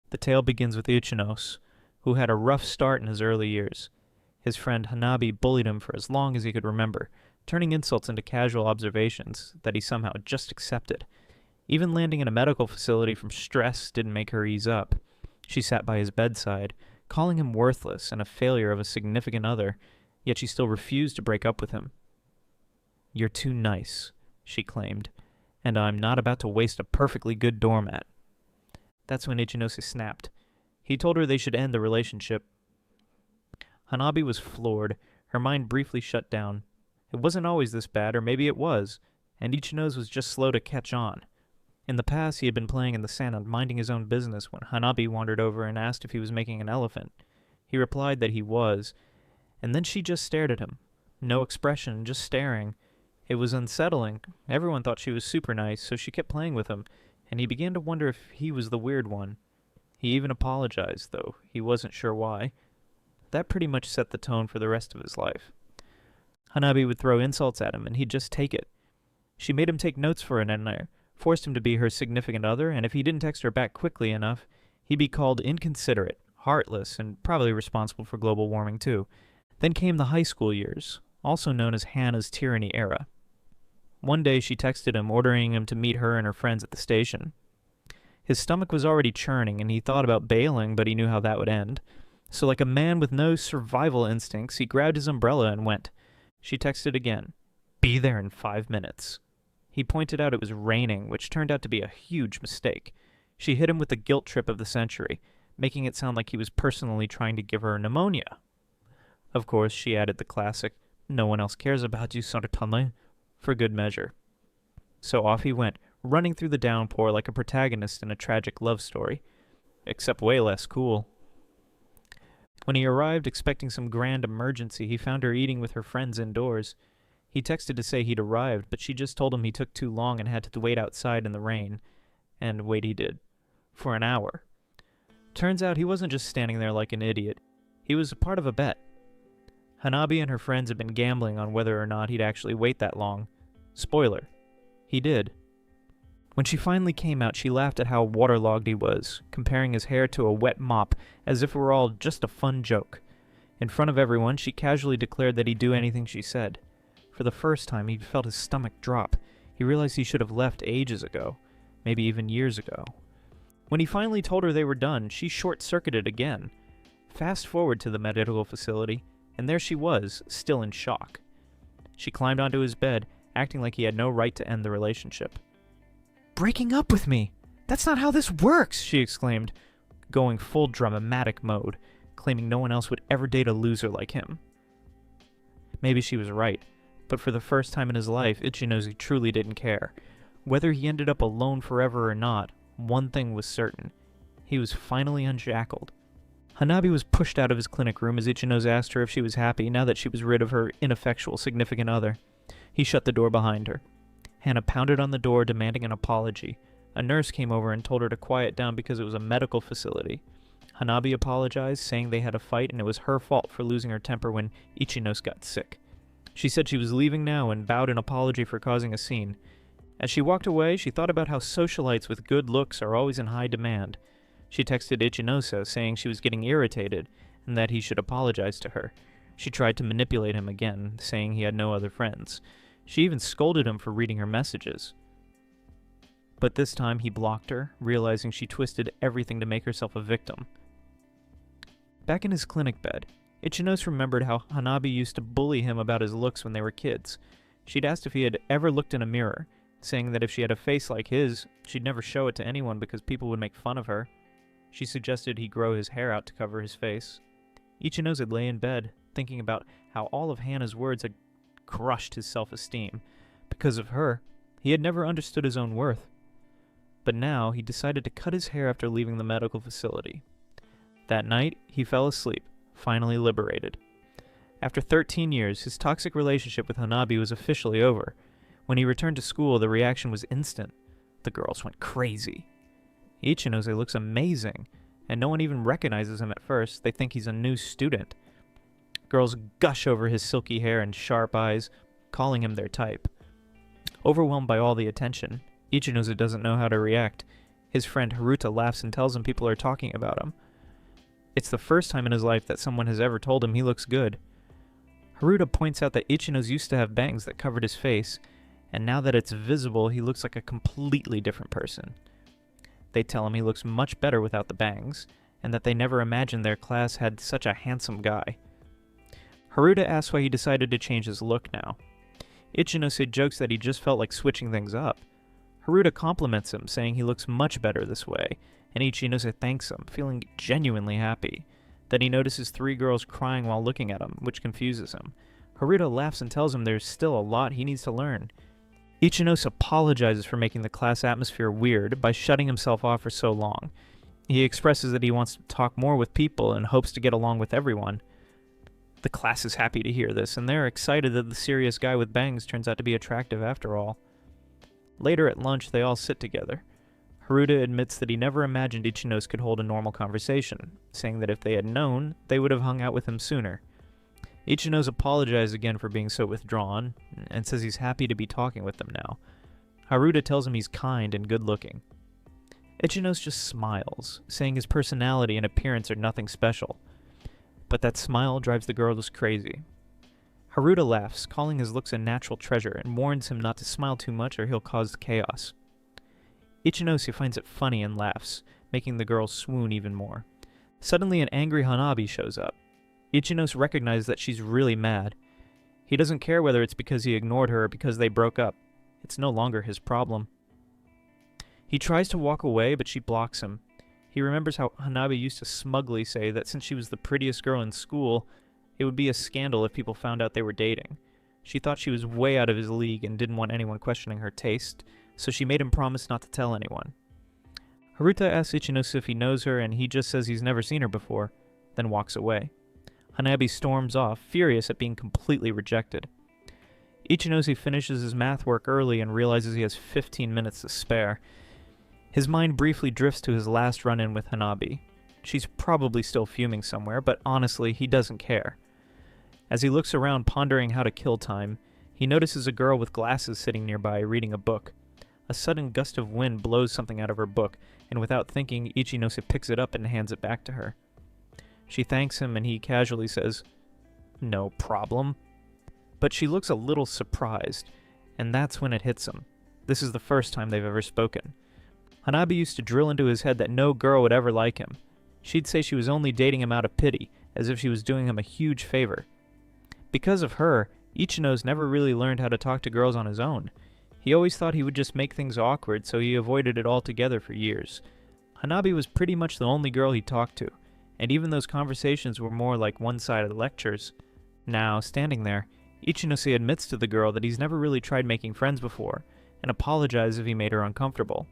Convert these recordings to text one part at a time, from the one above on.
The tale begins with Ichinos, who had a rough start in his early years. His friend Hanabi bullied him for as long as he could remember, turning insults into casual observations that he somehow just accepted. Even landing in a medical facility from stress didn't make her ease up. She sat by his bedside, calling him worthless and a failure of a significant other, yet she still refused to break up with him. "You're too nice," she claimed, "and I'm not about to waste a perfectly good doormat." That's when Ichinose snapped. He told her they should end the relationship. Hanabi was floored. Her mind briefly shut down. It wasn't always this bad, or maybe it was, and Ichinose was just slow to catch on. In the past, he had been playing in the sand and minding his own business when Hanabi wandered over and asked if he was making an elephant. He replied that he was, and then she just stared at him. No expression, just staring. It was unsettling. Everyone thought she was super nice, so she kept playing with him, and he began to wonder if he was the weird one. He even apologized, though he wasn't sure why. That pretty much set the tone for the rest of his life. Hanabi would throw insults at him, and he'd just take it. She made him take notes for an NR, forced him to be her significant other, and if he didn't text her back quickly enough, he'd be called inconsiderate, heartless, and probably responsible for global warming too. Then came the high school years, also known as Hannah's tyranny era. One day she texted him, ordering him to meet her and her friends at the station. His stomach was already churning, and he thought about bailing, but he knew how that would end. So like a man with no survival instincts, he grabbed his umbrella and went. She texted again, "Be there in 5 minutes." He pointed out it was raining, which turned out to be a huge mistake. She hit him with the guilt trip of the century, making it sound like he was personally trying to give her pneumonia. Of course, she added the classic, "No one else cares about you, Saratane," for good measure. So off he went, running through the downpour like a protagonist in a tragic love story, except way less cool. When he arrived expecting some grand emergency, he found her eating with her friends indoors. He texted to say he'd arrived, but she just told him he took too long and had to wait outside in the rain. And wait he did. For an hour. Turns out he wasn't just standing there like an idiot. He was a part of a bet. Hanabi and her friends had been gambling on whether or not he'd actually wait that long. Spoiler. He did. When she finally came out, she laughed at how waterlogged he was, comparing his hair to a wet mop, as if it were all just a fun joke. In front of everyone, she casually declared that he'd do anything she said. For the first time, he felt his stomach drop. He realized he should have left ages ago, maybe even years ago. When he finally told her they were done, she short-circuited again. Fast forward to the medical facility, and there she was, still in shock. She climbed onto his bed, acting like he had no right to end the relationship. "Breaking up with me! That's not how this works!" she exclaimed, going full dramatic mode, claiming no one else would ever date a loser like him. Maybe she was right, but for the first time in his life, Ichinose truly didn't care. Whether he ended up alone forever or not, one thing was certain. He was finally unshackled. Hanabi was pushed out of his clinic room as Ichinose asked her if she was happy now that she was rid of her ineffectual significant other. He shut the door behind her. Hannah pounded on the door, demanding an apology. A nurse came over and told her to quiet down because it was a medical facility. Hanabi apologized, saying they had a fight and it was her fault for losing her temper when Ichinose got sick. She said she was leaving now and vowed an apology for causing a scene. As she walked away, she thought about how socialites with good looks are always in high demand. She texted Ichinose, saying she was getting irritated and that he should apologize to her. She tried to manipulate him again, saying he had no other friends. She even scolded him for reading her messages. But this time he blocked her, realizing she twisted everything to make herself a victim. Back in his clinic bed, Ichinose remembered how Hanabi used to bully him about his looks when they were kids. She'd asked if he had ever looked in a mirror, saying that if she had a face like his, she'd never show it to anyone because people would make fun of her. She suggested he grow his hair out to cover his face. Ichinose lay in bed, thinking about how all of Hannah's words had crushed his self-esteem. Because of her, he had never understood his own worth. But now he decided to cut his hair after leaving the medical facility. That night, he fell asleep, finally liberated. After 13 years, his toxic relationship with Hanabi was officially over. When he returned to school, the reaction was instant. The girls went crazy. Ichinose looks amazing, and no one even recognizes him at first. They think he's a new student. Girls gush over his silky hair and sharp eyes, calling him their type. Overwhelmed by all the attention, Ichinose doesn't know how to react. His friend Haruta laughs and tells him people are talking about him. It's the first time in his life that someone has ever told him he looks good. Haruta points out that Ichino's used to have bangs that covered his face, and now that it's visible, he looks like a completely different person. They tell him he looks much better without the bangs, and that they never imagined their class had such a handsome guy. Haruta asks why he decided to change his look now. Ichinose jokes that he just felt like switching things up. Haruta compliments him, saying he looks much better this way, and Ichinose thanks him, feeling genuinely happy. Then he notices 3 girls crying while looking at him, which confuses him. Haruta laughs and tells him there's still a lot he needs to learn. Ichinose apologizes for making the class atmosphere weird by shutting himself off for so long. He expresses that he wants to talk more with people and hopes to get along with everyone. The class is happy to hear this, and they're excited that the serious guy with bangs turns out to be attractive after all. Later at lunch, they all sit together. Haruta admits that he never imagined Ichinose could hold a normal conversation, saying that if they had known, they would have hung out with him sooner. Ichinose apologizes again for being so withdrawn, and says he's happy to be talking with them now. Haruta tells him he's kind and good-looking. Ichinose just smiles, saying his personality and appearance are nothing special. But that smile drives the girls crazy. Haruta laughs, calling his looks a natural treasure, and warns him not to smile too much or he'll cause chaos. Ichinose finds it funny and laughs, making the girls swoon even more. Suddenly an angry Hanabi shows up. Ichinose recognizes that she's really mad. He doesn't care whether it's because he ignored her or because they broke up. It's no longer his problem. He tries to walk away, but she blocks him. He remembers how Hanabi used to smugly say that since she was the prettiest girl in school, it would be a scandal if people found out they were dating. She thought she was way out of his league and didn't want anyone questioning her taste, so she made him promise not to tell anyone. Haruta asks Ichinose if he knows her, and he just says he's never seen her before, then walks away. Hanabi storms off, furious at being completely rejected. Ichinose finishes his math work early and realizes he has 15 minutes to spare. His mind briefly drifts to his last run-in with Hanabi. She's probably still fuming somewhere, but honestly, he doesn't care. As he looks around pondering how to kill time, he notices a girl with glasses sitting nearby reading a book. A sudden gust of wind blows something out of her book, and without thinking, Ichinose picks it up and hands it back to her. She thanks him and he casually says, "No problem." But she looks a little surprised, and that's when it hits him. This is the first time they've ever spoken. Hanabi used to drill into his head that no girl would ever like him. She'd say she was only dating him out of pity, as if she was doing him a huge favor. Because of her, Ichinose never really learned how to talk to girls on his own. He always thought he would just make things awkward, so he avoided it altogether for years. Hanabi was pretty much the only girl he talked to, and even those conversations were more like one-sided lectures. Now, standing there, Ichinose admits to the girl that he's never really tried making friends before, and apologizes if he made her uncomfortable.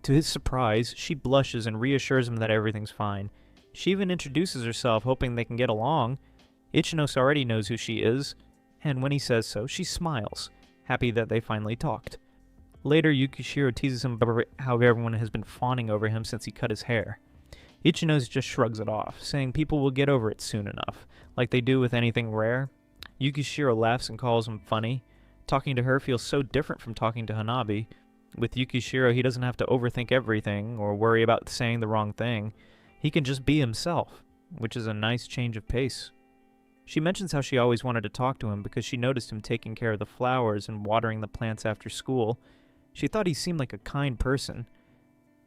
To his surprise, she blushes and reassures him that everything's fine. She even introduces herself, hoping they can get along. Ichinose already knows who she is, and when he says so, she smiles, happy that they finally talked. Later, Yukishiro teases him about how everyone has been fawning over him since he cut his hair. Ichinose just shrugs it off, saying people will get over it soon enough, like they do with anything rare. Yukishiro laughs and calls him funny. Talking to her feels so different from talking to Hanabi. With Yukishiro, he doesn't have to overthink everything or worry about saying the wrong thing. He can just be himself, which is a nice change of pace. She mentions how she always wanted to talk to him because she noticed him taking care of the flowers and watering the plants after school. She thought he seemed like a kind person.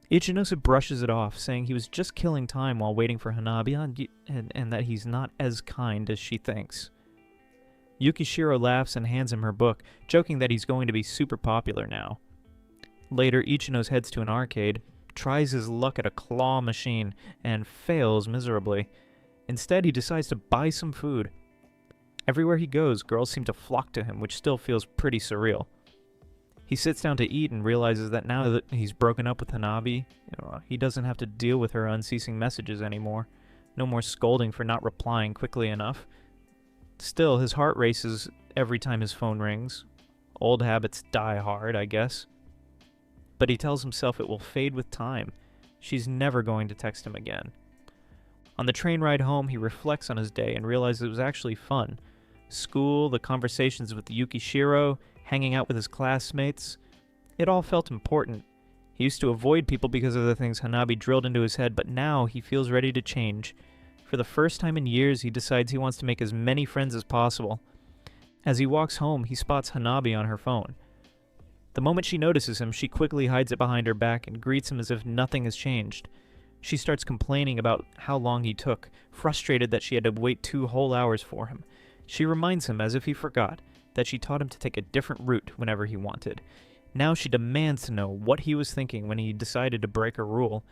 Ichinose brushes it off, saying he was just killing time while waiting for Hanabi and that he's not as kind as she thinks. Yukishiro laughs and hands him her book, joking that he's going to be super popular now. Later, Ichinose heads to an arcade, tries his luck at a claw machine, and fails miserably. Instead, he decides to buy some food. Everywhere he goes, girls seem to flock to him, which still feels pretty surreal. He sits down to eat and realizes that now that he's broken up with Hanabi, he doesn't have to deal with her unceasing messages anymore. No more scolding for not replying quickly enough. Still, his heart races every time his phone rings. Old habits die hard, I guess. But he tells himself it will fade with time. She's never going to text him again. On the train ride home, he reflects on his day and realizes it was actually fun. School, the conversations with Yukishiro, hanging out with his classmates. It all felt important. He used to avoid people because of the things Hanabi drilled into his head, but now he feels ready to change. For the first time in years, he decides he wants to make as many friends as possible. As he walks home, he spots Hanabi on her phone. The moment she notices him, she quickly hides it behind her back and greets him as if nothing has changed. She starts complaining about how long he took, frustrated that she had to wait 2 whole hours for him. She reminds him, as if he forgot, that she taught him to take a different route whenever he wanted. Now she demands to know what he was thinking when he decided to break her rule.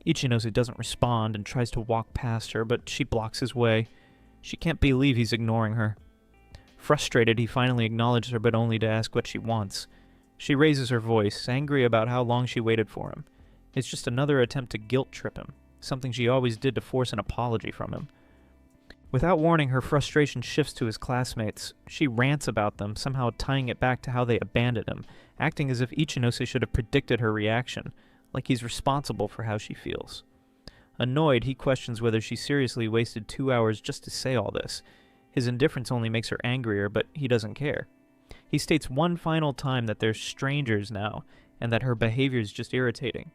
Ichinose doesn't respond and tries to walk past her, but she blocks his way. She can't believe he's ignoring her. Frustrated, he finally acknowledges her, but only to ask what she wants. She raises her voice, angry about how long she waited for him. It's just another attempt to guilt trip him, something she always did to force an apology from him. Without warning, her frustration shifts to his classmates. She rants about them, somehow tying it back to how they abandoned him, acting as if Ichinose should have predicted her reaction, like he's responsible for how she feels. Annoyed, he questions whether she seriously wasted 2 hours just to say all this. His indifference only makes her angrier, but he doesn't care. He states one final time that they're strangers now, and that her behavior is just irritating.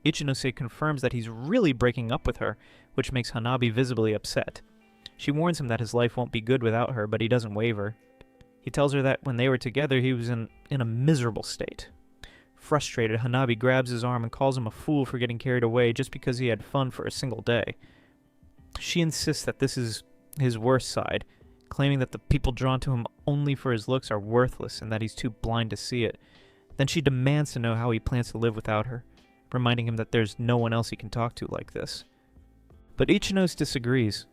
Ichinose confirms that he's really breaking up with her, which makes Hanabi visibly upset. She warns him that his life won't be good without her, but he doesn't waver. He tells her that when they were together, he was in a miserable state. Frustrated, Hanabi grabs his arm and calls him a fool for getting carried away just because he had fun for a single day. She insists that this is his worst side, claiming that the people drawn to him only for his looks are worthless and that he's too blind to see it. Then she demands to know how he plans to live without her, reminding him that there's no one else he can talk to like this. But Ichinose disagrees.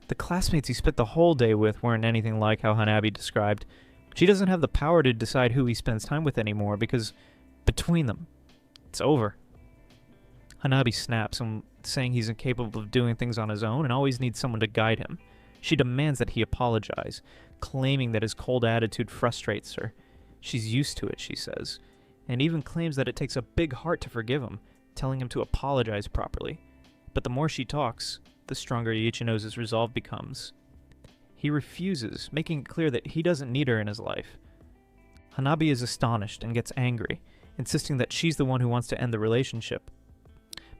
The classmates he spent the whole day with weren't anything like how Hanabi described. She doesn't have the power to decide who he spends time with anymore because between them, it's over. Hanabi snaps him, saying he's incapable of doing things on his own and always needs someone to guide him. She demands that he apologize, claiming that his cold attitude frustrates her. She's used to it, she says, and even claims that it takes a big heart to forgive him, telling him to apologize properly. But the more she talks, the stronger Ichinose's resolve becomes. He refuses, making it clear that he doesn't need her in his life. Hanabi is astonished and gets angry, insisting that she's the one who wants to end the relationship.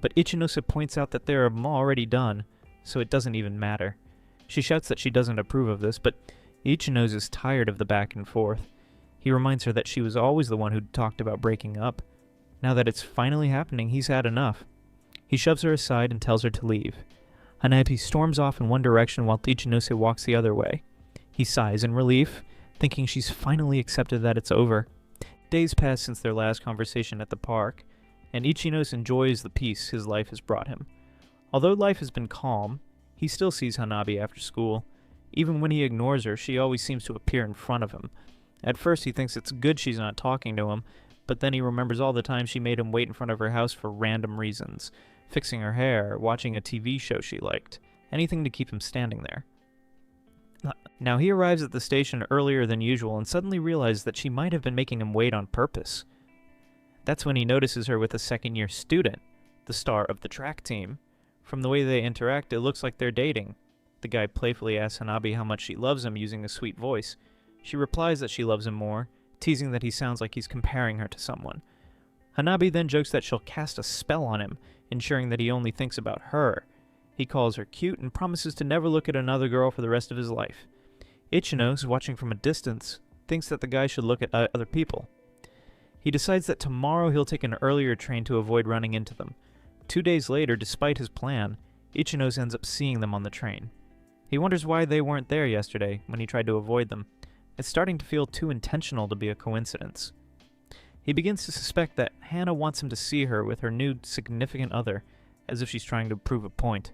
But Ichinose points out that they're already done, so it doesn't even matter. She shouts that she doesn't approve of this, but Ichinose is tired of the back and forth. He reminds her that she was always the one who talked about breaking up. Now that it's finally happening, he's had enough. He shoves her aside and tells her to leave. Hanabi storms off in one direction while Ichinose walks the other way. He sighs in relief, thinking she's finally accepted that it's over. Days pass since their last conversation at the park, and Ichinose enjoys the peace his life has brought him. Although life has been calm, he still sees Hanabi after school. Even when he ignores her, she always seems to appear in front of him. At first he thinks it's good she's not talking to him, but then he remembers all the time she made him wait in front of her house for random reasons. Fixing her hair, watching a TV show she liked. Anything to keep him standing there. Now he arrives at the station earlier than usual and suddenly realizes that she might have been making him wait on purpose. That's when he notices her with a second-year student, the star of the track team. From the way they interact, it looks like they're dating. The guy playfully asks Hanabi how much she loves him using a sweet voice. She replies that she loves him more, teasing that he sounds like he's comparing her to someone. Hanabi then jokes that she'll cast a spell on him, ensuring that he only thinks about her. He calls her cute and promises to never look at another girl for the rest of his life. Ichinose, watching from a distance, thinks that the guy should look at other people. He decides that tomorrow he'll take an earlier train to avoid running into them. 2 days later, despite his plan, Ichinose ends up seeing them on the train. He wonders why they weren't there yesterday when he tried to avoid them. It's starting to feel too intentional to be a coincidence. He begins to suspect that Hannah wants him to see her with her new significant other, as if she's trying to prove a point.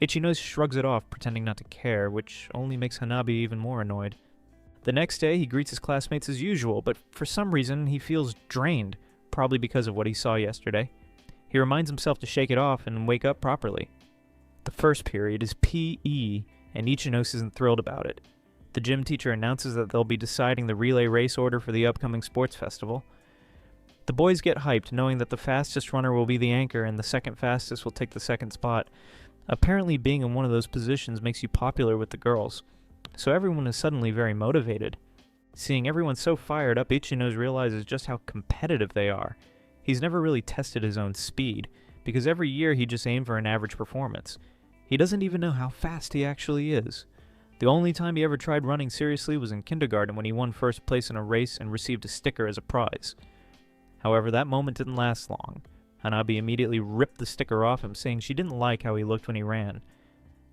Ichinose shrugs it off, pretending not to care, which only makes Hanabi even more annoyed. The next day, he greets his classmates as usual, but for some reason, he feels drained, probably because of what he saw yesterday. He reminds himself to shake it off and wake up properly. The first period is PE, and Ichinose isn't thrilled about it. The gym teacher announces that they'll be deciding the relay race order for the upcoming sports festival. The boys get hyped, knowing that the fastest runner will be the anchor and the second fastest will take the second spot. Apparently being in one of those positions makes you popular with the girls, so everyone is suddenly very motivated. Seeing everyone so fired up, Ichinose realizes just how competitive they are. He's never really tested his own speed, because every year he just aimed for an average performance. He doesn't even know how fast he actually is. The only time he ever tried running seriously was in kindergarten when he won first place in a race and received a sticker as a prize. However, that moment didn't last long. Hanabi immediately ripped the sticker off him, saying she didn't like how he looked when he ran.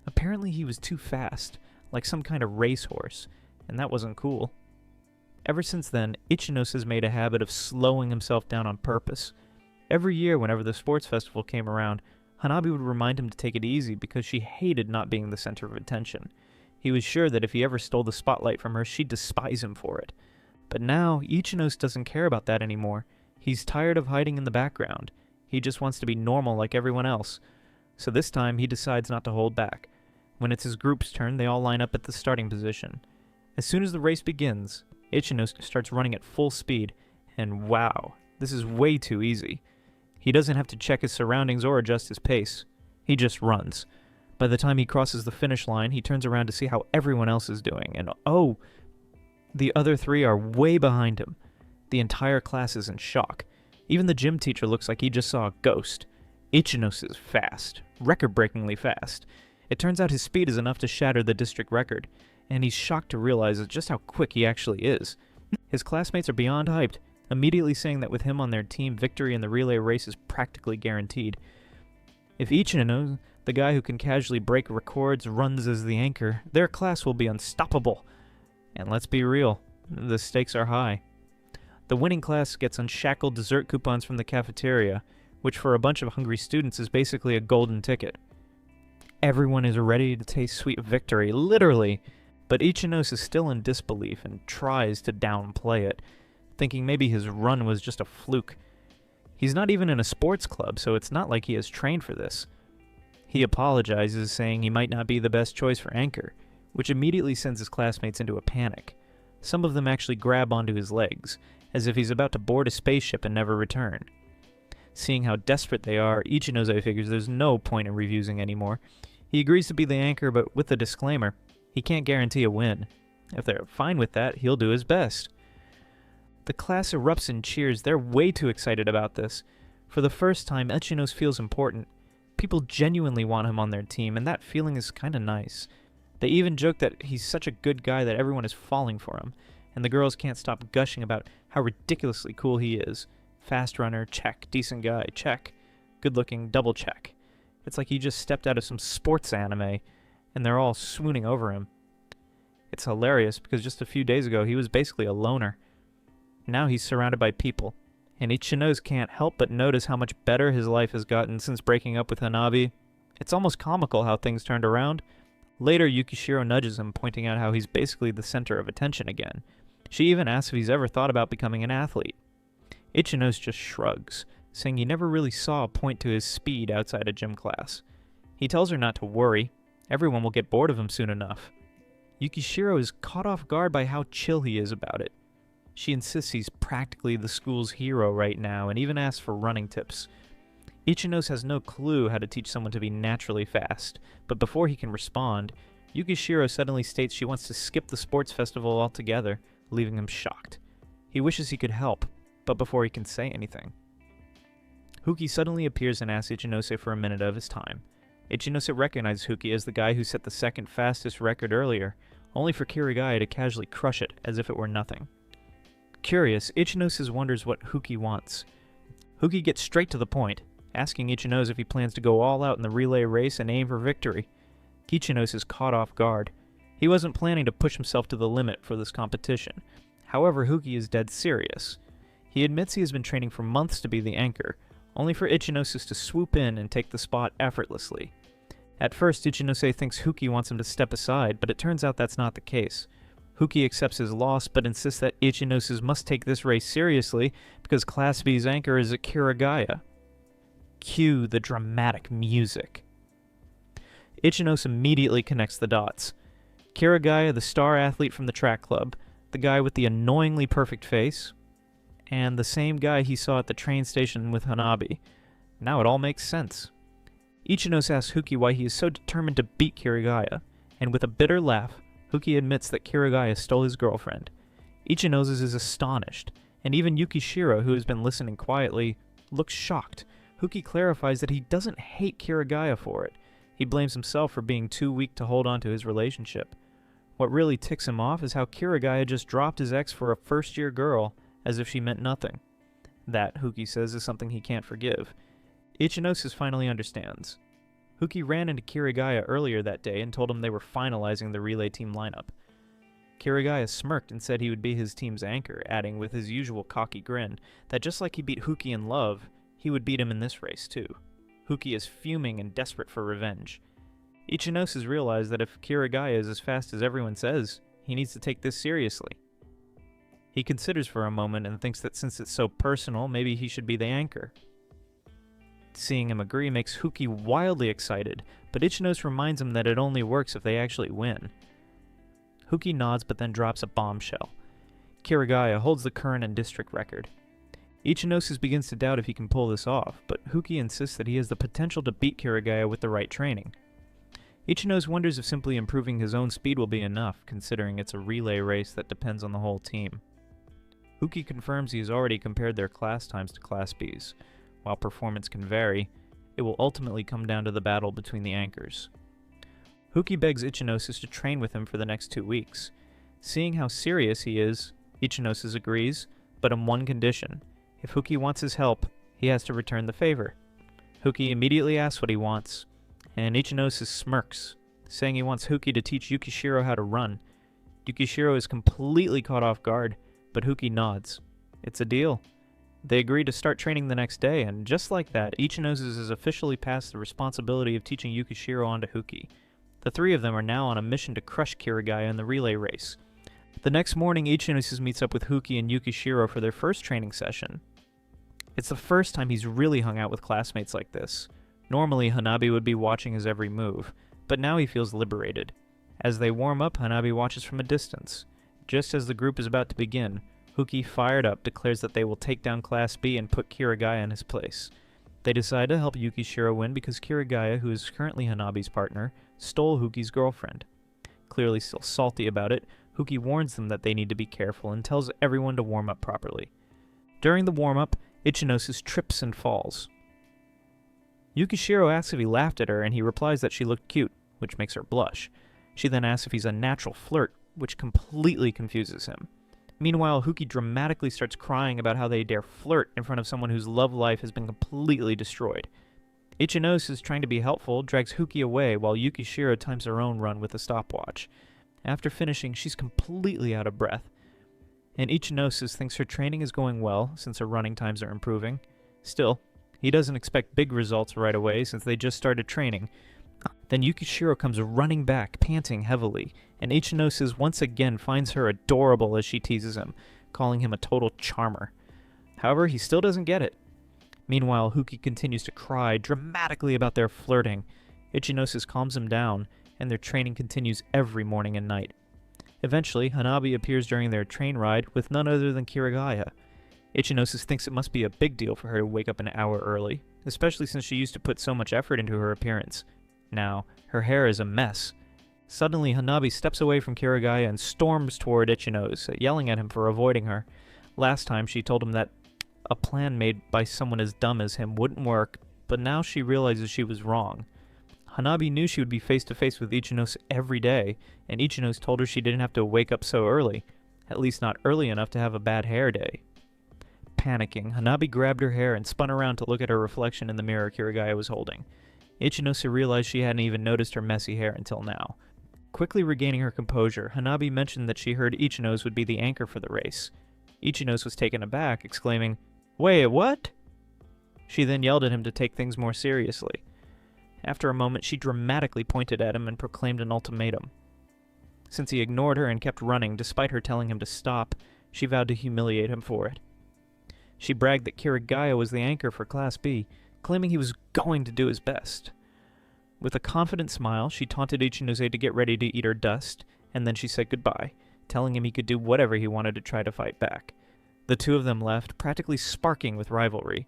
Apparently he was too fast, like some kind of racehorse, and that wasn't cool. Ever since then, Ichinos has made a habit of slowing himself down on purpose. Every year, whenever the sports festival came around, Hanabi would remind him to take it easy because she hated not being the center of attention. He was sure that if he ever stole the spotlight from her, she'd despise him for it. But now, Ichinos doesn't care about that anymore. He's tired of hiding in the background. He just wants to be normal like everyone else. So this time, he decides not to hold back. When it's his group's turn, they all line up at the starting position. As soon as the race begins, Ichinos starts running at full speed, and wow, this is way too easy. He doesn't have to check his surroundings or adjust his pace. He just runs. By the time he crosses the finish line, he turns around to see how everyone else is doing, and oh, the other three are way behind him. The entire class is in shock. Even the gym teacher looks like he just saw a ghost. Ichinos is fast, record-breakingly fast. It turns out his speed is enough to shatter the district record, and he's shocked to realize just how quick he actually is. His classmates are beyond hyped, immediately saying that with him on their team, victory in the relay race is practically guaranteed. If Ichinos, the guy who can casually break records, runs as the anchor, their class will be unstoppable. And let's be real, the stakes are high. The winning class gets unshackled dessert coupons from the cafeteria, which for a bunch of hungry students is basically a golden ticket. Everyone is ready to taste sweet victory, literally, but Ichinos is still in disbelief and tries to downplay it, thinking maybe his run was just a fluke. He's not even in a sports club, so it's not like he has trained for this. He apologizes, saying he might not be the best choice for anchor, which immediately sends his classmates into a panic. Some of them actually grab onto his legs, as if he's about to board a spaceship and never return. Seeing how desperate they are, Ichinos figures there's no point in refusing anymore. He agrees to be the anchor, but with a disclaimer, he can't guarantee a win. If they're fine with that, he'll do his best. The class erupts in cheers. They're way too excited about this. For the first time, Ichinos feels important. People genuinely want him on their team, and that feeling is kinda nice. They even joke that he's such a good guy that everyone is falling for him, and the girls can't stop gushing about how ridiculously cool he is. Fast runner, check. Decent guy, check. Good looking, double check. It's like he just stepped out of some sports anime, and they're all swooning over him. It's hilarious because just a few days ago he was basically a loner. Now he's surrounded by people, and Ichinos can't help but notice how much better his life has gotten since breaking up with Hanabi. It's almost comical how things turned around. Later, Yukishiro nudges him, pointing out how he's basically the center of attention again. She even asks if he's ever thought about becoming an athlete. Ichinos just shrugs, saying he never really saw a point to his speed outside a gym class. He tells her not to worry. Everyone will get bored of him soon enough. Yukishiro is caught off guard by how chill he is about it. She insists he's practically the school's hero right now and even asks for running tips. Ichinos has no clue how to teach someone to be naturally fast, but before he can respond, Yukishiro suddenly states she wants to skip the sports festival altogether, leaving him shocked. He wishes he could help, but before he can say anything, Huki suddenly appears and asks Ichinose for a minute of his time. Ichinose recognizes Huki as the guy who set the second fastest record earlier, only for Kirigaya to casually crush it as if it were nothing. Curious, Ichinose wonders what Huki wants. Huki gets straight to the point, asking Ichinose if he plans to go all out in the relay race and aim for victory. Ichinose is caught off guard. He wasn't planning to push himself to the limit for this competition. However, Huki is dead serious. He admits he has been training for months to be the anchor, only for Ichinose to swoop in and take the spot effortlessly. At first, Ichinose thinks Huki wants him to step aside, but it turns out that's not the case. Huki accepts his loss, but insists that Ichinose must take this race seriously because Class B's anchor is Kirigaya. Cue the dramatic music. Ichinose immediately connects the dots. Kirigaya, the star athlete from the track club, the guy with the annoyingly perfect face, and the same guy he saw at the train station with Hanabi. Now it all makes sense. Ichinose asks Huki why he is so determined to beat Kirigaya, and with a bitter laugh, Huki admits that Kirigaya stole his girlfriend. Ichinose is astonished, and even Yukishiro, who has been listening quietly, looks shocked. Huki clarifies that he doesn't hate Kirigaya for it. He blames himself for being too weak to hold on to his relationship. What really ticks him off is how Kirigaya just dropped his ex for a first-year girl as if she meant nothing. That, Huki says, is something he can't forgive. Ichinosus finally understands. Huki ran into Kirigaya earlier that day and told him they were finalizing the relay team lineup. Kirigaya smirked and said he would be his team's anchor, adding with his usual cocky grin that just like he beat Huki in love, he would beat him in this race too. Huki is fuming and desperate for revenge. Ichinosus realized that if Kirigaya is as fast as everyone says, he needs to take this seriously. He considers for a moment and thinks that since it's so personal, maybe he should be the anchor. Seeing him agree makes Huki wildly excited, but Ichinosus reminds him that it only works if they actually win. Huki nods but then drops a bombshell. Kirigaya holds the current and district record. Ichinosus begins to doubt if he can pull this off, but Huki insists that he has the potential to beat Kirigaya with the right training. Ichinosus wonders if simply improving his own speed will be enough, considering it's a relay race that depends on the whole team. Huki confirms he has already compared their class times to Class B's. While performance can vary, it will ultimately come down to the battle between the anchors. Huki begs Ichinosus to train with him for the next 2 weeks. Seeing how serious he is, Ichinosus agrees, but on one condition. If Huki wants his help, he has to return the favor. Huki immediately asks what he wants, and Ichinosus smirks, saying he wants Huki to teach Yukishiro how to run. Yukishiro is completely caught off guard, but Huki nods. It's a deal. They agree to start training the next day, and just like that, Ichinosus has officially passed the responsibility of teaching Yukishiro onto Huki. The three of them are now on a mission to crush Kirigaya in the relay race. The next morning, Ichinosus meets up with Huki and Yukishiro for their first training session. It's the first time he's really hung out with classmates like this. Normally, Hanabi would be watching his every move, but now he feels liberated. As they warm up, Hanabi watches from a distance. Just as the group is about to begin, Huki, fired up, declares that they will take down Class B and put Kirigaya in his place. They decide to help Yukishiro win because Kirigaya, who is currently Hanabi's partner, stole Huki's girlfriend. Clearly still salty about it, Huki warns them that they need to be careful and tells everyone to warm up properly. During the warm-up, Ichinosus trips and falls. Yukishiro asks if he laughed at her, and he replies that she looked cute, which makes her blush. She then asks if he's a natural flirt, which completely confuses him. Meanwhile, Huki dramatically starts crying about how they dare flirt in front of someone whose love life has been completely destroyed. Ichinosus, trying to be helpful, drags Huki away while Yukishiro times her own run with a stopwatch. After finishing, she's completely out of breath. And Ichinosus thinks her training is going well, since her running times are improving. Still, he doesn't expect big results right away since they just started training. Then Yukishiro comes running back, panting heavily, and Ichinosus once again finds her adorable as she teases him, calling him a total charmer. However, he still doesn't get it. Meanwhile, Huki continues to cry dramatically about their flirting. Ichinosus calms him down, and their training continues every morning and night. Eventually, Hanabi appears during their train ride with none other than Kirigaya. Ichinosus thinks it must be a big deal for her to wake up an hour early, especially since she used to put so much effort into her appearance. Now, her hair is a mess. Suddenly, Hanabi steps away from Kirigaya and storms toward Ichinosus, yelling at him for avoiding her. Last time, she told him that a plan made by someone as dumb as him wouldn't work, but now she realizes she was wrong. Hanabi knew she would be face-to-face with Ichinosus every day, and Ichinosus told her she didn't have to wake up so early, at least not early enough to have a bad hair day. Panicking, Hanabi grabbed her hair and spun around to look at her reflection in the mirror Kirigaya was holding. Ichinosu realized she hadn't even noticed her messy hair until now. Quickly regaining her composure, Hanabi mentioned that she heard Ichinosu would be the anchor for the race. Ichinosu was taken aback, exclaiming, "Wait, what?" She then yelled at him to take things more seriously. After a moment, she dramatically pointed at him and proclaimed an ultimatum. Since he ignored her and kept running despite her telling him to stop, she vowed to humiliate him for it. She bragged that Kirigaya was the anchor for Class B, claiming he was going to do his best. With a confident smile, she taunted Ichinose to get ready to eat her dust, and then she said goodbye, telling him he could do whatever he wanted to try to fight back. The two of them left, practically sparking with rivalry.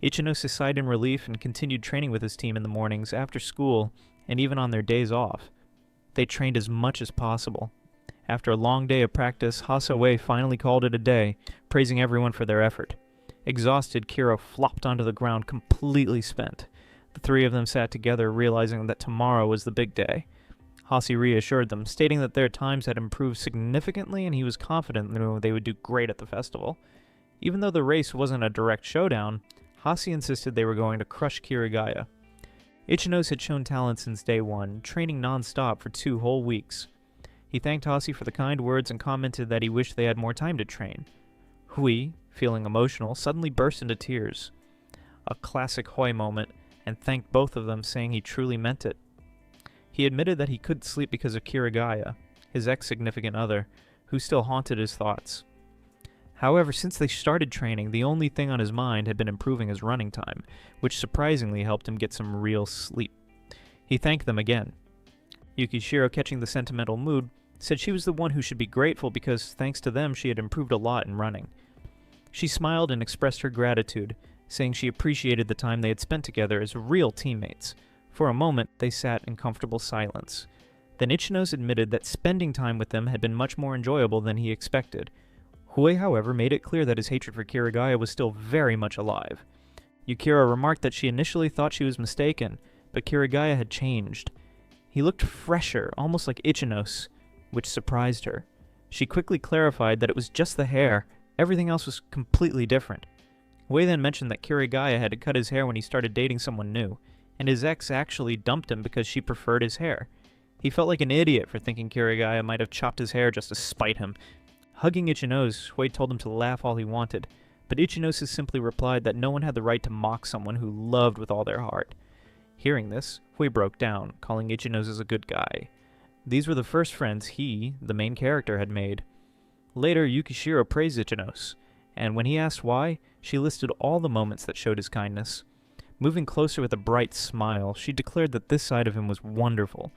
Ichinose sighed in relief and continued training with his team in the mornings, after school, and even on their days off. They trained as much as possible. After a long day of practice, Hasawe finally called it a day, praising everyone for their effort. Exhausted, Kira flopped onto the ground, completely spent. The three of them sat together, realizing that tomorrow was the big day. Hasi reassured them, stating that their times had improved significantly and he was confident they would do great at the festival. Even though the race wasn't a direct showdown, Hasi insisted they were going to crush Kirigaya. Ichinose had shown talent since day one, training non-stop for 2 whole weeks. He thanked Hasi for the kind words and commented that he wished they had more time to train. Hui, feeling emotional, suddenly burst into tears. A classic Hoi moment, and thanked both of them, saying he truly meant it. He admitted that he couldn't sleep because of Kirigaya, his ex-significant other, who still haunted his thoughts. However, since they started training, the only thing on his mind had been improving his running time, which surprisingly helped him get some real sleep. He thanked them again. Yukishiro, catching the sentimental mood, said she was the one who should be grateful because, thanks to them, she had improved a lot in running. She smiled and expressed her gratitude, saying she appreciated the time they had spent together as real teammates. For a moment, they sat in comfortable silence. Then Ichinose admitted that spending time with them had been much more enjoyable than he expected. Hui, however, made it clear that his hatred for Kirigaya was still very much alive. Yukira remarked that she initially thought she was mistaken, but Kirigaya had changed. He looked fresher, almost like Ichinose, which surprised her. She quickly clarified that it was just the hair, everything else was completely different. Hui then mentioned that Kirigaya had to cut his hair when he started dating someone new, and his ex actually dumped him because she preferred his hair. He felt like an idiot for thinking Kirigaya might have chopped his hair just to spite him. Hugging Ichinose, Hui told him to laugh all he wanted, but Ichinose simply replied that no one had the right to mock someone who loved with all their heart. Hearing this, Hui broke down, calling Ichinose a good guy. These were the first friends he, the main character, had made. Later, Yukishiro praised Ichinose, and when he asked why, she listed all the moments that showed his kindness. Moving closer with a bright smile, she declared that this side of him was wonderful.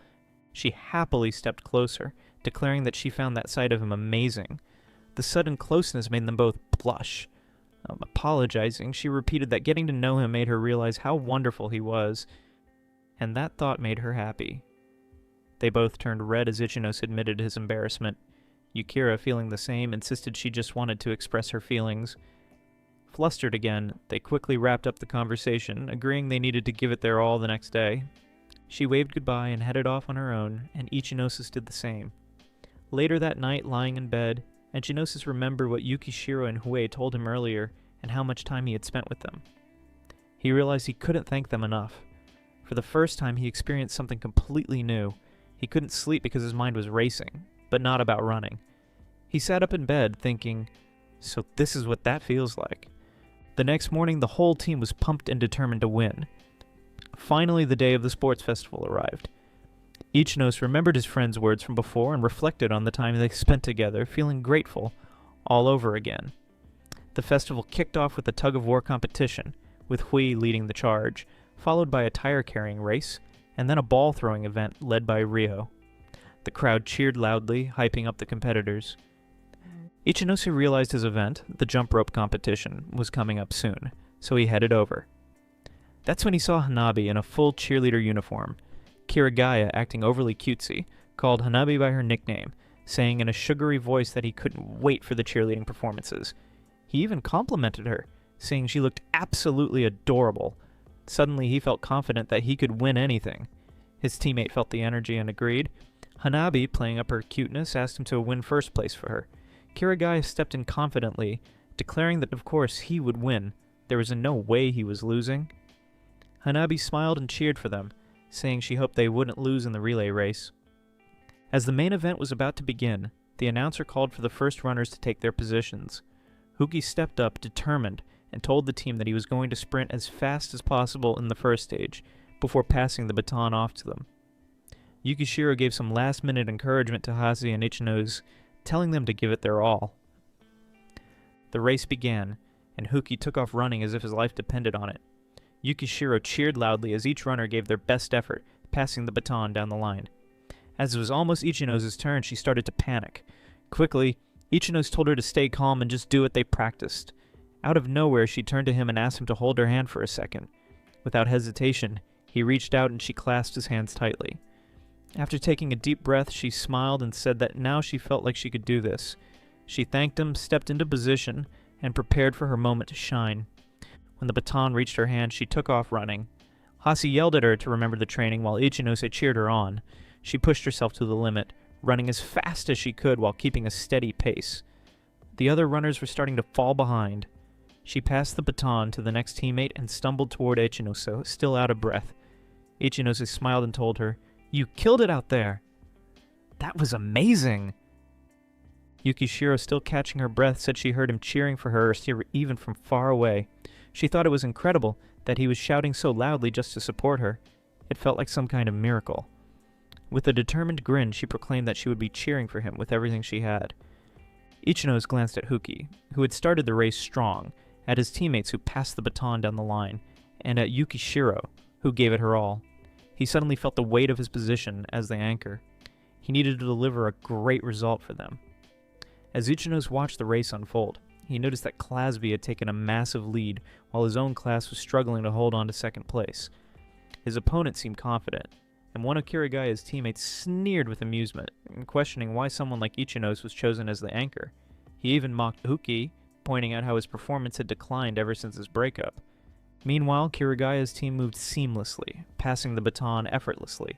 She happily stepped closer, declaring that she found that side of him amazing. The sudden closeness made them both blush. Apologizing, she repeated that getting to know him made her realize how wonderful he was, and that thought made her happy. They both turned red as Ichinose admitted his embarrassment. Yukira, feeling the same, insisted she just wanted to express her feelings. Flustered again, they quickly wrapped up the conversation, agreeing they needed to give it their all the next day. She waved goodbye and headed off on her own, and Ichinose did the same. Later that night, lying in bed, Ichinose remembered what Yukishiro and Hui told him earlier and how much time he had spent with them. He realized he couldn't thank them enough. For the first time, he experienced something completely new. He couldn't sleep because his mind was racing, but not about running. He sat up in bed thinking, so this is what that feels like. The next morning, the whole team was pumped and determined to win. Finally, the day of the sports festival arrived. Ichinose remembered his friend's words from before and reflected on the time they spent together, feeling grateful all over again. The festival kicked off with a tug-of-war competition, with Hui leading the charge, followed by a tire-carrying race, and then a ball-throwing event led by Ryo. The crowd cheered loudly, hyping up the competitors. Ichinose realized his event, the jump rope competition, was coming up soon, so he headed over. That's when he saw Hanabi in a full cheerleader uniform. Kirigaya, acting overly cutesy, called Hanabi by her nickname, saying in a sugary voice that he couldn't wait for the cheerleading performances. He even complimented her, saying she looked absolutely adorable. Suddenly he felt confident that he could win anything. His teammate felt the energy and agreed. Hanabi, playing up her cuteness, asked him to win first place for her. Kirigaya stepped in confidently, declaring that of course he would win. There was no way he was losing. Hanabi smiled and cheered for them, saying she hoped they wouldn't lose in the relay race. As the main event was about to begin, the announcer called for the first runners to take their positions. Huki stepped up, determined, and told the team that he was going to sprint as fast as possible in the first stage, before passing the baton off to them. Yukishiro gave some last-minute encouragement to Hasi and Ichinose, telling them to give it their all. The race began, and Huki took off running as if his life depended on it. Yukishiro cheered loudly as each runner gave their best effort, passing the baton down the line. As it was almost Ichinose's turn, she started to panic. Quickly, Ichinose told her to stay calm and just do what they practiced. Out of nowhere, she turned to him and asked him to hold her hand for a second. Without hesitation, he reached out and she clasped his hands tightly. After taking a deep breath, she smiled and said that now she felt like she could do this. She thanked him, stepped into position, and prepared for her moment to shine. When the baton reached her hand, she took off running. Hasi yelled at her to remember the training while Ichinose cheered her on. She pushed herself to the limit, running as fast as she could while keeping a steady pace. The other runners were starting to fall behind. She passed the baton to the next teammate and stumbled toward Ichinose, still out of breath. Ichinose smiled and told her, "You killed it out there!" "That was amazing!" Yukishiro, still catching her breath, said she heard him cheering for her even from far away. She thought it was incredible that he was shouting so loudly just to support her. It felt like some kind of miracle. With a determined grin, she proclaimed that she would be cheering for him with everything she had. Ichinose glanced at Huki, who had started the race strong, at his teammates who passed the baton down the line, and at Yukishiro, who gave it her all. He suddenly felt the weight of his position as the anchor. He needed to deliver a great result for them. As Ichinose watched the race unfold, he noticed that Clasby had taken a massive lead while his own class was struggling to hold on to second place. His opponent seemed confident, and one of Kirigaya's teammates sneered with amusement, questioning why someone like Ichinose was chosen as the anchor. He even mocked Huki, pointing out how his performance had declined ever since his breakup. Meanwhile, Kirigaya's team moved seamlessly, passing the baton effortlessly.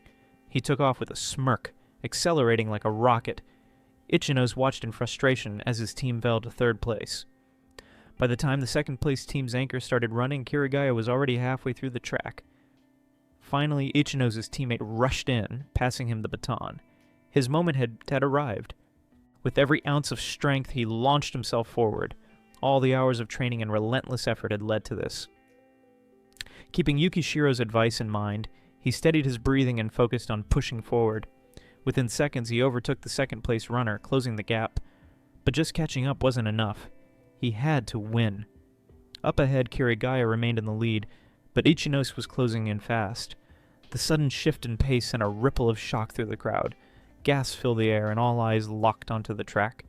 He took off with a smirk, accelerating like a rocket. Ichinose watched in frustration as his team fell to third place. By the time the second-place team's anchor started running, Kirigaya was already halfway through the track. Finally, Ichinose's teammate rushed in, passing him the baton. His moment had arrived. With every ounce of strength, he launched himself forward. All the hours of training and relentless effort had led to this. Keeping Yukishiro's advice in mind, he steadied his breathing and focused on pushing forward. Within seconds, he overtook the second-place runner, closing the gap. But just catching up wasn't enough. He had to win. Up ahead, Kirigaya remained in the lead, but Ichinose was closing in fast. The sudden shift in pace sent a ripple of shock through the crowd. Gasps filled the air, and all eyes locked onto the track.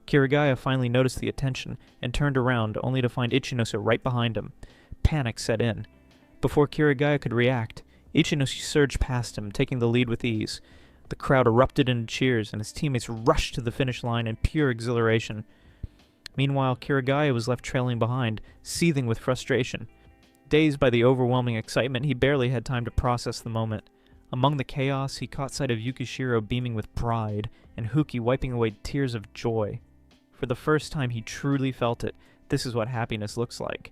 Kirigaya finally noticed the attention and turned around, only to find Ichinose right behind him. Panic set in. Before Kirigaya could react, Ichinose surged past him, taking the lead with ease. The crowd erupted into cheers, and his teammates rushed to the finish line in pure exhilaration. Meanwhile, Kirigaya was left trailing behind, seething with frustration. Dazed by the overwhelming excitement, he barely had time to process the moment. Among the chaos, he caught sight of Yukishiro beaming with pride, and Huki wiping away tears of joy. For the first time he truly felt it. This is what happiness looks like.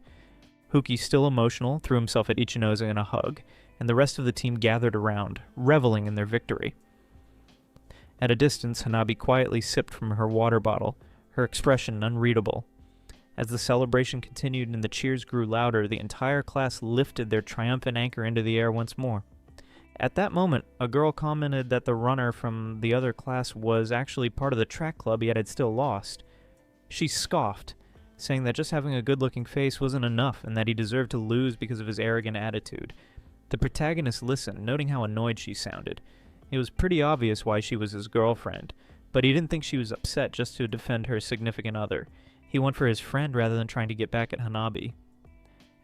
Huki, still emotional, threw himself at Ichinose in a hug, and the rest of the team gathered around, reveling in their victory. At a distance, Hanabi quietly sipped from her water bottle, her expression unreadable. As the celebration continued and the cheers grew louder, the entire class lifted their triumphant anchor into the air once more. At that moment, a girl commented that the runner from the other class was actually part of the track club yet had still lost. She scoffed, saying that just having a good-looking face wasn't enough and that he deserved to lose because of his arrogant attitude. The protagonist listened, noting how annoyed she sounded. It was pretty obvious why she was his girlfriend, but he didn't think she was upset just to defend her significant other. He went for his friend rather than trying to get back at Hanabi.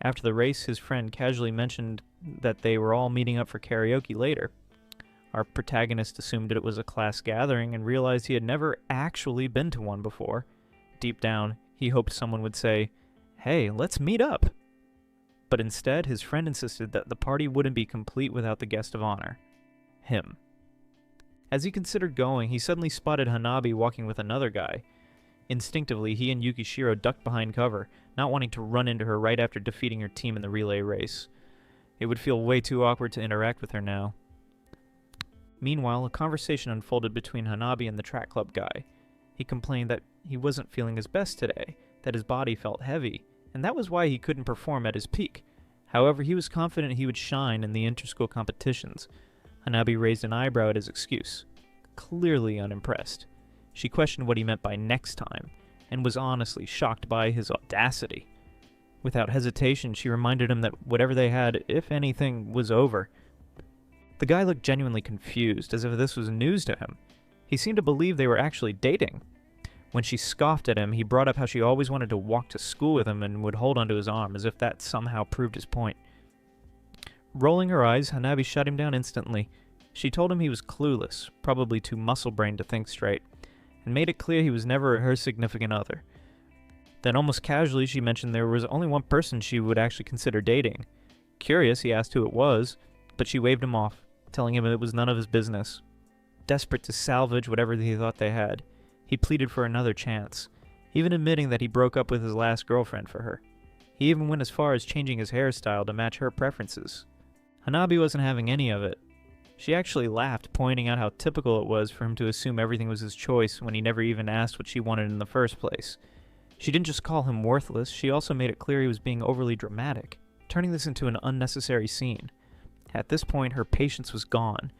After the race, his friend casually mentioned that they were all meeting up for karaoke later. Our protagonist assumed it was a class gathering and realized he had never actually been to one before. Deep down, he hoped someone would say, "Hey, let's meet up." But instead, his friend insisted that the party wouldn't be complete without the guest of honor. Him. As he considered going, he suddenly spotted Hanabi walking with another guy. Instinctively, he and Yukishiro ducked behind cover, not wanting to run into her right after defeating her team in the relay race. It would feel way too awkward to interact with her now. Meanwhile, a conversation unfolded between Hanabi and the track club guy. He complained that he wasn't feeling his best today, that his body felt heavy, and that was why he couldn't perform at his peak. However, he was confident he would shine in the inter-school competitions. Hanabi raised an eyebrow at his excuse, clearly unimpressed. She questioned what he meant by next time, and was honestly shocked by his audacity. Without hesitation, she reminded him that whatever they had, if anything, was over. The guy looked genuinely confused, as if this was news to him. He seemed to believe they were actually dating. When she scoffed at him, he brought up how she always wanted to walk to school with him and would hold onto his arm, as if that somehow proved his point. Rolling her eyes, Hanabi shut him down instantly. She told him he was clueless, probably too muscle-brained to think straight, and made it clear he was never her significant other. Then almost casually she mentioned there was only one person she would actually consider dating. Curious, he asked who it was, but she waved him off, telling him it was none of his business. Desperate to salvage whatever he thought they had, he pleaded for another chance, even admitting that he broke up with his last girlfriend for her. He even went as far as changing his hairstyle to match her preferences. Hanabi wasn't having any of it. She actually laughed, pointing out how typical it was for him to assume everything was his choice when he never even asked what she wanted in the first place. She didn't just call him worthless, she also made it clear he was being overly dramatic, turning this into an unnecessary scene. At this point, her patience was gone.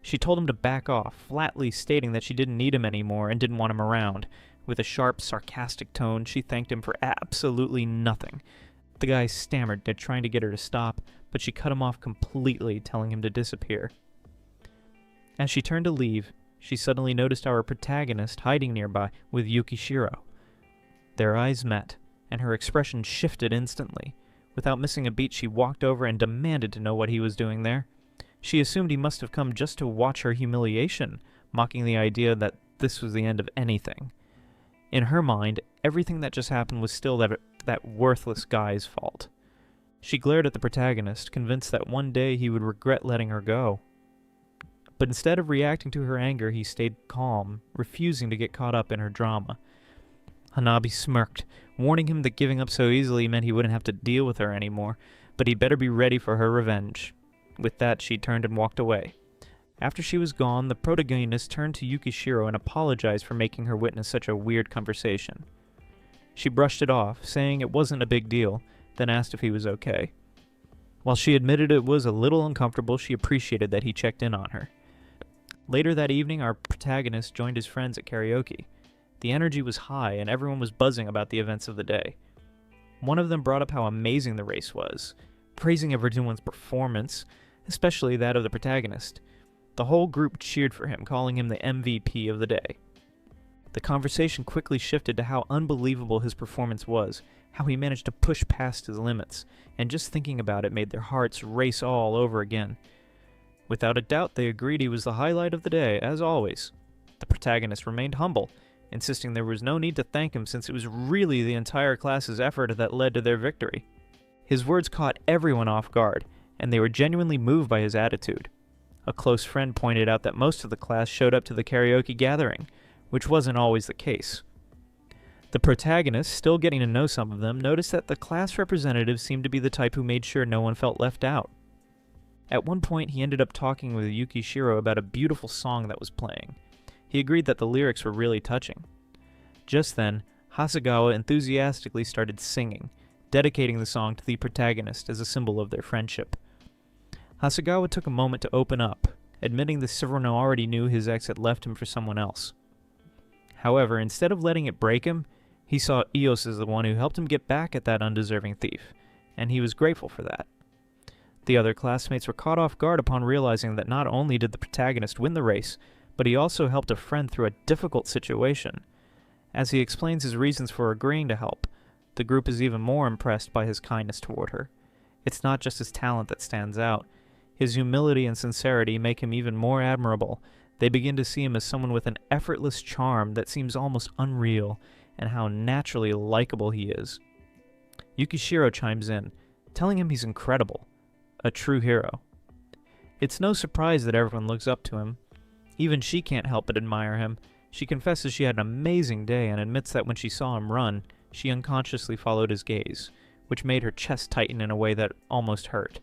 She told him to back off, flatly stating that she didn't need him anymore and didn't want him around. With a sharp, sarcastic tone, she thanked him for absolutely nothing. The guy stammered, trying to get her to stop, but she cut him off completely, telling him to disappear. As she turned to leave, she suddenly noticed our protagonist hiding nearby with Yukishiro. Their eyes met, and her expression shifted instantly. Without missing a beat, she walked over and demanded to know what he was doing there. She assumed he must have come just to watch her humiliation, mocking the idea that this was the end of anything. In her mind, everything that just happened was still that worthless guy's fault. She glared at the protagonist, convinced that one day he would regret letting her go. But instead of reacting to her anger, he stayed calm, refusing to get caught up in her drama. Hanabi smirked, warning him that giving up so easily meant he wouldn't have to deal with her anymore, but he'd better be ready for her revenge. With that, she turned and walked away. After she was gone, the protagonist turned to Yukishiro and apologized for making her witness such a weird conversation. She brushed it off, saying it wasn't a big deal, then asked if he was okay. While she admitted it was a little uncomfortable, she appreciated that he checked in on her. Later that evening, our protagonist joined his friends at karaoke. The energy was high, and everyone was buzzing about the events of the day. One of them brought up how amazing the race was, praising everyone's performance, especially that of the protagonist. The whole group cheered for him, calling him the MVP of the day. The conversation quickly shifted to how unbelievable his performance was, how he managed to push past his limits, and just thinking about it made their hearts race all over again. Without a doubt, they agreed he was the highlight of the day, as always. The protagonist remained humble, insisting there was no need to thank him since it was really the entire class's effort that led to their victory. His words caught everyone off guard, and they were genuinely moved by his attitude. A close friend pointed out that most of the class showed up to the karaoke gathering, which wasn't always the case. The protagonist, still getting to know some of them, noticed that the class representatives seemed to be the type who made sure no one felt left out. At one point, he ended up talking with Yukishiro about a beautiful song that was playing. He agreed that the lyrics were really touching. Just then, Hasegawa enthusiastically started singing, dedicating the song to the protagonist as a symbol of their friendship. Hasegawa took a moment to open up, admitting that everyone already knew his ex had left him for someone else. However, instead of letting it break him, he saw Eos as the one who helped him get back at that undeserving thief, and he was grateful for that. The other classmates were caught off guard upon realizing that not only did the protagonist win the race, but he also helped a friend through a difficult situation. As he explains his reasons for agreeing to help, the group is even more impressed by his kindness toward her. It's not just his talent that stands out. His humility and sincerity make him even more admirable. They begin to see him as someone with an effortless charm that seems almost unreal, and how naturally likable he is. Yukishiro chimes in, telling him he's incredible, a true hero. It's no surprise that everyone looks up to him. Even she can't help but admire him. She confesses she had an amazing day and admits that when she saw him run, she unconsciously followed his gaze, which made her chest tighten in a way that almost hurt.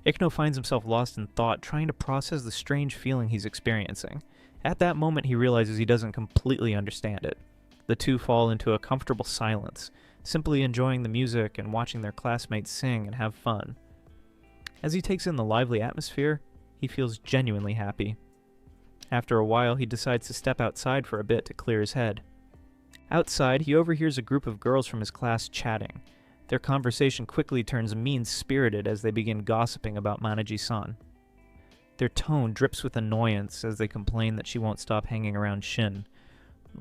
Ikno finds himself lost in thought, trying to process the strange feeling he's experiencing. At that moment, he realizes he doesn't completely understand it. The two fall into a comfortable silence, simply enjoying the music and watching their classmates sing and have fun. As he takes in the lively atmosphere, he feels genuinely happy. After a while, he decides to step outside for a bit to clear his head. Outside, he overhears a group of girls from his class chatting. Their conversation quickly turns mean-spirited as they begin gossiping about Manaji-san. Their tone drips with annoyance as they complain that she won't stop hanging around Shin.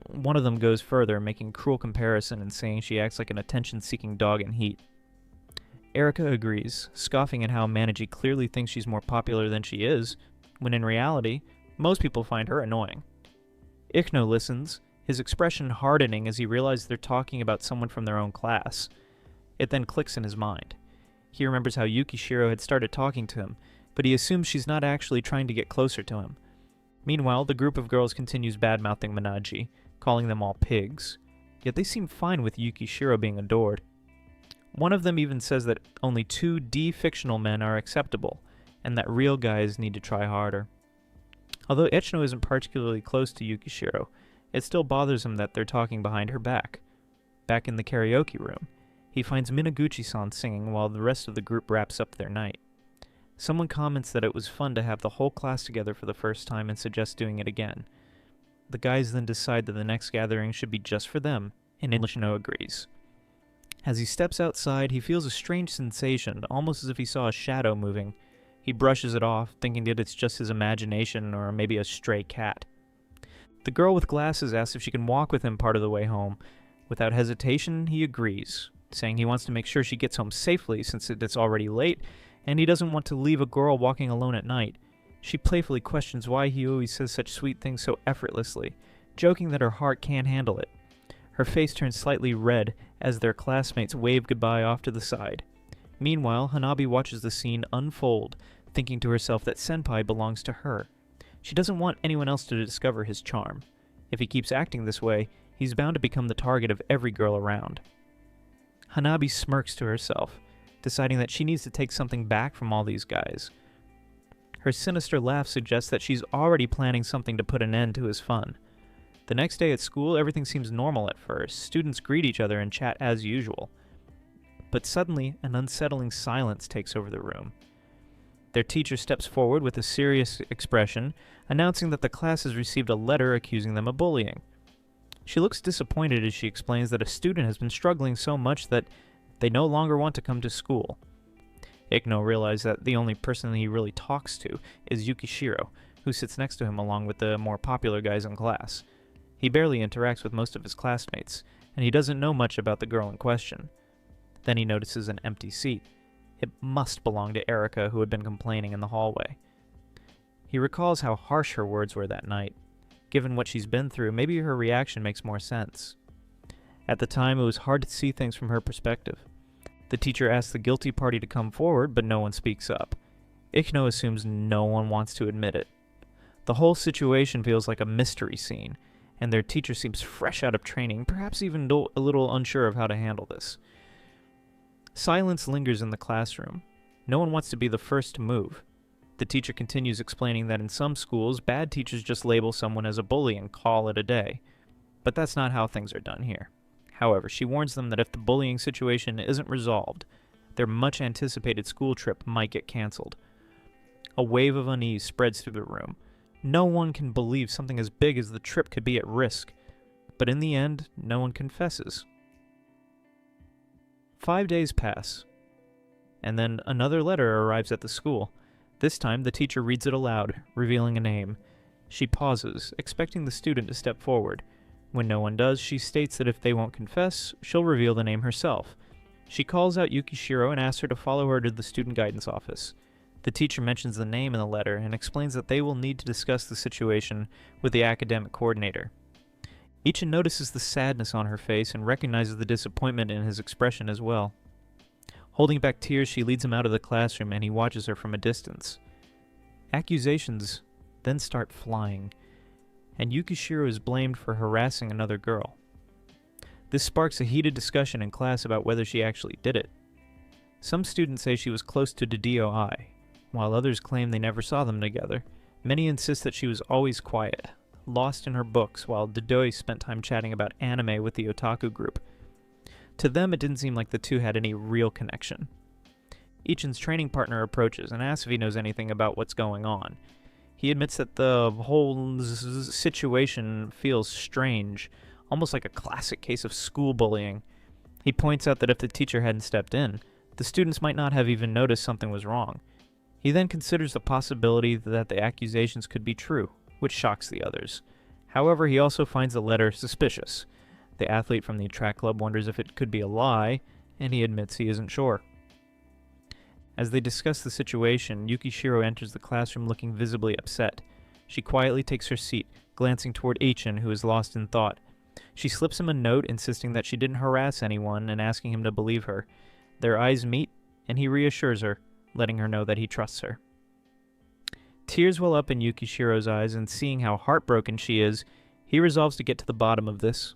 One of them goes further, making cruel comparison and saying she acts like an attention-seeking dog in heat. Erika agrees, scoffing at how Manaji clearly thinks she's more popular than she is, when in reality, most people find her annoying. Ikno listens, his expression hardening as he realizes they're talking about someone from their own class. It then clicks in his mind. He remembers how Yukishiro had started talking to him, but he assumes she's not actually trying to get closer to him. Meanwhile, the group of girls continues bad-mouthing Manaji, calling them all pigs, yet they seem fine with Yukishiro being adored. One of them even says that only 2D fictional men are acceptable, and that real guys need to try harder. Although Echino isn't particularly close to Yukishiro, it still bothers him that they're talking behind her back. Back in the karaoke room, he finds Minaguchi-san singing while the rest of the group wraps up their night. Someone comments that it was fun to have the whole class together for the first time and suggests doing it again. The guys then decide that the next gathering should be just for them, and Echino agrees. As he steps outside, he feels a strange sensation, almost as if he saw a shadow moving. He brushes it off, thinking that it's just his imagination or maybe a stray cat. The girl with glasses asks if she can walk with him part of the way home. Without hesitation, he agrees, saying he wants to make sure she gets home safely since it's already late, and he doesn't want to leave a girl walking alone at night. She playfully questions why he always says such sweet things so effortlessly, joking that her heart can't handle it. Her face turns slightly red as their classmates wave goodbye off to the side. Meanwhile, Hanabi watches the scene unfold, thinking to herself that Senpai belongs to her. She doesn't want anyone else to discover his charm. If he keeps acting this way, he's bound to become the target of every girl around. Hanabi smirks to herself, deciding that she needs to take something back from all these guys. Her sinister laugh suggests that she's already planning something to put an end to his fun. The next day at school, everything seems normal at first. Students greet each other and chat as usual. But suddenly, an unsettling silence takes over the room. Their teacher steps forward with a serious expression, announcing that the class has received a letter accusing them of bullying. She looks disappointed as she explains that a student has been struggling so much that they no longer want to come to school. Ikno realizes that the only person he really talks to is Yukishiro, who sits next to him along with the more popular guys in class. He barely interacts with most of his classmates, and he doesn't know much about the girl in question. Then he notices an empty seat. It must belong to Erika, who had been complaining in the hallway. He recalls how harsh her words were that night. Given what she's been through, maybe her reaction makes more sense. At the time, it was hard to see things from her perspective. The teacher asks the guilty party to come forward, but no one speaks up. Ikno assumes no one wants to admit it. The whole situation feels like a mystery scene, and their teacher seems fresh out of training, perhaps even a little unsure of how to handle this. Silence lingers in the classroom. No one wants to be the first to move. The teacher continues explaining that in some schools, bad teachers just label someone as a bully and call it a day. But that's not how things are done here. However, she warns them that if the bullying situation isn't resolved, their much-anticipated school trip might get cancelled. A wave of unease spreads through the room. No one can believe something as big as the trip could be at risk. But in the end, no one confesses. 5 days pass, and then another letter arrives at the school. This time, the teacher reads it aloud, revealing a name. She pauses, expecting the student to step forward. When no one does, she states that if they won't confess, she'll reveal the name herself. She calls out Yukishiro and asks her to follow her to the student guidance office. The teacher mentions the name in the letter and explains that they will need to discuss the situation with the academic coordinator. Ichin notices the sadness on her face and recognizes the disappointment in his expression as well. Holding back tears, she leads him out of the classroom and he watches her from a distance. Accusations then start flying, and Yukishiro is blamed for harassing another girl. This sparks a heated discussion in class about whether she actually did it. Some students say she was close to Didio, while others claim they never saw them together. Many insist that she was always quiet, lost in her books, while Didoi spent time chatting about anime with the otaku group. To them, it didn't seem like the two had any real connection. Ichin's training partner approaches and asks if he knows anything about what's going on. He admits that the whole situation feels strange, almost like a classic case of school bullying. He points out that if the teacher hadn't stepped in, the students might not have even noticed something was wrong. He then considers the possibility that the accusations could be true, which shocks the others. However, he also finds the letter suspicious. The athlete from the track club wonders if it could be a lie, and he admits he isn't sure. As they discuss the situation, Yukishiro enters the classroom looking visibly upset. She quietly takes her seat, glancing toward Ichin, who is lost in thought. She slips him a note insisting that she didn't harass anyone and asking him to believe her. Their eyes meet, and he reassures her, letting her know that he trusts her. Tears well up in Yukishiro's eyes, and seeing how heartbroken she is, he resolves to get to the bottom of this.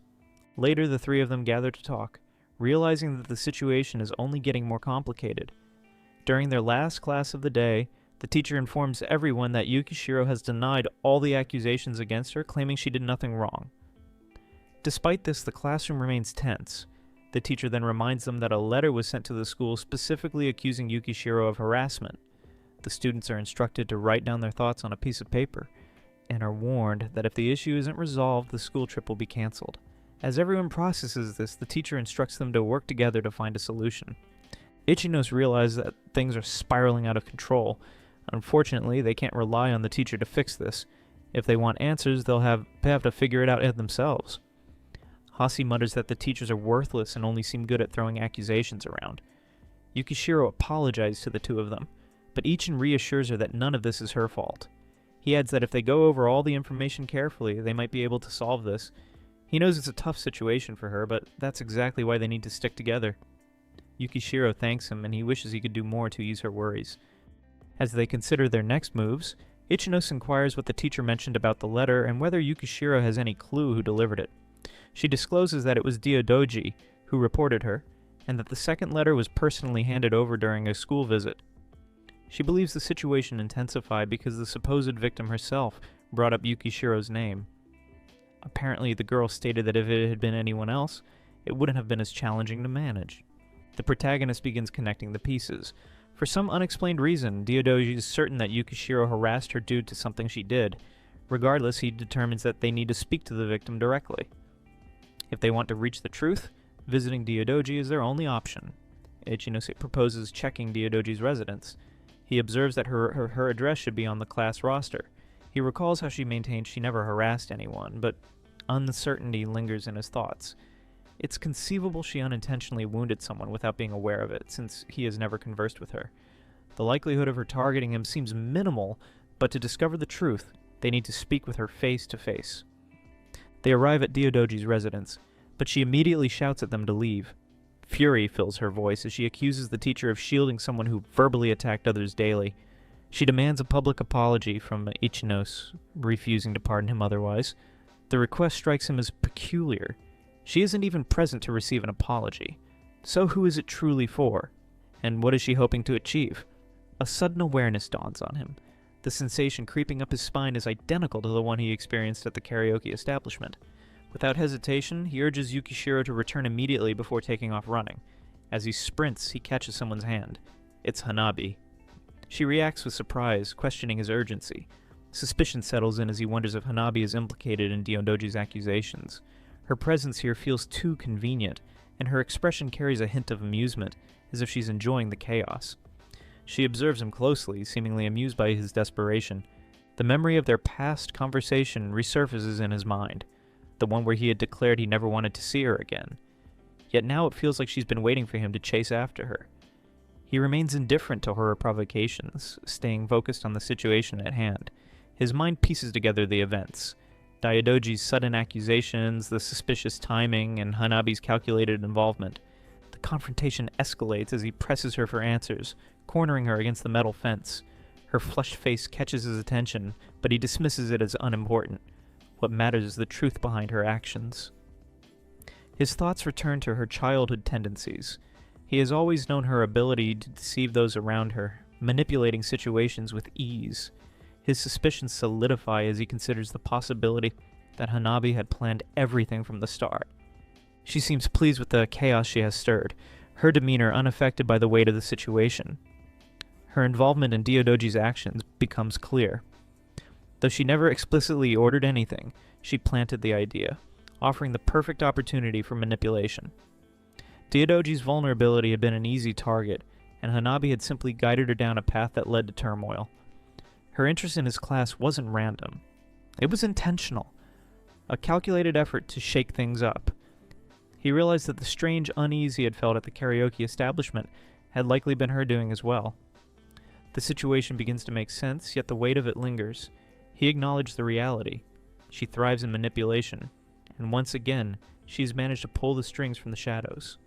Later, the three of them gather to talk, realizing that the situation is only getting more complicated. During their last class of the day, the teacher informs everyone that Yukishiro has denied all the accusations against her, claiming she did nothing wrong. Despite this, the classroom remains tense. The teacher then reminds them that a letter was sent to the school specifically accusing Yukishiro of harassment. The students are instructed to write down their thoughts on a piece of paper, and are warned that if the issue isn't resolved, the school trip will be cancelled. As everyone processes this, the teacher instructs them to work together to find a solution. Ichinos realize that things are spiraling out of control. Unfortunately, they can't rely on the teacher to fix this. If they want answers, they'll have to figure it out themselves. Hasi mutters that the teachers are worthless and only seem good at throwing accusations around. Yukishiro apologizes to the two of them, but Ichin reassures her that none of this is her fault. He adds that if they go over all the information carefully, they might be able to solve this. He knows it's a tough situation for her, but that's exactly why they need to stick together. Yukishiro thanks him, and he wishes he could do more to ease her worries. As they consider their next moves, Ichinos inquires what the teacher mentioned about the letter and whether Yukishiro has any clue who delivered it. She discloses that it was Diodoji who reported her, and that the second letter was personally handed over during a school visit. She believes the situation intensified because the supposed victim herself brought up Yukishiro's name. Apparently, the girl stated that if it had been anyone else, it wouldn't have been as challenging to manage. The protagonist begins connecting the pieces. For some unexplained reason, Diodoji is certain that Yukishiro harassed her due to something she did. Regardless, he determines that they need to speak to the victim directly. If they want to reach the truth, visiting Diodoji is their only option. Ichinos proposes checking Diodoji's residence. He observes that her address should be on the class roster. He recalls how she maintained she never harassed anyone, but uncertainty lingers in his thoughts. It's conceivable she unintentionally wounded someone without being aware of it, since he has never conversed with her. The likelihood of her targeting him seems minimal, but to discover the truth, they need to speak with her face to face. They arrive at Diodoji's residence, but she immediately shouts at them to leave. Fury fills her voice as she accuses the teacher of shielding someone who verbally attacked others daily. She demands a public apology from Ichinos, refusing to pardon him otherwise. The request strikes him as peculiar. She isn't even present to receive an apology. So who is it truly for? And what is she hoping to achieve? A sudden awareness dawns on him. The sensation creeping up his spine is identical to the one he experienced at the karaoke establishment. Without hesitation, he urges Yukishiro to return immediately before taking off running. As he sprints, he catches someone's hand. It's Hanabi. She reacts with surprise, questioning his urgency. Suspicion settles in as he wonders if Hanabi is implicated in Diodoji's accusations. Her presence here feels too convenient, and her expression carries a hint of amusement, as if she's enjoying the chaos. She observes him closely, seemingly amused by his desperation. The memory of their past conversation resurfaces in his mind, the one where he had declared he never wanted to see her again. Yet now it feels like she's been waiting for him to chase after her. He remains indifferent to her provocations, staying focused on the situation at hand. His mind pieces together the events. Diodoji's sudden accusations, the suspicious timing, and Hanabi's calculated involvement. The confrontation escalates as he presses her for answers, cornering her against the metal fence. Her flushed face catches his attention, but he dismisses it as unimportant. What matters is the truth behind her actions. His thoughts return to her childhood tendencies. He has always known her ability to deceive those around her, manipulating situations with ease. His suspicions solidify as he considers the possibility that Hanabi had planned everything from the start. She seems pleased with the chaos she has stirred, her demeanor unaffected by the weight of the situation. Her involvement in Diodoji's actions becomes clear. Though she never explicitly ordered anything, she planted the idea, offering the perfect opportunity for manipulation. Diodoji's vulnerability had been an easy target, and Hanabi had simply guided her down a path that led to turmoil. Her interest in his class wasn't random. It was intentional, a calculated effort to shake things up. He realized that the strange unease he had felt at the karaoke establishment had likely been her doing as well. The situation begins to make sense, yet the weight of it lingers. He acknowledged the reality. She thrives in manipulation, and once again, she's managed to pull the strings from the shadows.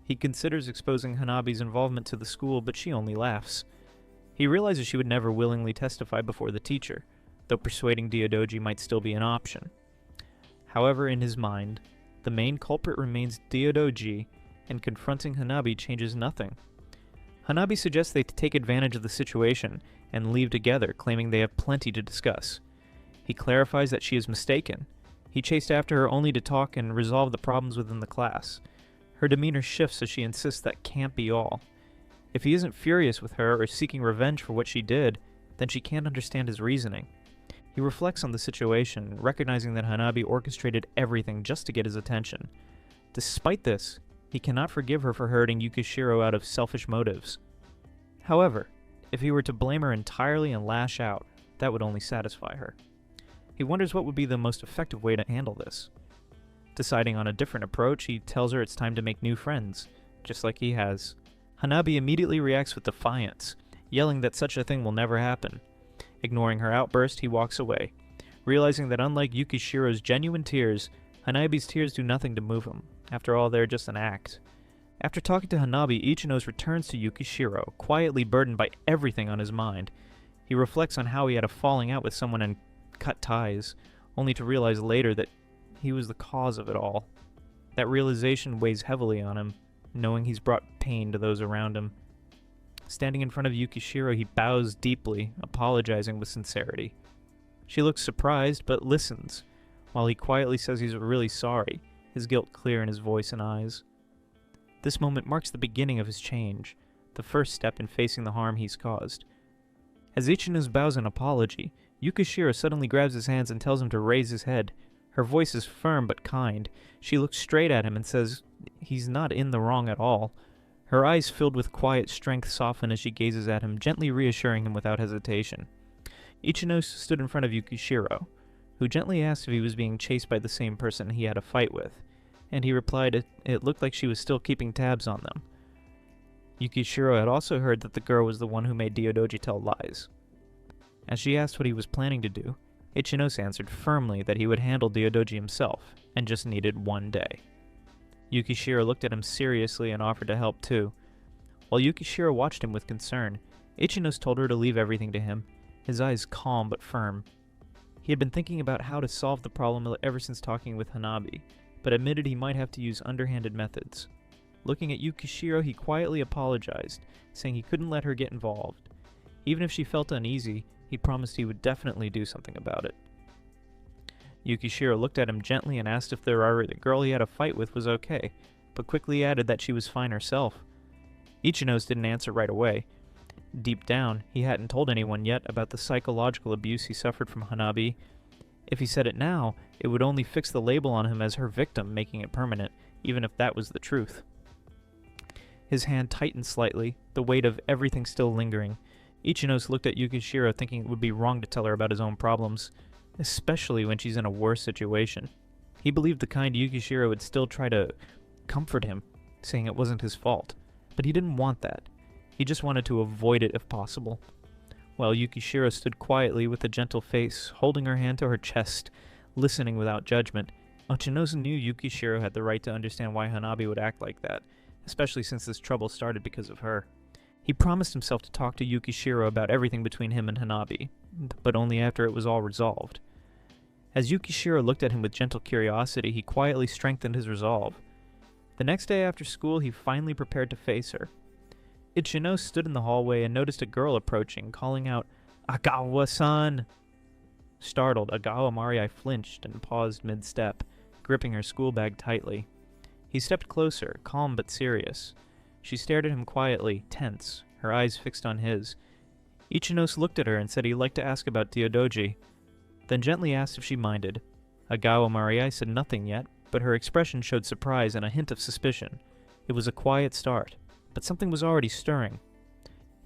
He considers exposing Hanabi's involvement to the school, but she only laughs. He realizes she would never willingly testify before the teacher, though persuading Diodoji might still be an option. However, in his mind, the main culprit remains Diodoji, and confronting Hanabi changes nothing. Hanabi suggests they take advantage of the situation and leave together, claiming they have plenty to discuss. He clarifies that she is mistaken. He chased after her only to talk and resolve the problems within the class. Her demeanor shifts as she insists that can't be all. If he isn't furious with her or seeking revenge for what she did, then she can't understand his reasoning. He reflects on the situation, recognizing that Hanabi orchestrated everything just to get his attention. Despite this, he cannot forgive her for hurting Yukishiro out of selfish motives. However, if he were to blame her entirely and lash out, that would only satisfy her. He wonders what would be the most effective way to handle this. Deciding on a different approach, he tells her it's time to make new friends, just like he has. Hanabi immediately reacts with defiance, yelling that such a thing will never happen. Ignoring her outburst, he walks away, realizing that unlike Yukishiro's genuine tears, Hanabi's tears do nothing to move him. After all, they're just an act. After talking to Hanabi, Ichinos returns to Yukishiro, quietly burdened by everything on his mind. He reflects on how he had a falling out with someone and cut ties, only to realize later that he was the cause of it all. That realization weighs heavily on him, knowing he's brought pain to those around him. Standing in front of Yukishiro, he bows deeply, apologizing with sincerity. She looks surprised, but listens, while he quietly says he's really sorry, his guilt clear in his voice and eyes. This moment marks the beginning of his change, the first step in facing the harm he's caused. As Ichinos bows in apology, Yukishiro suddenly grabs his hands and tells him to raise his head. Her voice is firm but kind. She looks straight at him and says he's not in the wrong at all. Her eyes filled with quiet strength soften as she gazes at him, gently reassuring him without hesitation. Ichinos stood in front of Yukishiro, who gently asked if he was being chased by the same person he had a fight with, and he replied it looked like she was still keeping tabs on them. Yukishiro had also heard that the girl was the one who made Diodoji tell lies. As she asked what he was planning to do, Ichinos answered firmly that he would handle Diodoji himself, and just needed one day. Yukishiro looked at him seriously and offered to help too. While Yukishiro watched him with concern, Ichinos told her to leave everything to him, his eyes calm but firm. He had been thinking about how to solve the problem ever since talking with Hanabi, but admitted he might have to use underhanded methods. Looking at Yukishiro, he quietly apologized, saying he couldn't let her get involved. Even if she felt uneasy, he promised he would definitely do something about it. Yukishiro looked at him gently and asked if the girl he had a fight with was okay, but quickly added that she was fine herself. Ichinos didn't answer right away. Deep down, he hadn't told anyone yet about the psychological abuse he suffered from Hanabi. If he said it now, it would only fix the label on him as her victim, making it permanent, even if that was the truth. His hand tightened slightly, the weight of everything still lingering. Ichinos looked at Yukishiro, thinking it would be wrong to tell her about his own problems, especially when she's in a worse situation. He believed the kind Yukishiro would still try to comfort him, saying it wasn't his fault, but he didn't want that. He just wanted to avoid it if possible. While Yukishiro stood quietly with a gentle face, holding her hand to her chest, listening without judgment, Ichinos knew Yukishiro had the right to understand why Hanabi would act like that, especially since this trouble started because of her. He promised himself to talk to Yukishiro about everything between him and Hanabi, but only after it was all resolved. As Yukishiro looked at him with gentle curiosity, he quietly strengthened his resolve. The next day after school, he finally prepared to face her. Ichinos stood in the hallway and noticed a girl approaching, calling out, "Agawa-san!" Startled, Agawa Marii flinched and paused mid-step, gripping her school bag tightly. He stepped closer, calm but serious. She stared at him quietly, tense, her eyes fixed on his. Ichinos looked at her and said he'd like to ask about Diodoji, then gently asked if she minded. Agawa Marii said nothing yet, but her expression showed surprise and a hint of suspicion. It was a quiet start, but something was already stirring.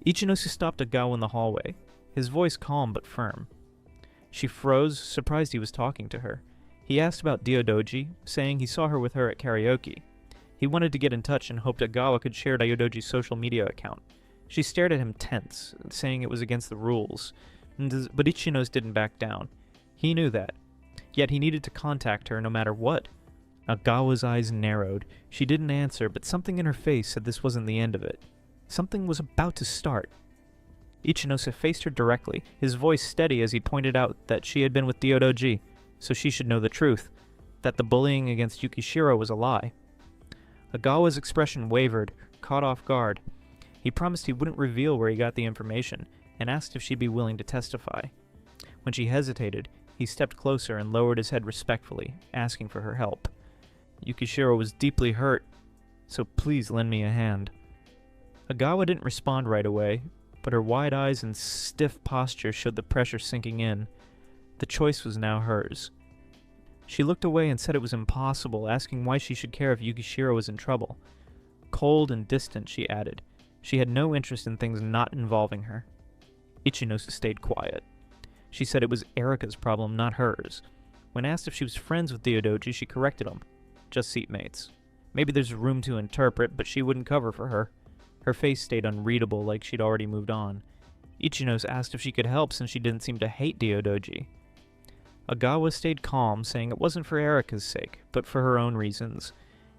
Ichinos stopped Agawa in the hallway, his voice calm but firm. She froze, surprised he was talking to her. He asked about Diodoji, saying he saw her with her at karaoke. He wanted to get in touch and hoped Agawa could share Diodoji's social media account. She stared at him tense, saying it was against the rules, but Ichinos didn't back down. He knew that. yet he needed to contact her no matter what. Agawa's eyes narrowed. She didn't answer, but something in her face said this wasn't the end of it. Something was about to start. Ichinose faced her directly, his voice steady as he pointed out that she had been with Ryodoji, so she should know the truth, that the bullying against Yukishiro was a lie. Agawa's expression wavered, caught off guard. He promised he wouldn't reveal where he got the information, and asked if she'd be willing to testify. When she hesitated, he stepped closer and lowered his head respectfully, asking for her help. Yukishiro was deeply hurt, so please lend me a hand. Agawa didn't respond right away, but her wide eyes and stiff posture showed the pressure sinking in. The choice was now hers. She looked away and said it was impossible, asking why she should care if Yukishiro was in trouble. Cold and distant, she added. She had no interest in things not involving her. Ichinose stayed quiet. She said it was Erika's problem, not hers. When asked if she was friends with Ryodoji, she corrected him. Just seatmates. Maybe there's room to interpret, but she wouldn't cover for her. Her face stayed unreadable, like she'd already moved on. Ichinose asked if she could help since she didn't seem to hate Ryodoji. Agawa stayed calm, saying it wasn't for Erika's sake, but for her own reasons,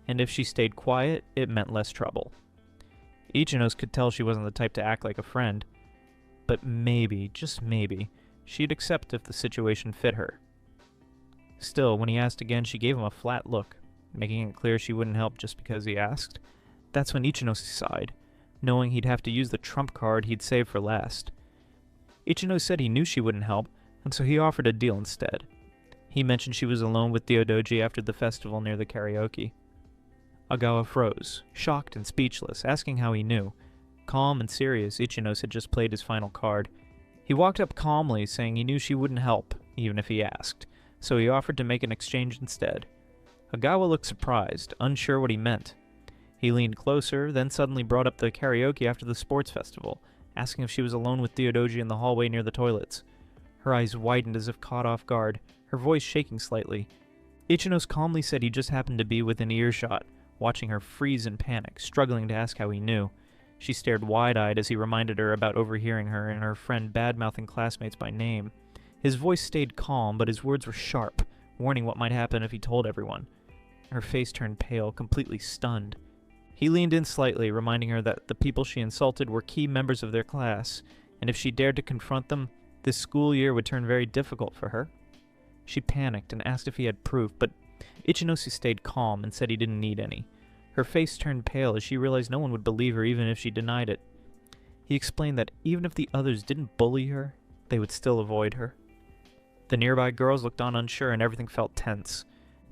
and if she stayed quiet, it meant less trouble. Ichinose could tell she wasn't the type to act like a friend, but maybe, just maybe, she'd accept if the situation fit her. Still, when he asked again, she gave him a flat look, making it clear she wouldn't help just because he asked. That's when Ichinose sighed, knowing he'd have to use the trump card he'd saved for last. Ichinose said he knew she wouldn't help, and so he offered a deal instead. He mentioned she was alone with Ryodoji after the festival near the karaoke. Agawa froze, shocked and speechless, asking how he knew. Calm and serious, Ichinose had just played his final card. He walked up calmly, saying he knew she wouldn't help, even if he asked, so he offered to make an exchange instead. Agawa looked surprised, unsure what he meant. He leaned closer, then suddenly brought up the karaoke after the sports festival, asking if she was alone with Ryodoji in the hallway near the toilets. Her eyes widened as if caught off guard, her voice shaking slightly. Ichinose calmly said he just happened to be within earshot, watching her freeze in panic, struggling to ask how he knew. She stared wide-eyed as he reminded her about overhearing her and her friend bad-mouthing classmates by name. His voice stayed calm, but his words were sharp, warning what might happen if he told everyone. Her face turned pale, completely stunned. He leaned in slightly, reminding her that the people she insulted were key members of their class, and if she dared to confront them, this school year would turn very difficult for her. She panicked and asked if he had proof, but Ichinose stayed calm and said he didn't need any. Her face turned pale as she realized no one would believe her even if she denied it. He explained that even if the others didn't bully her, they would still avoid her. The nearby girls looked on unsure and everything felt tense.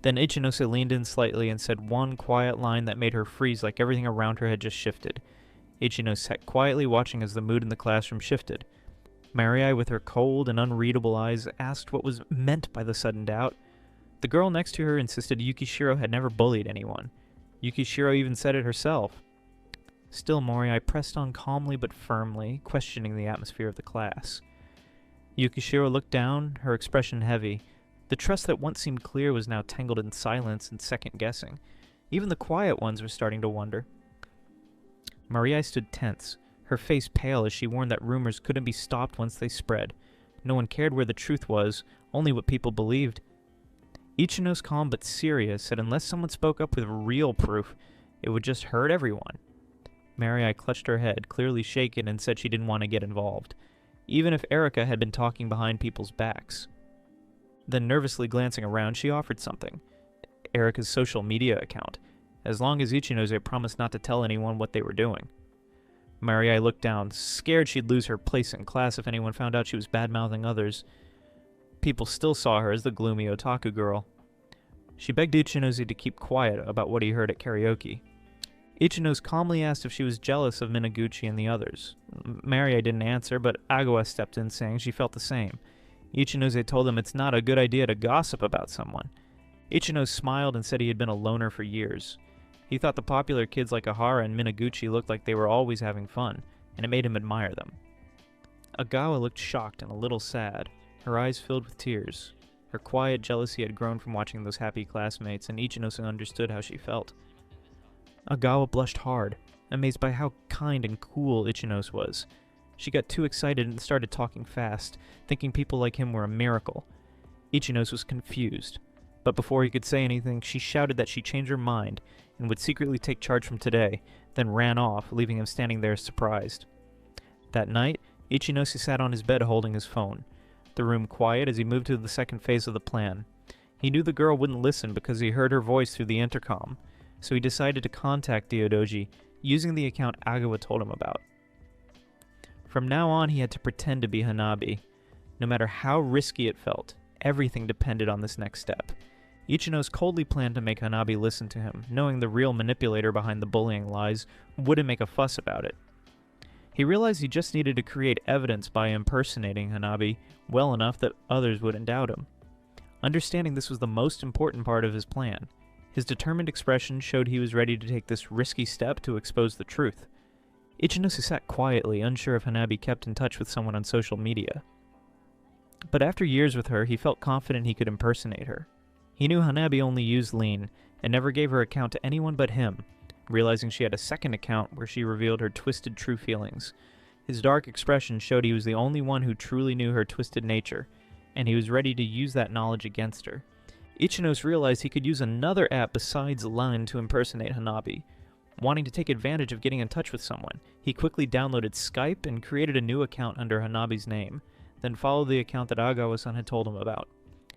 Then Ichinose leaned in slightly and said one quiet line that made her freeze like everything around her had just shifted. Ichinose sat quietly watching as the mood in the classroom shifted. Marie, with her cold and unreadable eyes, asked what was meant by the sudden doubt. The girl next to her insisted Yukishiro had never bullied anyone. Yukishiro even said it herself. Still, Morai pressed on calmly but firmly, questioning the atmosphere of the class. Yukishiro looked down, her expression heavy. The trust that once seemed clear was now tangled in silence and second-guessing. Even the quiet ones were starting to wonder. Marie stood tense, her face pale as she warned that rumors couldn't be stopped once they spread. No one cared where the truth was, only what people believed. Ichinose, calm but serious, said unless someone spoke up with real proof, it would just hurt everyone. Marie clutched her head, clearly shaken, and said she didn't want to get involved, even if Erika had been talking behind people's backs. Then, nervously glancing around, she offered something. Erika's social media account, as long as Ichinose promised not to tell anyone what they were doing. Marie looked down, scared she'd lose her place in class if anyone found out she was bad-mouthing others. People still saw her as the gloomy otaku girl. She begged Ichinose to keep quiet about what he heard at karaoke. Ichinose calmly asked if she was jealous of Minaguchi and the others. Marie didn't answer, but Agawa stepped in, saying she felt the same. Ichinose told him it's not a good idea to gossip about someone. Ichinose smiled and said he had been a loner for years. He thought the popular kids like Ahara and Minaguchi looked like they were always having fun, and it made him admire them. Agawa looked shocked and a little sad, her eyes filled with tears. Her quiet jealousy had grown from watching those happy classmates, and Ichinose understood how she felt. Agawa blushed hard, amazed by how kind and cool Ichinose was. She got too excited and started talking fast, thinking people like him were a miracle. Ichinose was confused, but before he could say anything, she shouted that she changed her mind and would secretly take charge from today, then ran off, leaving him standing there surprised. That night, Ichinose sat on his bed holding his phone, the room quiet as he moved to the second phase of the plan. He knew the girl wouldn't listen because he heard her voice through the intercom, so he decided to contact Diodoji using the account Agawa told him about. From now on, he had to pretend to be Hanabi. No matter how risky it felt, everything depended on this next step. Ichinose coldly planned to make Hanabi listen to him, knowing the real manipulator behind the bullying lies wouldn't make a fuss about it. He realized he just needed to create evidence by impersonating Hanabi well enough that others wouldn't doubt him. Understanding this was the most important part of his plan, his determined expression showed he was ready to take this risky step to expose the truth. Ichinose sat quietly, unsure if Hanabi kept in touch with someone on social media. But after years with her, he felt confident he could impersonate her. He knew Hanabi only used Lean, and never gave her account to anyone but him, realizing she had a second account where she revealed her twisted true feelings. His dark expression showed he was the only one who truly knew her twisted nature, and he was ready to use that knowledge against her. Ichinose realized he could use another app besides Line to impersonate Hanabi. Wanting to take advantage of getting in touch with someone, he quickly downloaded Skype and created a new account under Hanabi's name, then followed the account that Agawa-san had told him about.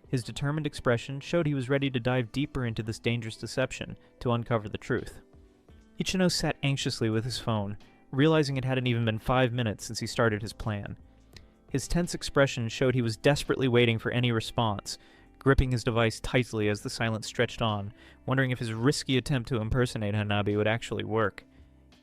His determined expression showed he was ready to dive deeper into this dangerous deception to uncover the truth. Ichinose sat anxiously with his phone, realizing it hadn't even been 5 minutes since he started his plan. His tense expression showed he was desperately waiting for any response, gripping his device tightly as the silence stretched on, wondering if his risky attempt to impersonate Hanabi would actually work.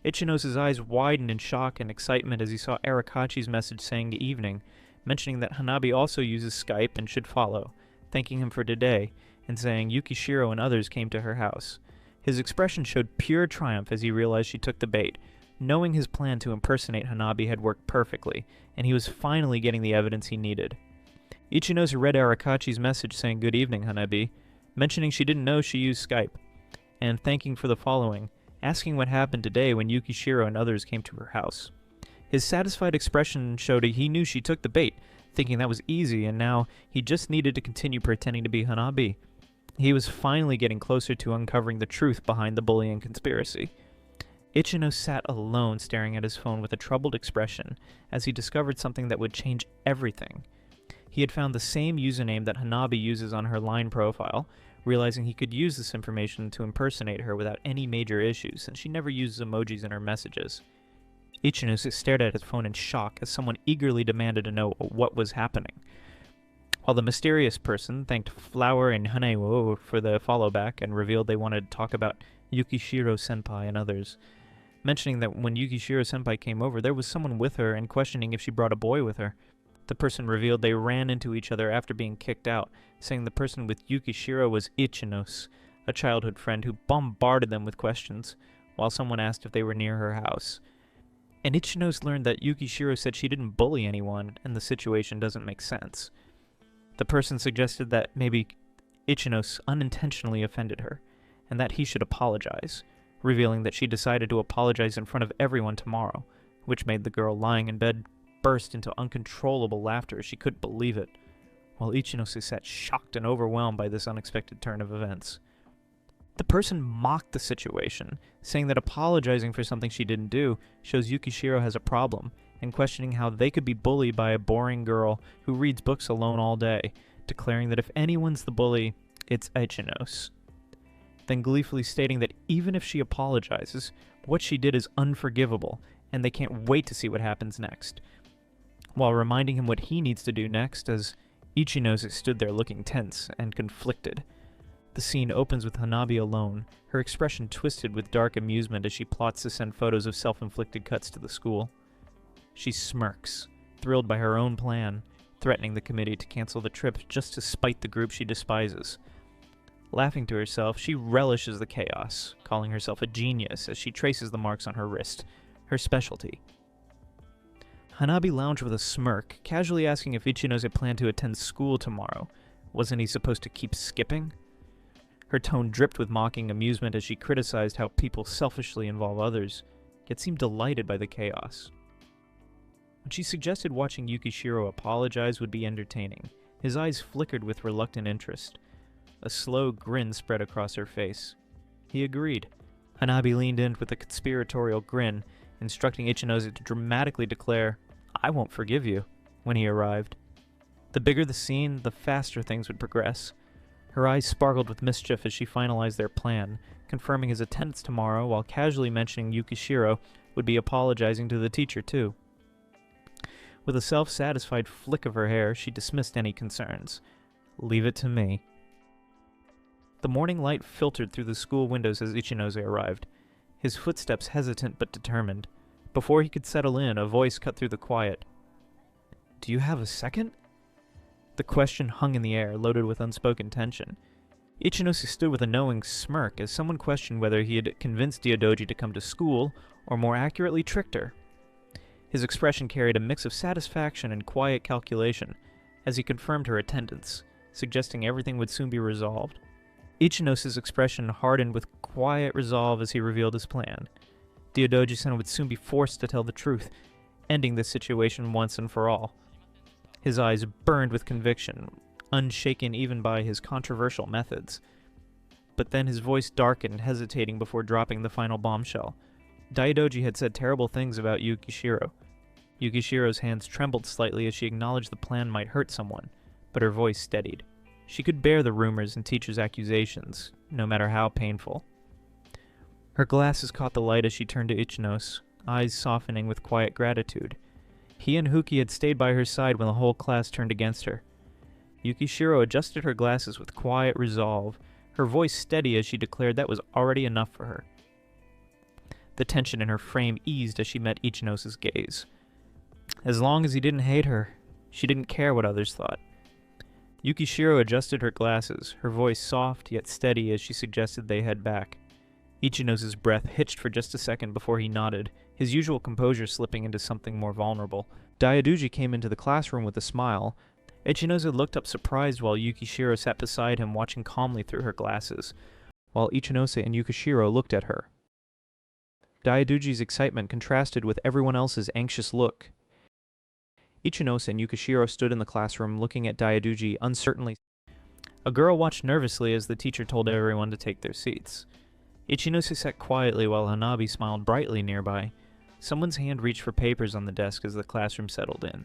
Ichinose's eyes widened in shock and excitement as he saw Arakachi's message saying good evening, mentioning that Hanabi also uses Skype and should follow, thanking him for today, and saying Yukishiro and others came to her house. His expression showed pure triumph as he realized she took the bait, knowing his plan to impersonate Hanabi had worked perfectly, and he was finally getting the evidence he needed. Ichinose read Arakachi's message saying good evening, Hanabi, mentioning she didn't know she used Skype, and thanking for the following, asking what happened today when Yukishiro and others came to her house. His satisfied expression showed he knew she took the bait, thinking that was easy, and now he just needed to continue pretending to be Hanabi. He was finally getting closer to uncovering the truth behind the bullying conspiracy. Ichinose sat alone staring at his phone with a troubled expression as he discovered something that would change everything. He had found the same username that Hanabi uses on her Line profile, realizing he could use this information to impersonate her without any major issues since she never uses emojis in her messages. Ichinose stared at his phone in shock as someone eagerly demanded to know what was happening. While the mysterious person thanked Flower and Hanewo for the follow-back and revealed they wanted to talk about Yukishiro-senpai and others, mentioning that when Yukishiro-senpai came over, there was someone with her and questioning if she brought a boy with her. The person revealed they ran into each other after being kicked out, saying the person with Yukishiro was Ichinose, a childhood friend who bombarded them with questions, while someone asked if they were near her house. And Ichinose learned that Yukishiro said she didn't bully anyone, and the situation doesn't make sense. The person suggested that maybe Ichinose unintentionally offended her, and that he should apologize, revealing that she decided to apologize in front of everyone tomorrow, which made the girl lying in bed burst into uncontrollable laughter as she couldn't believe it, while Ichinose sat shocked and overwhelmed by this unexpected turn of events. The person mocked the situation, saying that apologizing for something she didn't do shows Yukishiro has a problem, and questioning how they could be bullied by a boring girl who reads books alone all day, declaring that if anyone's the bully, it's Ichinose. Then gleefully stating that even if she apologizes, what she did is unforgivable, and they can't wait to see what happens next, while reminding him what he needs to do next as Ichinose stood there looking tense and conflicted. The scene opens with Hanabi alone, her expression twisted with dark amusement as she plots to send photos of self-inflicted cuts to the school. She smirks, thrilled by her own plan, threatening the committee to cancel the trip just to spite the group she despises. Laughing to herself, she relishes the chaos, calling herself a genius as she traces the marks on her wrist, her specialty. Hanabi lounged with a smirk, casually asking if Ichinose had planned to attend school tomorrow. Wasn't he supposed to keep skipping? Her tone dripped with mocking amusement as she criticized how people selfishly involve others, yet seemed delighted by the chaos. When she suggested watching Yukishiro apologize would be entertaining, His eyes flickered with reluctant interest. A slow grin spread across her face. He agreed. Hanabi leaned in with a conspiratorial grin, instructing Ichinose to dramatically declare, "I won't forgive you," when he arrived. The bigger the scene, the faster things would progress. Her eyes sparkled with mischief as she finalized their plan, confirming his attendance tomorrow while casually mentioning Yukishiro would be apologizing to the teacher too. With a self-satisfied flick of her hair, she dismissed any concerns. "Leave it to me." The morning light filtered through the school windows as Ichinose arrived, his footsteps hesitant but determined. Before he could settle in, a voice cut through the quiet. "Do you have a second?" The question hung in the air, loaded with unspoken tension. Ichinose stood with a knowing smirk as someone questioned whether he had convinced Daidoji to come to school, or more accurately tricked her. His expression carried a mix of satisfaction and quiet calculation, as he confirmed her attendance, suggesting everything would soon be resolved. Ichinose's expression hardened with quiet resolve as he revealed his plan. Daidoji-san would soon be forced to tell the truth, ending this situation once and for all. His eyes burned with conviction, unshaken even by his controversial methods. But then his voice darkened, hesitating before dropping the final bombshell. Daidoji had said terrible things about Yukishiro. Yukishiro's hands trembled slightly as she acknowledged the plan might hurt someone, but her voice steadied. She could bear the rumors and teachers' accusations, no matter how painful. Her glasses caught the light as she turned to Ichinose, eyes softening with quiet gratitude. He and Huki had stayed by her side when the whole class turned against her. Yukishiro adjusted her glasses with quiet resolve, her voice steady as she declared that was already enough for her. The tension in her frame eased as she met Ichinose's gaze. As long as he didn't hate her, she didn't care what others thought. Yukishiro adjusted her glasses, her voice soft yet steady as she suggested they head back. Ichinose's breath hitched for just a second before he nodded, his usual composure slipping into something more vulnerable. Daidoji came into the classroom with a smile. Ichinose looked up surprised while Yukishiro sat beside him watching calmly through her glasses, while Ichinose and Yukishiro looked at her. Daidoji's excitement contrasted with everyone else's anxious look. Ichinose and Yukishiro stood in the classroom looking at Daidoji uncertainly. A girl watched nervously as the teacher told everyone to take their seats. Ichinose sat quietly while Hanabi smiled brightly nearby. Someone's hand reached for papers on the desk as the classroom settled in.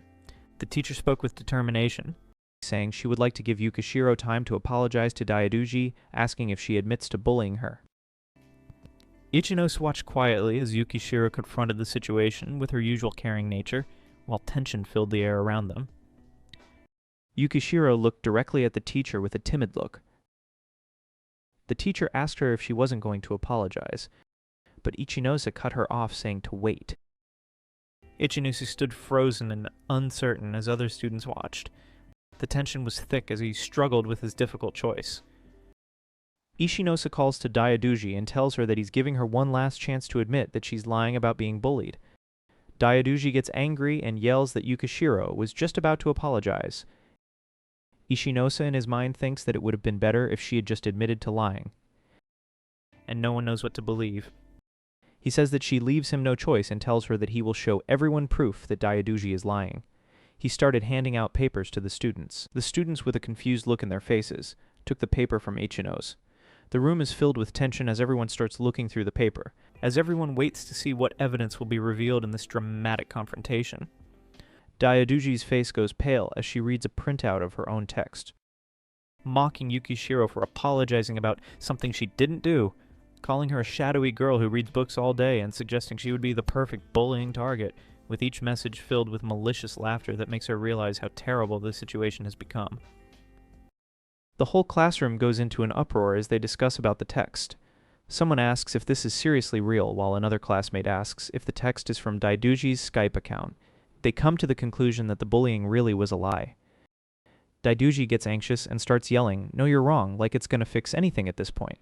The teacher spoke with determination, saying she would like to give Yukishiro time to apologize to Daidoji, asking if she admits to bullying her. Ichinose watched quietly as Yukishiro confronted the situation with her usual caring nature, while tension filled the air around them. Yukishiro looked directly at the teacher with a timid look. The teacher asked her if she wasn't going to apologize, but Ichinose cut her off, saying to wait. Ichinose stood frozen and uncertain as other students watched. The tension was thick as he struggled with his difficult choice. Ichinose calls to Daidoji and tells her that he's giving her one last chance to admit that she's lying about being bullied. Daidoji gets angry and yells that Yukishiro was just about to apologize. Ichinose in his mind thinks that it would have been better if she had just admitted to lying. And no one knows what to believe. He says that she leaves him no choice and tells her that he will show everyone proof that Daidoji is lying. He started handing out papers to the students. The students, with a confused look in their faces, took the paper from Ichinose. The room is filled with tension as everyone starts looking through the paper, as everyone waits to see what evidence will be revealed in this dramatic confrontation. Daidoji's face goes pale as she reads a printout of her own text, mocking Yukishiro for apologizing about something she didn't do, calling her a shadowy girl who reads books all day and suggesting she would be the perfect bullying target, with each message filled with malicious laughter that makes her realize how terrible the situation has become. The whole classroom goes into an uproar as they discuss about the text. Someone asks if this is seriously real, while another classmate asks if the text is from Daidoji's Skype account. They come to the conclusion that the bullying really was a lie. Daidoji gets anxious and starts yelling, "No, you're wrong," like it's going to fix anything at this point.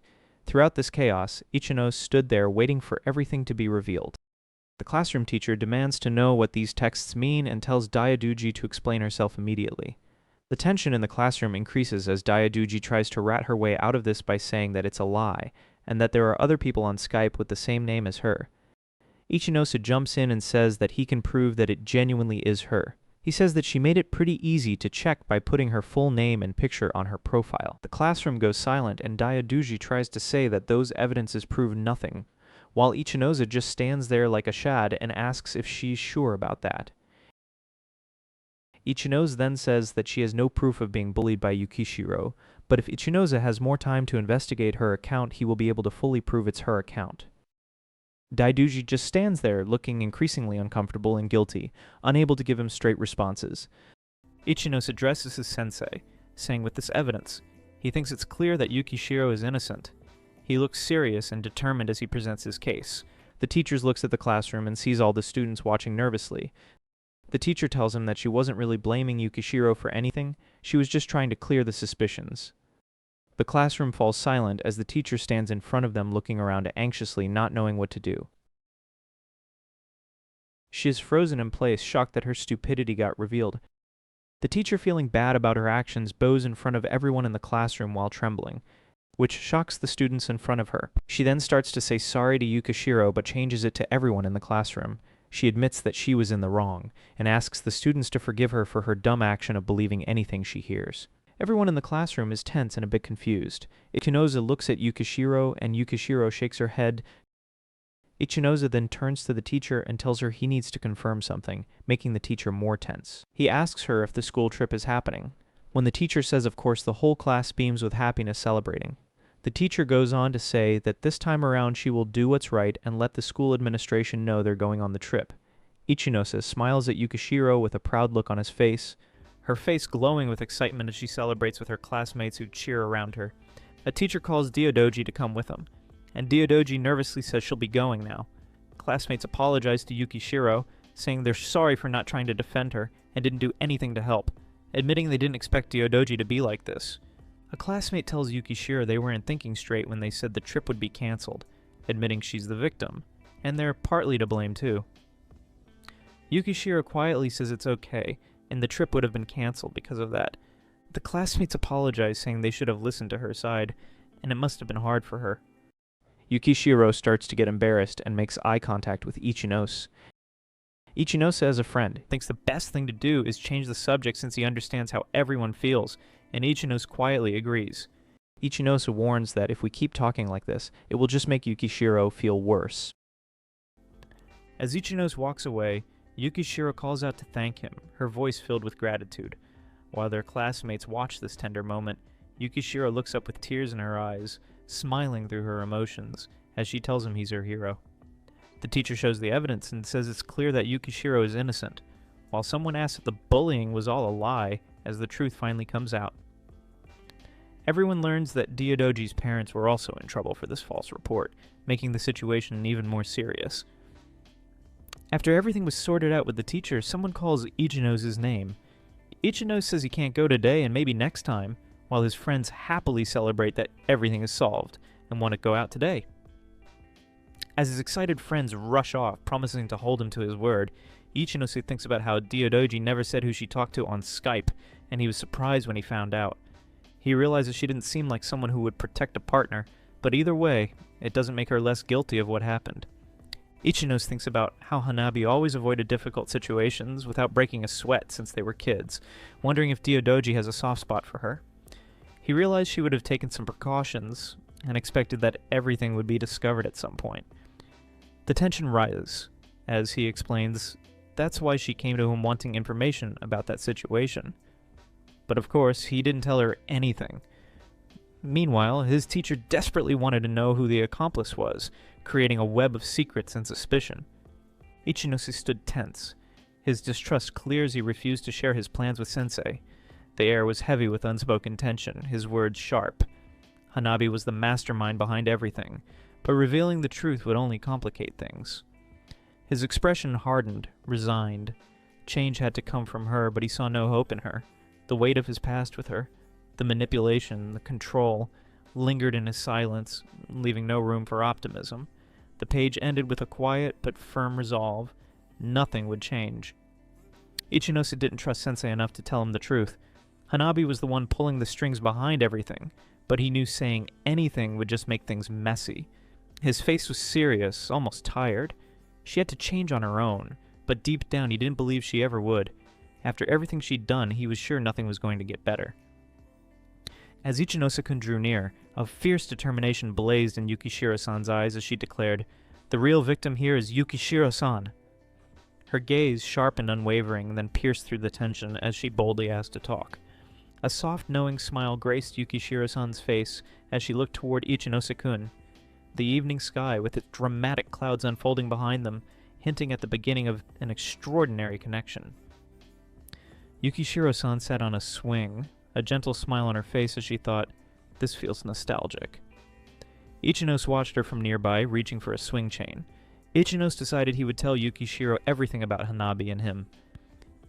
Throughout this chaos, Ichinose stood there waiting for everything to be revealed. The classroom teacher demands to know what these texts mean and tells Daidoji to explain herself immediately. The tension in the classroom increases as Daidoji tries to rat her way out of this by saying that it's a lie, and that there are other people on Skype with the same name as her. Ichinose jumps in and says that he can prove that it genuinely is her. He says that she made it pretty easy to check by putting her full name and picture on her profile. The classroom goes silent, and Daioduji tries to say that those evidences prove nothing, while Ichinosa just stands there like a shad and asks if she's sure about that. Ichinosa then says that she has no proof of being bullied by Yukishiro, but if Ichinosa has more time to investigate her account, he will be able to fully prove it's her account. Daiduji just stands there, looking increasingly uncomfortable and guilty, unable to give him straight responses. Ichinosa addresses his sensei, saying with this evidence, he thinks it's clear that Yukishiro is innocent. He looks serious and determined as he presents his case. The teacher looks at the classroom and sees all the students watching nervously. The teacher tells him that she wasn't really blaming Yukishiro for anything, she was just trying to clear the suspicions. The classroom falls silent as the teacher stands in front of them looking around anxiously, not knowing what to do. She is frozen in place, shocked that her stupidity got revealed. The teacher, feeling bad about her actions, bows in front of everyone in the classroom while trembling, which shocks the students in front of her. She then starts to say sorry to Yukishiro, but changes it to everyone in the classroom. She admits that she was in the wrong, and asks the students to forgive her for her dumb action of believing anything she hears. Everyone in the classroom is tense and a bit confused. Ichinosa looks at Yukishiro, and Yukishiro shakes her head. Ichinosa then turns to the teacher and tells her he needs to confirm something, making the teacher more tense. He asks her if the school trip is happening. When the teacher says of course, the whole class beams with happiness, celebrating. The teacher goes on to say that this time around she will do what's right and let the school administration know they're going on the trip. Ichinosa smiles at Yukishiro with a proud look on his face, her face glowing with excitement as she celebrates with her classmates who cheer around her. A teacher calls Daiodoji to come with them, and Daiodoji nervously says she'll be going now. Classmates apologize to Yukishiro, saying they're sorry for not trying to defend her and didn't do anything to help, admitting they didn't expect Daiodoji to be like this. A classmate tells Yukishiro they weren't thinking straight when they said the trip would be cancelled, admitting she's the victim, and they're partly to blame too. Yukishiro quietly says it's okay, and the trip would have been cancelled because of that. The classmates apologize, saying they should have listened to her side, and it must have been hard for her. Yukishiro starts to get embarrassed and makes eye contact with Ichinosa. Ichinosa, as a friend, thinks the best thing to do is change the subject since he understands how everyone feels, and Ichinosa quietly agrees. Ichinosa warns that if we keep talking like this, it will just make Yukishiro feel worse. As Ichinosa walks away, Yukishiro calls out to thank him, her voice filled with gratitude. While their classmates watch this tender moment, Yukishiro looks up with tears in her eyes, smiling through her emotions, as she tells him he's her hero. The teacher shows the evidence and says it's clear that Yukishiro is innocent, while someone asks if the bullying was all a lie, as the truth finally comes out. Everyone learns that Daiodoji's parents were also in trouble for this false report, making the situation even more serious. After everything was sorted out with the teacher, someone calls Ichinosa's name. Ichinosa says he can't go today and maybe next time, while his friends happily celebrate that everything is solved and want to go out today. As his excited friends rush off, promising to hold him to his word, Ichinosa thinks about how Daiodoji never said who she talked to on Skype, and he was surprised when he found out. He realizes she didn't seem like someone who would protect a partner, but either way, it doesn't make her less guilty of what happened. Ichinosa thinks about how Hanabi always avoided difficult situations without breaking a sweat since they were kids, wondering if Daiodoji has a soft spot for her. He realized she would have taken some precautions, and expected that everything would be discovered at some point. The tension rises, as he explains that's why she came to him wanting information about that situation. But of course, he didn't tell her anything. Meanwhile, his teacher desperately wanted to know who the accomplice was, creating a web of secrets and suspicion. Ichinosa stood tense, his distrust clear as he refused to share his plans with Sensei. The air was heavy with unspoken tension, his words sharp. Hanabi was the mastermind behind everything, but revealing the truth would only complicate things. His expression hardened, resigned. Change had to come from her, but he saw no hope in her. The weight of his past with her, the manipulation, the control, lingered in his silence, leaving no room for optimism. The page ended with a quiet but firm resolve. Nothing would change. Ichinosa didn't trust Sensei enough to tell him the truth. Hanabi was the one pulling the strings behind everything, but he knew saying anything would just make things messy. His face was serious, almost tired. She had to change on her own, but deep down he didn't believe she ever would. After everything she'd done, he was sure nothing was going to get better. As Ichinose-kun drew near, a fierce determination blazed in Yukishiro-san's eyes as she declared, "The real victim here is Yukishiro-san." Her gaze, sharp and unwavering, then pierced through the tension as she boldly asked to talk. A soft, knowing smile graced Yukishiro-san's face as she looked toward Ichinose-kun. The evening sky, with its dramatic clouds unfolding behind them, hinting at the beginning of an extraordinary connection. Yukishiro-san sat on a swing, a gentle smile on her face as she thought, "This feels nostalgic." Ichinose watched her from nearby, reaching for a swing chain. Ichinose decided he would tell Yukishiro everything about Hanabi and him.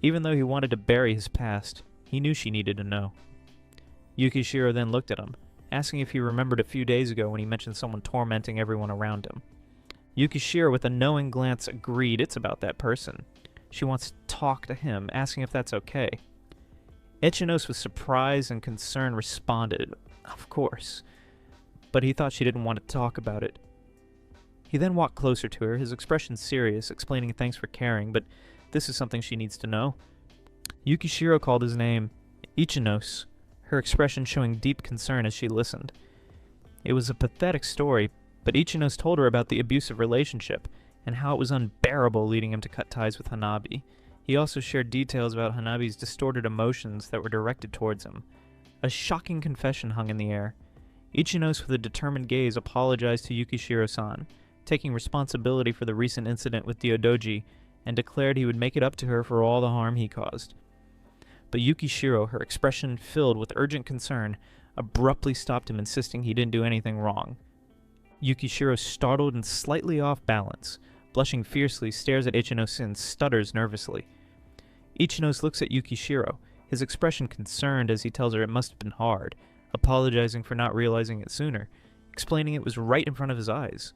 Even though he wanted to bury his past, he knew she needed to know. Yukishiro then looked at him, asking if he remembered a few days ago when he mentioned someone tormenting everyone around him. Yukishiro, with a knowing glance, agreed it's about that person. She wants to talk to him, asking if that's okay. Ichinose, with surprise and concern, responded, "Of course," but he thought she didn't want to talk about it. He then walked closer to her, his expression serious, explaining thanks for caring, but this is something she needs to know. Yukishiro called his name Ichinose, her expression showing deep concern as she listened. It was a pathetic story, but Ichinose told her about the abusive relationship and how it was unbearable, leading him to cut ties with Hanabi. He also shared details about Hanabi's distorted emotions that were directed towards him. A shocking confession hung in the air. Ichinose, with a determined gaze, apologized to Yukishiro-san, taking responsibility for the recent incident with Diodoji, and declared he would make it up to her for all the harm he caused. But Yukishiro, her expression filled with urgent concern, abruptly stopped him, insisting he didn't do anything wrong. Yukishiro, startled and slightly off balance, blushing fiercely, stares at Ichinose and stutters nervously. Ichinose looks at Yukishiro, his expression concerned as he tells her it must have been hard, apologizing for not realizing it sooner, explaining it was right in front of his eyes.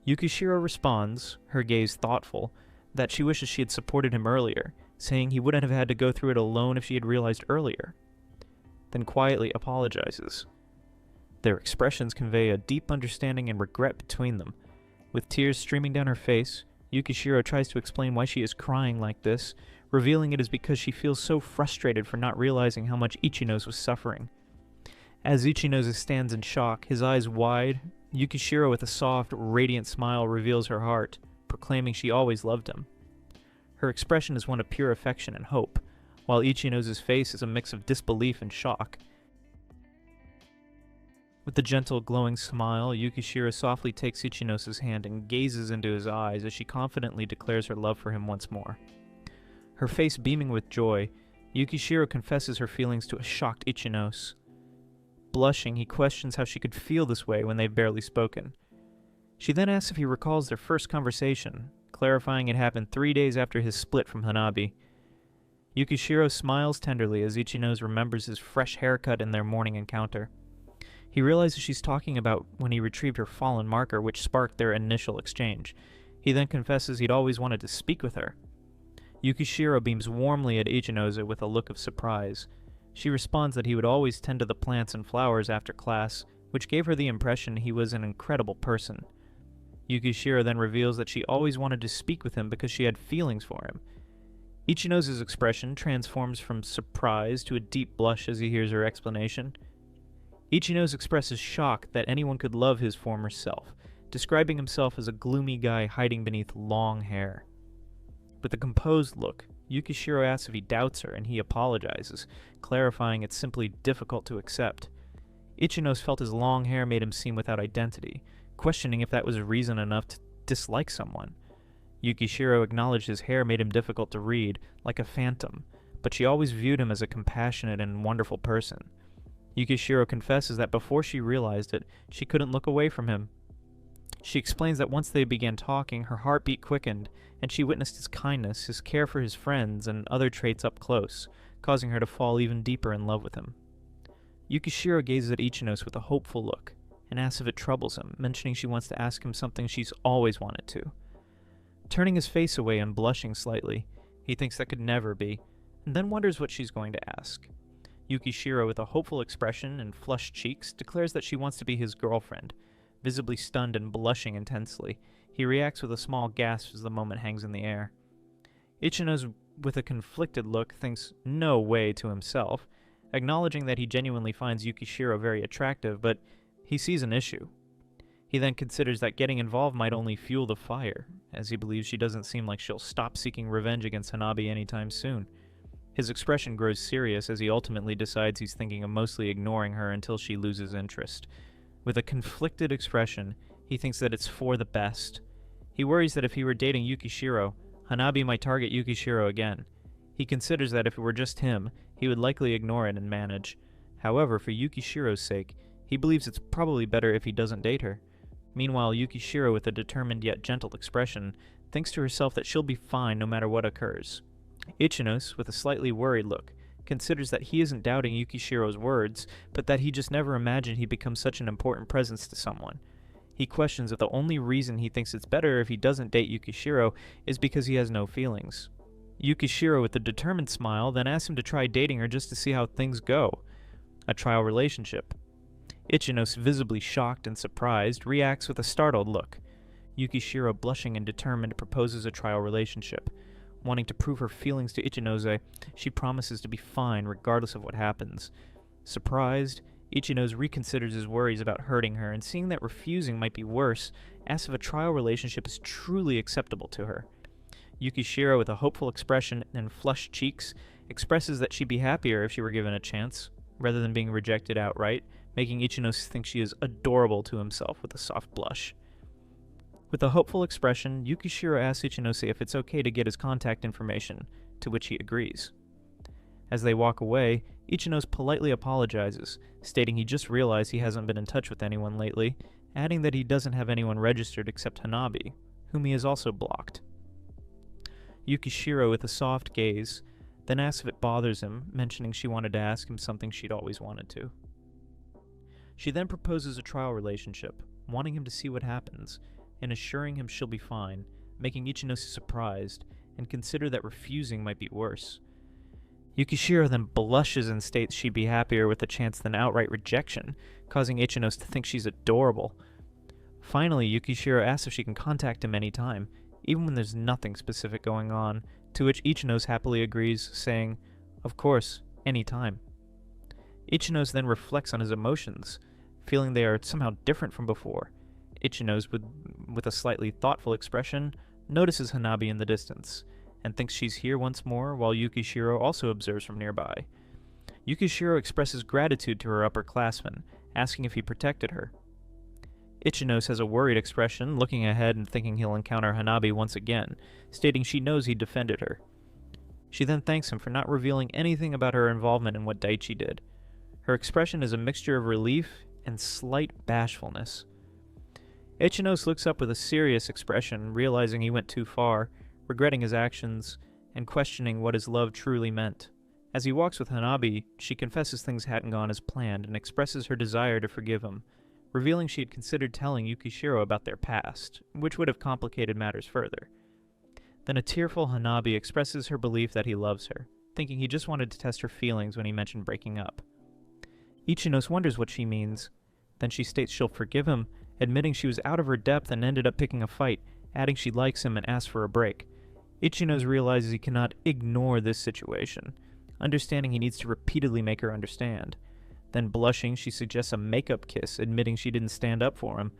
Yukishiro responds, her gaze thoughtful, that she wishes she had supported him earlier, saying he wouldn't have had to go through it alone if she had realized earlier. Then quietly apologizes. Their expressions convey a deep understanding and regret between them. With tears streaming down her face, Yukishiro tries to explain why she is crying like this, revealing it is because she feels so frustrated for not realizing how much Ichinose was suffering. As Ichinose stands in shock, his eyes wide, Yukishiro, with a soft, radiant smile, reveals her heart, proclaiming she always loved him. Her expression is one of pure affection and hope, while Ichinose's face is a mix of disbelief and shock. With a gentle, glowing smile, Yukishiro softly takes Ichinose's hand and gazes into his eyes as she confidently declares her love for him once more. Her face beaming with joy, Yukishiro confesses her feelings to a shocked Ichinose. Blushing, he questions how she could feel this way when they've barely spoken. She then asks if he recalls their first conversation, clarifying it happened 3 days after his split from Hanabi. Yukishiro smiles tenderly as Ichinose remembers his fresh haircut in their morning encounter. He realizes she's talking about when he retrieved her fallen marker, which sparked their initial exchange. He then confesses he'd always wanted to speak with her. Yukishiro beams warmly at Ichinose with a look of surprise. She responds that he would always tend to the plants and flowers after class, which gave her the impression he was an incredible person. Yukishiro then reveals that she always wanted to speak with him because she had feelings for him. Ichinose's expression transforms from surprise to a deep blush as he hears her explanation. Ichinose expresses shock that anyone could love his former self, describing himself as a gloomy guy hiding beneath long hair. With a composed look, Yukishiro asks if he doubts her, and he apologizes, clarifying it's simply difficult to accept. Ichinose felt his long hair made him seem without identity, questioning if that was reason enough to dislike someone. Yukishiro acknowledged his hair made him difficult to read, like a phantom, but she always viewed him as a compassionate and wonderful person. Yukishiro confesses that before she realized it, she couldn't look away from him. She explains that once they began talking, her heartbeat quickened, and she witnessed his kindness, his care for his friends, and other traits up close, causing her to fall even deeper in love with him. Yukishiro gazes at Ichinose with a hopeful look, and asks if it troubles him, mentioning she wants to ask him something she's always wanted to. Turning his face away and blushing slightly, he thinks that could never be, and then wonders what she's going to ask. Yukishiro, with a hopeful expression and flushed cheeks, declares that she wants to be his girlfriend. Visibly stunned and blushing intensely, he reacts with a small gasp as the moment hangs in the air. Ichinose with a conflicted look, thinks no way to himself, acknowledging that he genuinely finds Yukishiro very attractive, but he sees an issue. He then considers that getting involved might only fuel the fire, as he believes she doesn't seem like she'll stop seeking revenge against Hanabi anytime soon. His expression grows serious as he ultimately decides he's thinking of mostly ignoring her until she loses interest. With a conflicted expression, he thinks that it's for the best. He worries that if he were dating Yukishiro, Hanabi might target Yukishiro again. He considers that if it were just him, he would likely ignore it and manage. However, for Yukishiro's sake, he believes it's probably better if he doesn't date her. Meanwhile, Yukishiro, with a determined yet gentle expression, thinks to herself that she'll be fine no matter what occurs. Ichinos, with a slightly worried look, considers that he isn't doubting Yukishiro's words, but that he just never imagined he'd become such an important presence to someone. He questions if the only reason he thinks it's better if he doesn't date Yukishiro is because he has no feelings. Yukishiro, with a determined smile, then asks him to try dating her just to see how things go. A trial relationship. Ichinos, visibly shocked and surprised, reacts with a startled look. Yukishiro, blushing and determined, proposes a trial relationship. Wanting to prove her feelings to Ichinose, she promises to be fine regardless of what happens. Surprised, Ichinos reconsiders his worries about hurting her, and seeing that refusing might be worse, asks if a trial relationship is truly acceptable to her. Yukishiro, with a hopeful expression and flushed cheeks, expresses that she'd be happier if she were given a chance, rather than being rejected outright, making Ichinos think she is adorable to himself with a soft blush. With a hopeful expression, Yukishiro asks Ichinose if it's okay to get his contact information, to which he agrees. As they walk away, Ichinos politely apologizes, stating he just realized he hasn't been in touch with anyone lately, adding that he doesn't have anyone registered except Hanabi, whom he has also blocked. Yukishiro, with a soft gaze, then asks if it bothers him, mentioning she wanted to ask him something she'd always wanted to. She then proposes a trial relationship, wanting him to see what happens, and assuring him she'll be fine, making Ichinos surprised, and consider that refusing might be worse. Yukishiro then blushes and states she'd be happier with the chance than outright rejection, causing Ichinos to think she's adorable. Finally, Yukishiro asks if she can contact him anytime, even when there's nothing specific going on, to which Ichinos happily agrees, saying, "Of course, anytime." Ichinos then reflects on his emotions, feeling they are somehow different from before. Ichinos, with a slightly thoughtful expression, notices Hanabi in the distance, and thinks she's here once more, while Yukishiro also observes from nearby. Yukishiro expresses gratitude to her upperclassman, asking if he protected her. Ichinos has a worried expression, looking ahead and thinking he'll encounter Hanabi once again, stating she knows he defended her. She then thanks him for not revealing anything about her involvement in what Daichi did. Her expression is a mixture of relief and slight bashfulness. Ichinos looks up with a serious expression, realizing he went too far, regretting his actions, and questioning what his love truly meant. As he walks with Hanabi, she confesses things hadn't gone as planned and expresses her desire to forgive him, revealing she had considered telling Yukishiro about their past, which would have complicated matters further. Then a tearful Hanabi expresses her belief that he loves her, thinking he just wanted to test her feelings when he mentioned breaking up. Ichinos wonders what she means. Then she states she'll forgive him, admitting she was out of her depth and ended up picking a fight, adding she likes him and asks for a break. Ichinos realizes he cannot ignore this situation, understanding he needs to repeatedly make her understand. Then blushing, she suggests a makeup kiss, admitting she didn't stand up for him.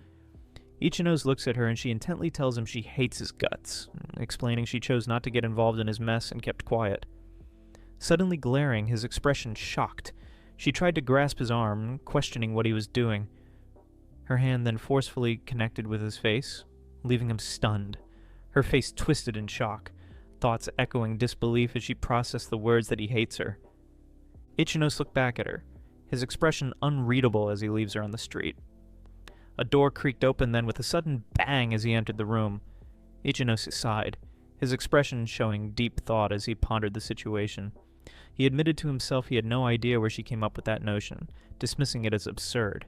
Ichinos looks at her and she intently tells him she hates his guts, explaining she chose not to get involved in his mess and kept quiet. Suddenly glaring, his expression shocked. She tried to grasp his arm, questioning what he was doing. Her hand then forcefully connected with his face, leaving him stunned. Her face twisted in shock, thoughts echoing disbelief as she processed the words that he hates her. Ichinos looked back at her, his expression unreadable as he leaves her on the street. A door creaked open then with a sudden bang as he entered the room. Ichinos sighed, his expression showing deep thought as he pondered the situation. He admitted to himself he had no idea where she came up with that notion, dismissing it as absurd.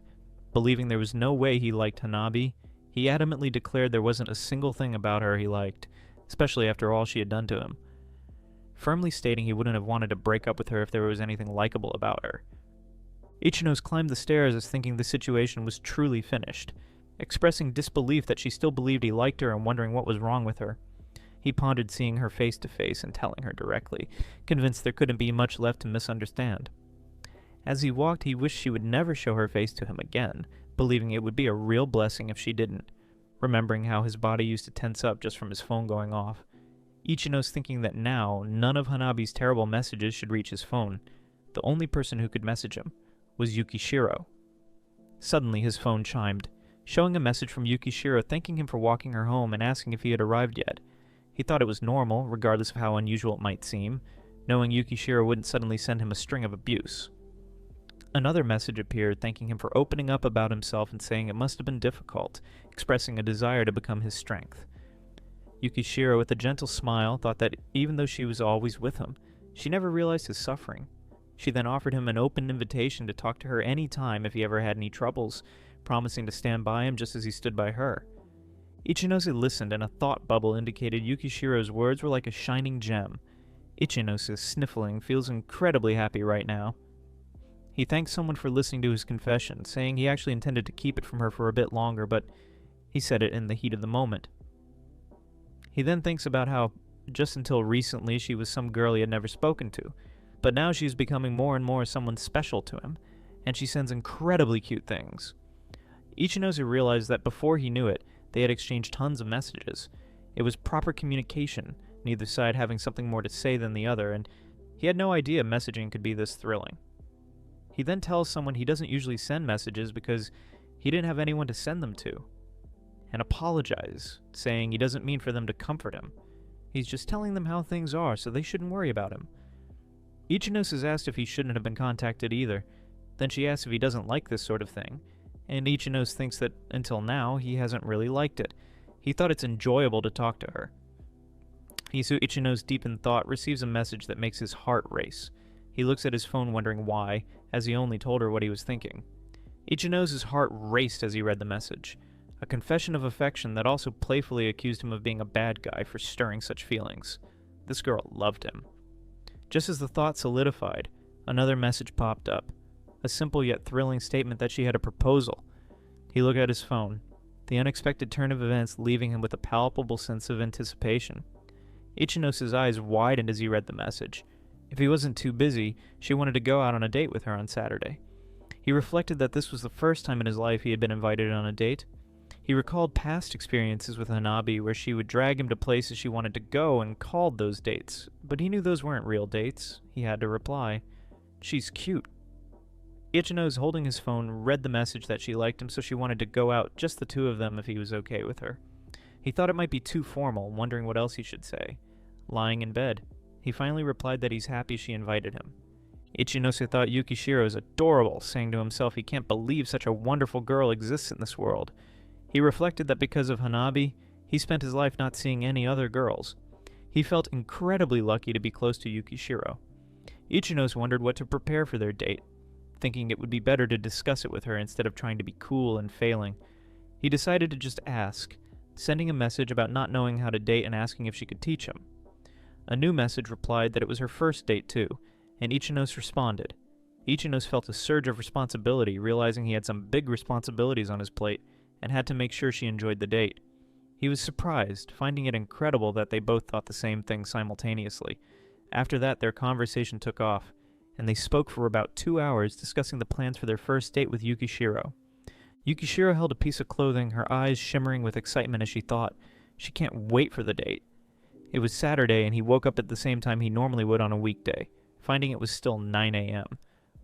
Believing there was no way he liked Hanabi, he adamantly declared there wasn't a single thing about her he liked, especially after all she had done to him. Firmly stating he wouldn't have wanted to break up with her if there was anything likable about her. Ichinos climbed the stairs as thinking the situation was truly finished, expressing disbelief that she still believed he liked her and wondering what was wrong with her. He pondered seeing her face to face and telling her directly, convinced there couldn't be much left to misunderstand. As he walked, he wished she would never show her face to him again, believing it would be a real blessing if she didn't, remembering how his body used to tense up just from his phone going off. Ichino's thinking that now, none of Hanabi's terrible messages should reach his phone. The only person who could message him was Yukishiro. Suddenly his phone chimed, showing a message from Yukishiro thanking him for walking her home and asking if he had arrived yet. He thought it was normal, regardless of how unusual it might seem, knowing Yukishiro wouldn't suddenly send him a string of abuse. Another message appeared thanking him for opening up about himself and saying it must have been difficult, expressing a desire to become his strength. Yukishiro, with a gentle smile, thought that even though she was always with him, she never realized his suffering. She then offered him an open invitation to talk to her any time if he ever had any troubles, promising to stand by him just as he stood by her. Ichinose listened, and a thought bubble indicated Yukishiro's words were like a shining gem. Ichinose, sniffling, feels incredibly happy right now. He thanks someone for listening to his confession, saying he actually intended to keep it from her for a bit longer, but he said it in the heat of the moment. He then thinks about how, just until recently, she was some girl he had never spoken to, but now she is becoming more and more someone special to him, and she sends incredibly cute things. Ichinose realized that before he knew it, they had exchanged tons of messages. It was proper communication, neither side having something more to say than the other, and he had no idea messaging could be this thrilling. He then tells someone he doesn't usually send messages because he didn't have anyone to send them to, and apologize, saying he doesn't mean for them to comfort him. He's just telling them how things are, so they shouldn't worry about him. Ichinose is asked if he shouldn't have been contacted either. Then she asks if he doesn't like this sort of thing, and Ichinose thinks that, until now, he hasn't really liked it. He thought it's enjoyable to talk to her. Ichinose, deep in thought, receives a message that makes his heart race. He looks at his phone wondering why, as he only told her what he was thinking. Ichinose's heart raced as he read the message, a confession of affection that also playfully accused him of being a bad guy for stirring such feelings. This girl loved him. Just as the thought solidified, another message popped up. A simple yet thrilling statement that she had a proposal. He looked at his phone, the unexpected turn of events leaving him with a palpable sense of anticipation. Ichinose's eyes widened as he read the message. If he wasn't too busy, she wanted to go out on a date with her on Saturday. He reflected that this was the first time in his life he had been invited on a date. He recalled past experiences with Hanabi where she would drag him to places she wanted to go and called those dates, but he knew those weren't real dates. He had to reply, "She's cute." Ichinose, holding his phone, read the message that she liked him, so she wanted to go out, just the two of them, if he was okay with her. He thought it might be too formal, wondering what else he should say. Lying in bed, he finally replied that he's happy she invited him. Ichinose thought Yukishiro is adorable, saying to himself he can't believe such a wonderful girl exists in this world. He reflected that because of Hanabi, he spent his life not seeing any other girls. He felt incredibly lucky to be close to Yukishiro. Ichinose wondered what to prepare for their date, thinking it would be better to discuss it with her instead of trying to be cool and failing. He decided to just ask, sending a message about not knowing how to date and asking if she could teach him. A new message replied that it was her first date too, and Ichinose responded. Ichinose felt a surge of responsibility, realizing he had some big responsibilities on his plate, and had to make sure she enjoyed the date. He was surprised, finding it incredible that they both thought the same thing simultaneously. After that, their conversation took off, and they spoke for about 2 hours discussing the plans for their first date with Yukishiro. Yukishiro held a piece of clothing, her eyes shimmering with excitement as she thought, she can't wait for the date. It was Saturday, and he woke up at the same time he normally would on a weekday, finding it was still 9 a.m.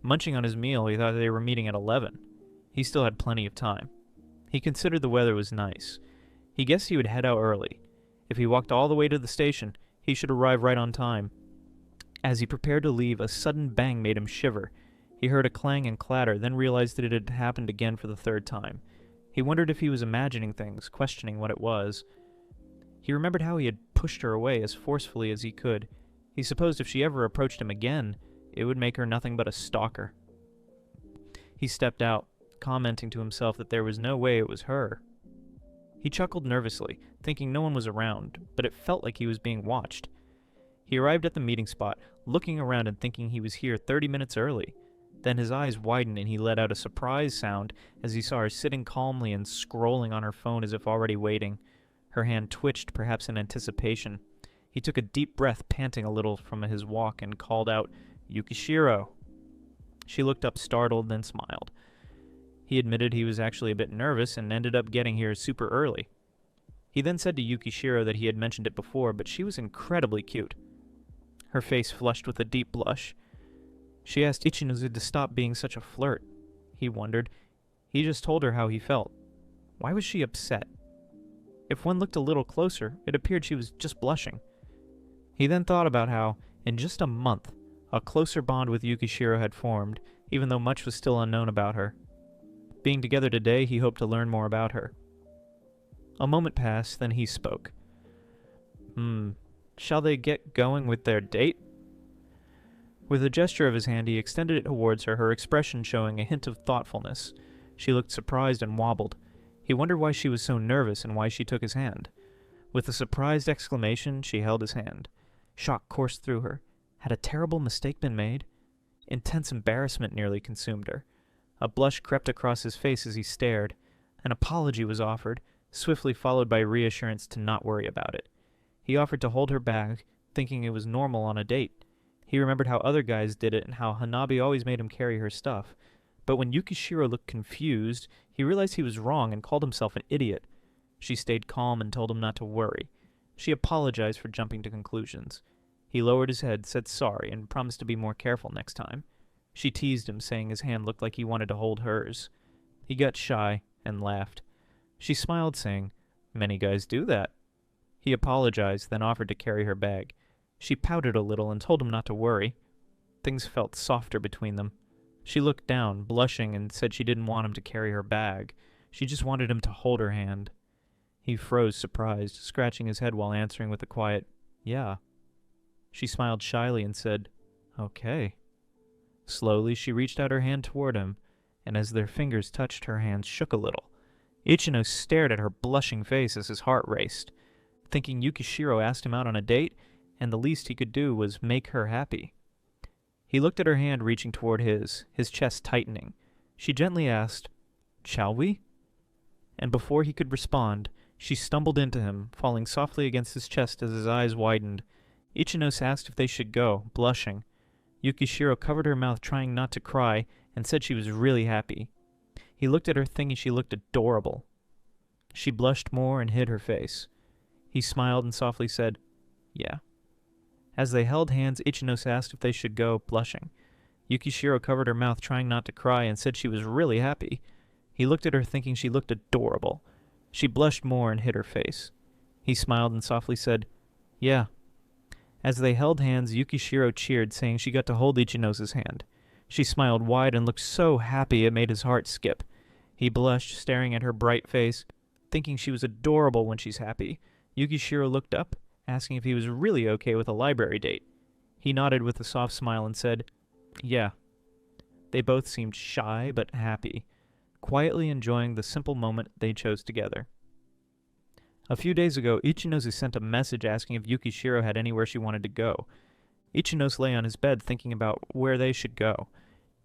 Munching on his meal, he thought they were meeting at 11. He still had plenty of time. He considered the weather was nice. He guessed he would head out early. If he walked all the way to the station, he should arrive right on time. As he prepared to leave, a sudden bang made him shiver. He heard a clang and clatter, then realized that it had happened again for the third time. He wondered if he was imagining things, questioning what it was. He remembered how he had pushed her away as forcefully as he could. He supposed if she ever approached him again, it would make her nothing but a stalker. He stepped out, commenting to himself that there was no way it was her. He chuckled nervously, thinking no one was around, but it felt like he was being watched. He arrived at the meeting spot, looking around and thinking he was here 30 minutes early. Then his eyes widened and he let out a surprise sound as he saw her sitting calmly and scrolling on her phone as if already waiting. Her hand twitched, perhaps in anticipation. He took a deep breath, panting a little from his walk, and called out, "Yukishiro." She looked up startled, then smiled. He admitted he was actually a bit nervous and ended up getting here super early. He then said to Yukishiro that he had mentioned it before, but she was incredibly cute. Her face flushed with a deep blush. She asked Ichinozu to stop being such a flirt. He wondered. He just told her how he felt. Why was she upset? If one looked a little closer, it appeared she was just blushing. He then thought about how, in just a month, a closer bond with Yukishiro had formed, even though much was still unknown about her. Being together today, he hoped to learn more about her. A moment passed, then he spoke. Shall they get going with their date? With a gesture of his hand, he extended it towards her, her expression showing a hint of thoughtfulness. She looked surprised and wobbled. He wondered why she was so nervous and why she took his hand. With a surprised exclamation, she held his hand. Shock coursed through her. Had a terrible mistake been made? Intense embarrassment nearly consumed her. A blush crept across his face as he stared. An apology was offered, swiftly followed by reassurance to not worry about it. He offered to hold her bag, thinking it was normal on a date. He remembered how other guys did it and how Hanabi always made him carry her stuff. But when Yukishiro looked confused, he realized he was wrong and called himself an idiot. She stayed calm and told him not to worry. She apologized for jumping to conclusions. He lowered his head, said sorry, and promised to be more careful next time. She teased him, saying his hand looked like he wanted to hold hers. He got shy and laughed. She smiled, saying, "Many guys do that." He apologized, then offered to carry her bag. She pouted a little and told him not to worry. Things felt softer between them. She looked down, blushing, and said she didn't want him to carry her bag. She just wanted him to hold her hand. He froze, surprised, scratching his head while answering with a quiet, "Yeah." She smiled shyly and said, "Okay." Slowly, she reached out her hand toward him, and as their fingers touched, her hands shook a little. Ichino stared at her blushing face as his heart raced. Thinking Yukishiro asked him out on a date, and the least he could do was make her happy. He looked at her hand reaching toward his chest tightening. She gently asked, "Shall we?" And before he could respond, she stumbled into him, falling softly against his chest as his eyes widened. Ichinos asked if they should go, blushing. Yukishiro covered her mouth, trying not to cry, and said she was really happy. He looked at her, thinking she looked adorable. She blushed more and hid her face. He smiled and softly said, "Yeah." As they held hands, Ichinos asked if they should go, blushing. Yukishiro covered her mouth, trying not to cry, and said she was really happy. He looked at her, thinking she looked adorable. She blushed more and hid her face. He smiled and softly said, "Yeah." As they held hands, Yukishiro cheered, saying she got to hold Ichinos' hand. She smiled wide and looked so happy it made his heart skip. He blushed, staring at her bright face, thinking she was adorable when she's happy. Yukishiro looked up, asking if he was really okay with a library date. He nodded with a soft smile and said, "Yeah." They both seemed shy but happy, quietly enjoying the simple moment they chose together. A few days ago, Ichinosu sent a message asking if Yukishiro had anywhere she wanted to go. Ichinosu lay on his bed thinking about where they should go.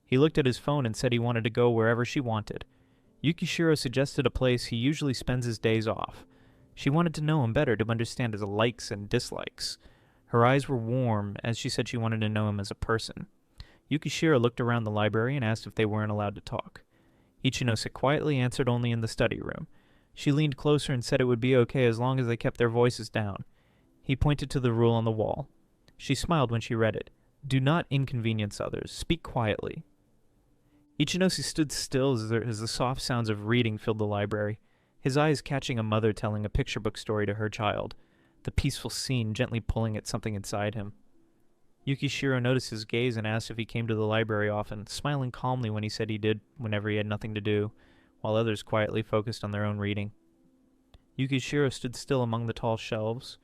He looked at his phone and said he wanted to go wherever she wanted. Yukishiro suggested a place he usually spends his days off. She wanted to know him better to understand his likes and dislikes. Her eyes were warm as she said she wanted to know him as a person. Yukishiro looked around the library and asked if they weren't allowed to talk. Ichinosu quietly answered only in the study room. She leaned closer and said it would be okay as long as they kept their voices down. He pointed to the rule on the wall. She smiled when she read it. "Do not inconvenience others. Speak quietly." Ichinosu stood still as the soft sounds of reading filled the library, his eyes catching a mother telling a picture book story to her child, the peaceful scene gently pulling at something inside him. Yukishiro noticed his gaze and asked if he came to the library often, smiling calmly when he said he did whenever he had nothing to do, while others quietly focused on their own reading. Yukishiro stood still among the tall shelves,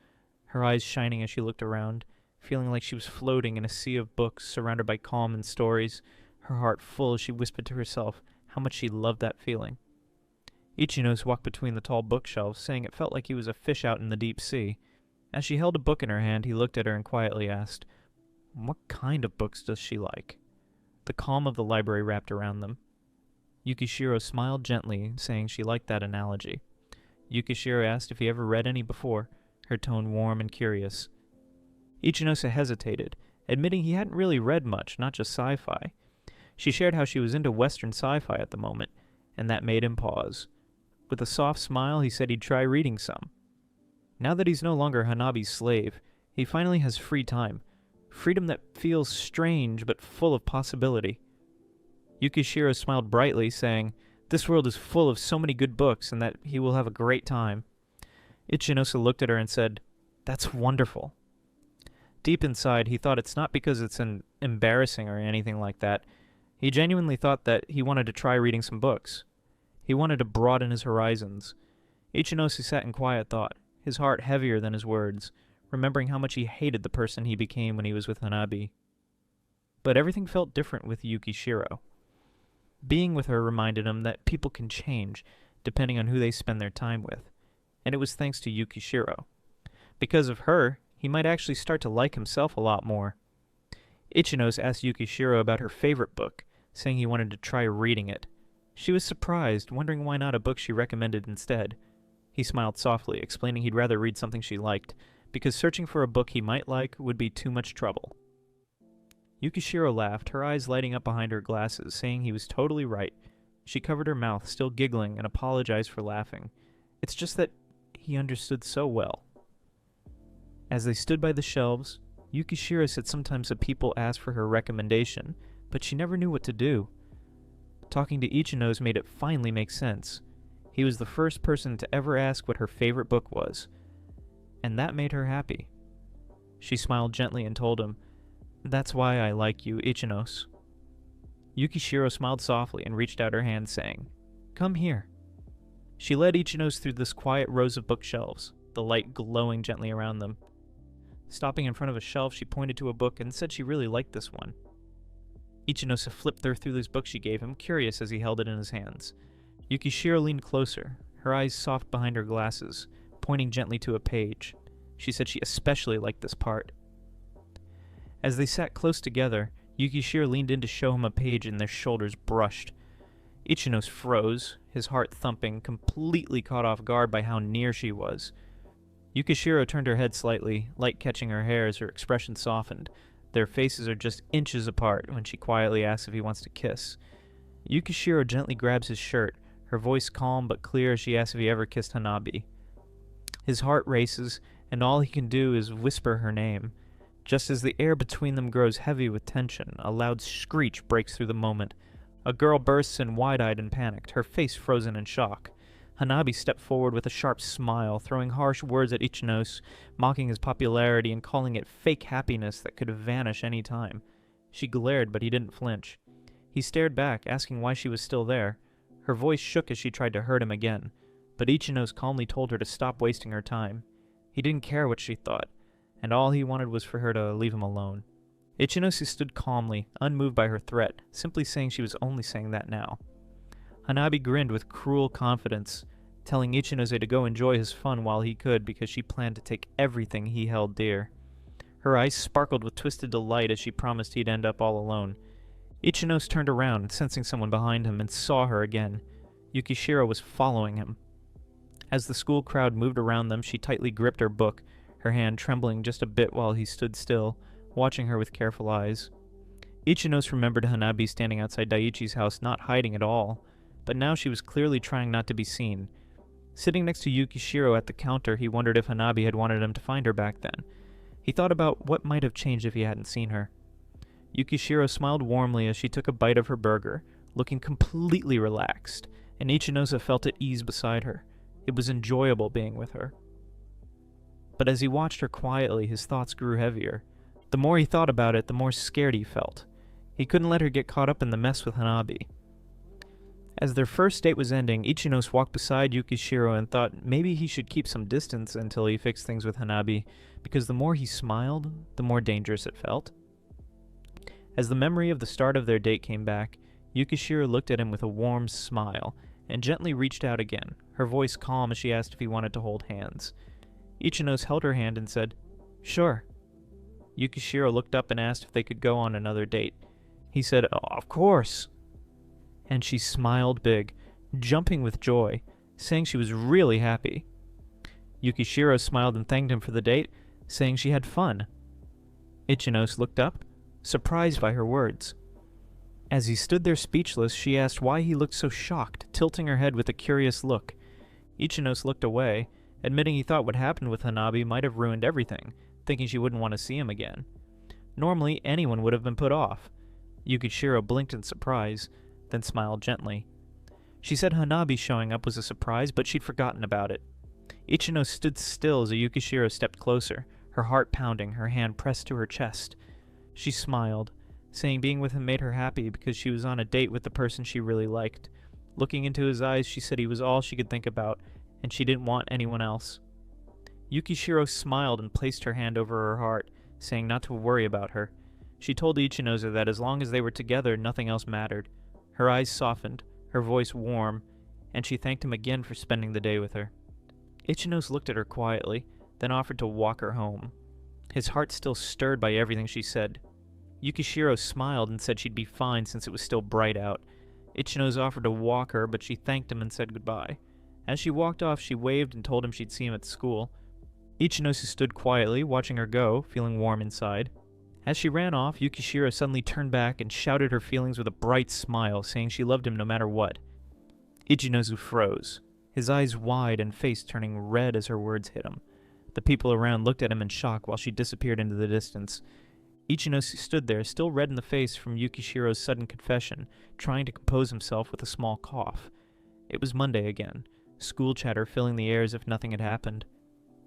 her eyes shining as she looked around, feeling like she was floating in a sea of books surrounded by calm and stories, her heart full as she whispered to herself how much she loved that feeling. Ichinosu walked between the tall bookshelves, saying it felt like he was a fish out in the deep sea. As she held a book in her hand, he looked at her and quietly asked, "What kind of books does she like?" The calm of the library wrapped around them. Yukishiro smiled gently, saying she liked that analogy. Yukishiro asked if he ever read any before, her tone warm and curious. Ichinose hesitated, admitting he hadn't really read much, not just sci-fi. She shared how she was into Western sci-fi at the moment, and that made him pause. With a soft smile, he said he'd try reading some. Now that he's no longer Hanabi's slave, he finally has free time. Freedom that feels strange but full of possibility. Yukishiro smiled brightly, saying, "This world is full of so many good books and that he will have a great time." Ichinose looked at her and said, "That's wonderful." Deep inside, he thought it's not because it's embarrassing or anything like that. He genuinely thought that he wanted to try reading some books. He wanted to broaden his horizons. Ichinose sat in quiet thought, his heart heavier than his words, remembering how much he hated the person he became when he was with Hanabi. But everything felt different with Yukishiro. Being with her reminded him that people can change, depending on who they spend their time with, and it was thanks to Yukishiro. Because of her, he might actually start to like himself a lot more. Ichinose asked Yukishiro about her favorite book, saying he wanted to try reading it. She was surprised, wondering why not a book she recommended instead. He smiled softly, explaining he'd rather read something she liked, because searching for a book he might like would be too much trouble. Yukishiro laughed, her eyes lighting up behind her glasses, saying he was totally right. She covered her mouth, still giggling, and apologized for laughing. It's just that he understood so well. As they stood by the shelves, Yukishiro said sometimes the people asked for her recommendation, but she never knew what to do. Talking to Ichinose made it finally make sense. He was the first person to ever ask what her favorite book was, and that made her happy. She smiled gently and told him, "That's why I like you, Ichinose." Yukishiro smiled softly and reached out her hand, saying, "Come here." She led Ichinose through this quiet rows of bookshelves, the light glowing gently around them. Stopping in front of a shelf, she pointed to a book and said she really liked this one. Ichinose flipped through this book she gave him, curious as he held it in his hands. Yukishiro leaned closer, her eyes soft behind her glasses, pointing gently to a page. She said she especially liked this part. As they sat close together, Yukishiro leaned in to show him a page and their shoulders brushed. Ichinose froze, his heart thumping, completely caught off guard by how near she was. Yukishiro turned her head slightly, light catching her hair as her expression softened. Their faces are just inches apart when she quietly asks if he wants to kiss. Yukishiro gently grabs his shirt, her voice calm but clear as she asks if he ever kissed Hanabi. His heart races, and all he can do is whisper her name. Just as the air between them grows heavy with tension, a loud screech breaks through the moment. A girl bursts in wide-eyed and panicked, her face frozen in shock. Hanabi stepped forward with a sharp smile, throwing harsh words at Ichinose, mocking his popularity and calling it fake happiness that could vanish any time. She glared, but he didn't flinch. He stared back, asking why she was still there. Her voice shook as she tried to hurt him again, but Ichinose calmly told her to stop wasting her time. He didn't care what she thought, and all he wanted was for her to leave him alone. Ichinose stood calmly, unmoved by her threat, simply saying she was only saying that now. Hanabi grinned with cruel confidence, telling Ichinose to go enjoy his fun while he could because she planned to take everything he held dear. Her eyes sparkled with twisted delight as she promised he'd end up all alone. Ichinose turned around, sensing someone behind him, and saw her again. Yukishiro was following him. As the school crowd moved around them, she tightly gripped her book, her hand trembling just a bit while he stood still, watching her with careful eyes. Ichinose remembered Hanabi standing outside Daiichi's house, not hiding at all, but now she was clearly trying not to be seen. Sitting next to Yukishiro at the counter, he wondered if Hanabi had wanted him to find her back then. He thought about what might have changed if he hadn't seen her. Yukishiro smiled warmly as she took a bite of her burger, looking completely relaxed, and Ichinose felt at ease beside her. It was enjoyable being with her. But as he watched her quietly, his thoughts grew heavier. The more he thought about it, the more scared he felt. He couldn't let her get caught up in the mess with Hanabi. As their first date was ending, Ichinose walked beside Yukishiro and thought maybe he should keep some distance until he fixed things with Hanabi, because the more he smiled, the more dangerous it felt. As the memory of the start of their date came back, Yukishiro looked at him with a warm smile, and gently reached out again, her voice calm as she asked if he wanted to hold hands. Ichinose held her hand and said, "Sure." Yukishiro looked up and asked if they could go on another date. He said, "Of course." And she smiled big, jumping with joy, saying she was really happy. Yukishiro smiled and thanked him for the date, saying she had fun. Ichinos looked up, surprised by her words. As he stood there speechless, she asked why he looked so shocked, tilting her head with a curious look. Ichinos looked away, admitting he thought what happened with Hanabi might have ruined everything, thinking she wouldn't want to see him again. Normally, anyone would have been put off. Yukishiro blinked in surprise, then smiled gently. She said Hanabi showing up was a surprise, but she'd forgotten about it. Ichino stood still as Yukishiro stepped closer, her heart pounding, her hand pressed to her chest. She smiled, saying being with him made her happy because she was on a date with the person she really liked. Looking into his eyes, she said he was all she could think about, and she didn't want anyone else. Yukishiro smiled and placed her hand over her heart, saying not to worry about her. She told Ichinozu that as long as they were together, nothing else mattered. Her eyes softened, her voice warm, and she thanked him again for spending the day with her. Ichinozu looked at her quietly, then offered to walk her home. His heart still stirred by everything she said. Yukishiro smiled and said she'd be fine since it was still bright out. Ichinozu offered to walk her, but she thanked him and said goodbye. As she walked off, she waved and told him she'd see him at school. Ichinozu stood quietly, watching her go, feeling warm inside. As she ran off, Yukishiro suddenly turned back and shouted her feelings with a bright smile, saying she loved him no matter what. Ichinozu froze, his eyes wide and face turning red as her words hit him. The people around looked at him in shock while she disappeared into the distance. Ichinozu stood there, still red in the face from Yukishiro's sudden confession, trying to compose himself with a small cough. It was Monday again, school chatter filling the air as if nothing had happened.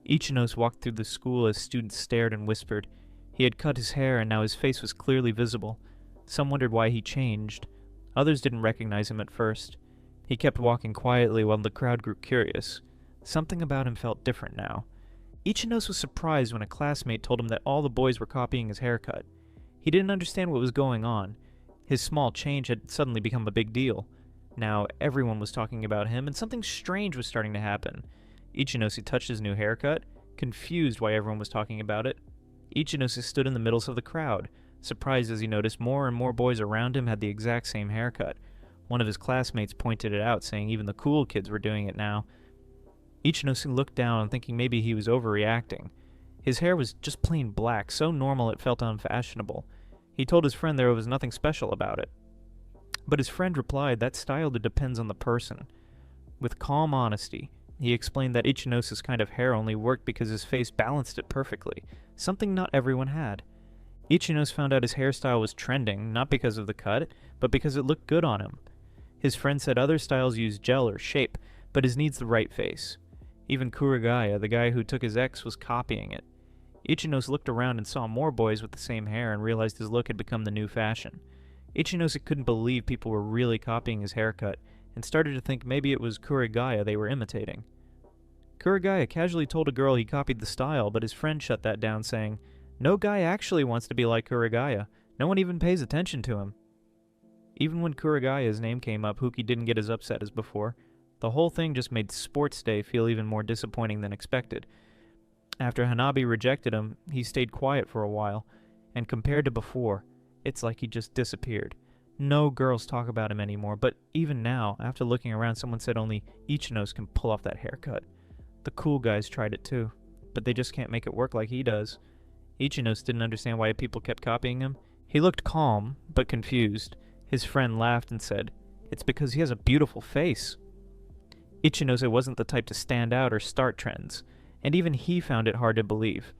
Ichinozu walked through the school as students stared and whispered. He had cut his hair and now his face was clearly visible. Some wondered why he changed. Others didn't recognize him at first. He kept walking quietly while the crowd grew curious. Something about him felt different now. Ichinozu was surprised when a classmate told him that all the boys were copying his haircut. He didn't understand what was going on. His small change had suddenly become a big deal. Now everyone was talking about him, and something strange was starting to happen. Ichinozu touched his new haircut, confused why everyone was talking about it. Ichinozu stood in the middle of the crowd, surprised as he noticed more and more boys around him had the exact same haircut. One of his classmates pointed it out, saying even the cool kids were doing it now. Ichinozu looked down, thinking maybe he was overreacting. His hair was just plain black, so normal it felt unfashionable. He told his friend there was nothing special about it. But his friend replied that style depends on the person. With calm honesty, he explained that Ichinosu's kind of hair only worked because his face balanced it perfectly, something not everyone had. Ichinosu found out his hairstyle was trending, not because of the cut, but because it looked good on him. His friend said other styles use gel or shape, but his needs the right face. Even Kuragaya, the guy who took his ex, was copying it. Ichinosu looked around and saw more boys with the same hair and realized his look had become the new fashion. Ichinosu couldn't believe people were really copying his haircut, and started to think maybe it was Kuragaya they were imitating. Kuragaya casually told a girl he copied the style, but his friend shut that down, saying, "No guy actually wants to be like Kuragaya. No one even pays attention to him." Even when Kuragaya's name came up, Huki didn't get as upset as before. The whole thing just made Sports Day feel even more disappointing than expected. After Hanabi rejected him, he stayed quiet for a while, and compared to before, it's like he just disappeared. No girls talk about him anymore, but even now, after looking around, someone said only Ichinosu can pull off that haircut. The cool guys tried it too, but they just can't make it work like he does. Ichinosu didn't understand why people kept copying him. He looked calm, but confused. His friend laughed and said, "It's because he has a beautiful face." Ichinosu wasn't the type to stand out or start trends, and even he found it hard to believe.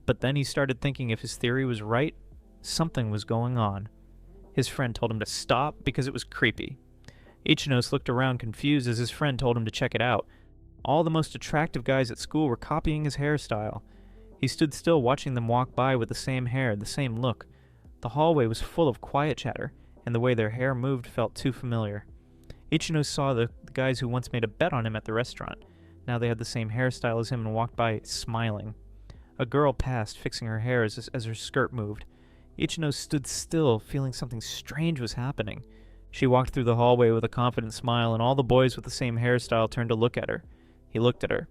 But then he started thinking if his theory was right, something was going on. His friend told him to stop because it was creepy. Ichinosu looked around confused as his friend told him to check it out. All the most attractive guys at school were copying his hairstyle. He stood still watching them walk by with the same hair, the same look. The hallway was full of quiet chatter, and the way their hair moved felt too familiar. Ichinosu saw the guys who once made a bet on him at the restaurant. Now they had the same hairstyle as him and walked by smiling. A girl passed, fixing her hair as her skirt moved. Ichinosu stood still, feeling something strange was happening. She walked through the hallway with a confident smile, and all the boys with the same hairstyle turned to look at her. He looked at her.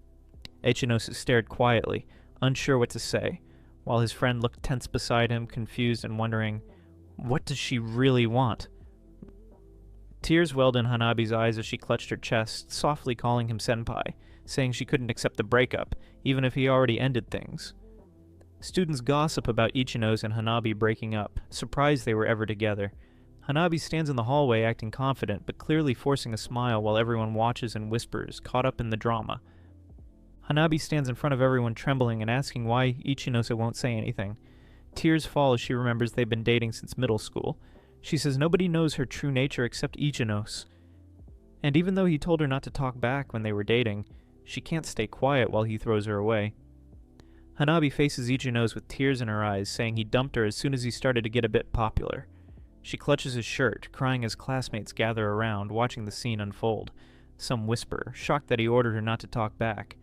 Ichinosu stared quietly, unsure what to say, while his friend looked tense beside him, confused and wondering, what does she really want? Tears welled in Hanabi's eyes as she clutched her chest, softly calling him senpai, saying she couldn't accept the breakup, even if he already ended things. Students gossip about Ichinose and Hanabi breaking up, surprised they were ever together. Hanabi stands in the hallway acting confident, but clearly forcing a smile while everyone watches and whispers, caught up in the drama. Hanabi stands in front of everyone trembling and asking why Ichinose won't say anything. Tears fall as she remembers they've been dating since middle school. She says nobody knows her true nature except Ichinose. And even though he told her not to talk back when they were dating, she can't stay quiet while he throws her away. Hanabi faces Ichinose with tears in her eyes, saying he dumped her as soon as he started to get a bit popular. She clutches his shirt, crying as classmates gather around, watching the scene unfold. Some whisper, shocked that he ordered her not to talk back.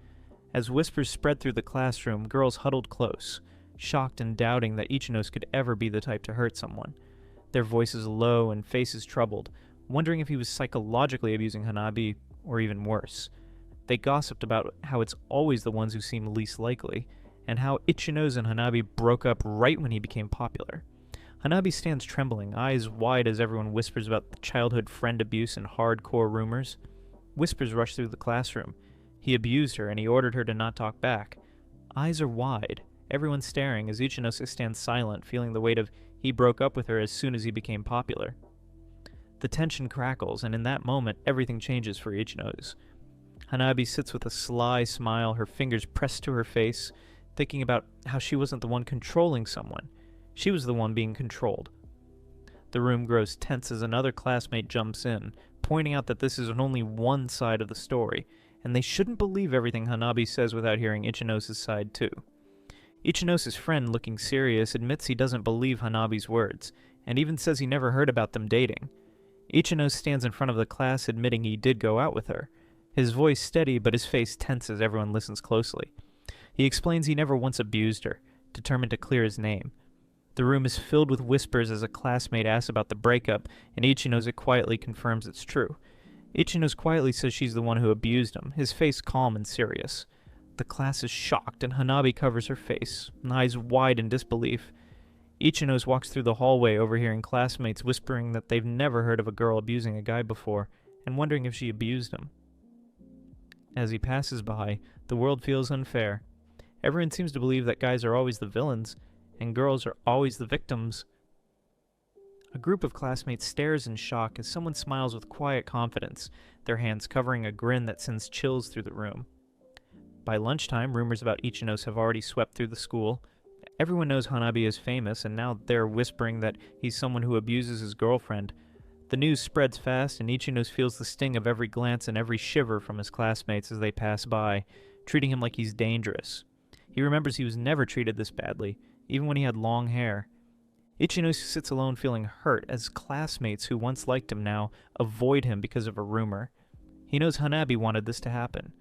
As whispers spread through the classroom, girls huddled close, shocked and doubting that Ichinose could ever be the type to hurt someone. Their voices low and faces troubled, wondering if he was psychologically abusing Hanabi, or even worse. They gossiped about how it's always the ones who seem least likely, and how Ichinose and Hanabi broke up right when he became popular. Hanabi stands trembling, eyes wide as everyone whispers about the childhood friend abuse and hardcore rumors. Whispers rush through the classroom. He abused her and he ordered her to not talk back. Eyes are wide, everyone staring as Ichinose stands silent, feeling the weight of he broke up with her as soon as he became popular. The tension crackles, and in that moment, everything changes for Ichinose. Hanabi sits with a sly smile, her fingers pressed to her face, thinking about how she wasn't the one controlling someone. She was the one being controlled. The room grows tense as another classmate jumps in, pointing out that this is only one side of the story, and they shouldn't believe everything Hanabi says without hearing Ichinose's side too. Ichinose's friend, looking serious, admits he doesn't believe Hanabi's words, and even says he never heard about them dating. Ichinose stands in front of the class admitting he did go out with her. His voice steady, but his face tense as everyone listens closely. He explains he never once abused her, determined to clear his name. The room is filled with whispers as a classmate asks about the breakup, and Ichinose quietly confirms it's true. Ichinose quietly says she's the one who abused him, his face calm and serious. The class is shocked, and Hanabi covers her face, eyes wide in disbelief. Ichinose walks through the hallway, overhearing classmates whispering that they've never heard of a girl abusing a guy before, and wondering if she abused him. As he passes by, the world feels unfair. Everyone seems to believe that guys are always the villains, and girls are always the victims. A group of classmates stares in shock as someone smiles with quiet confidence, their hands covering a grin that sends chills through the room. By lunchtime, rumors about Ichinose have already swept through the school. Everyone knows Hanabi is famous, and now they're whispering that he's someone who abuses his girlfriend. The news spreads fast, and Ichinose feels the sting of every glance and every shiver from his classmates as they pass by, treating him like he's dangerous. He remembers he was never treated this badly, even when he had long hair. Ichinose sits alone feeling hurt as classmates who once liked him now avoid him because of a rumor. He knows Hanabi wanted this to happen.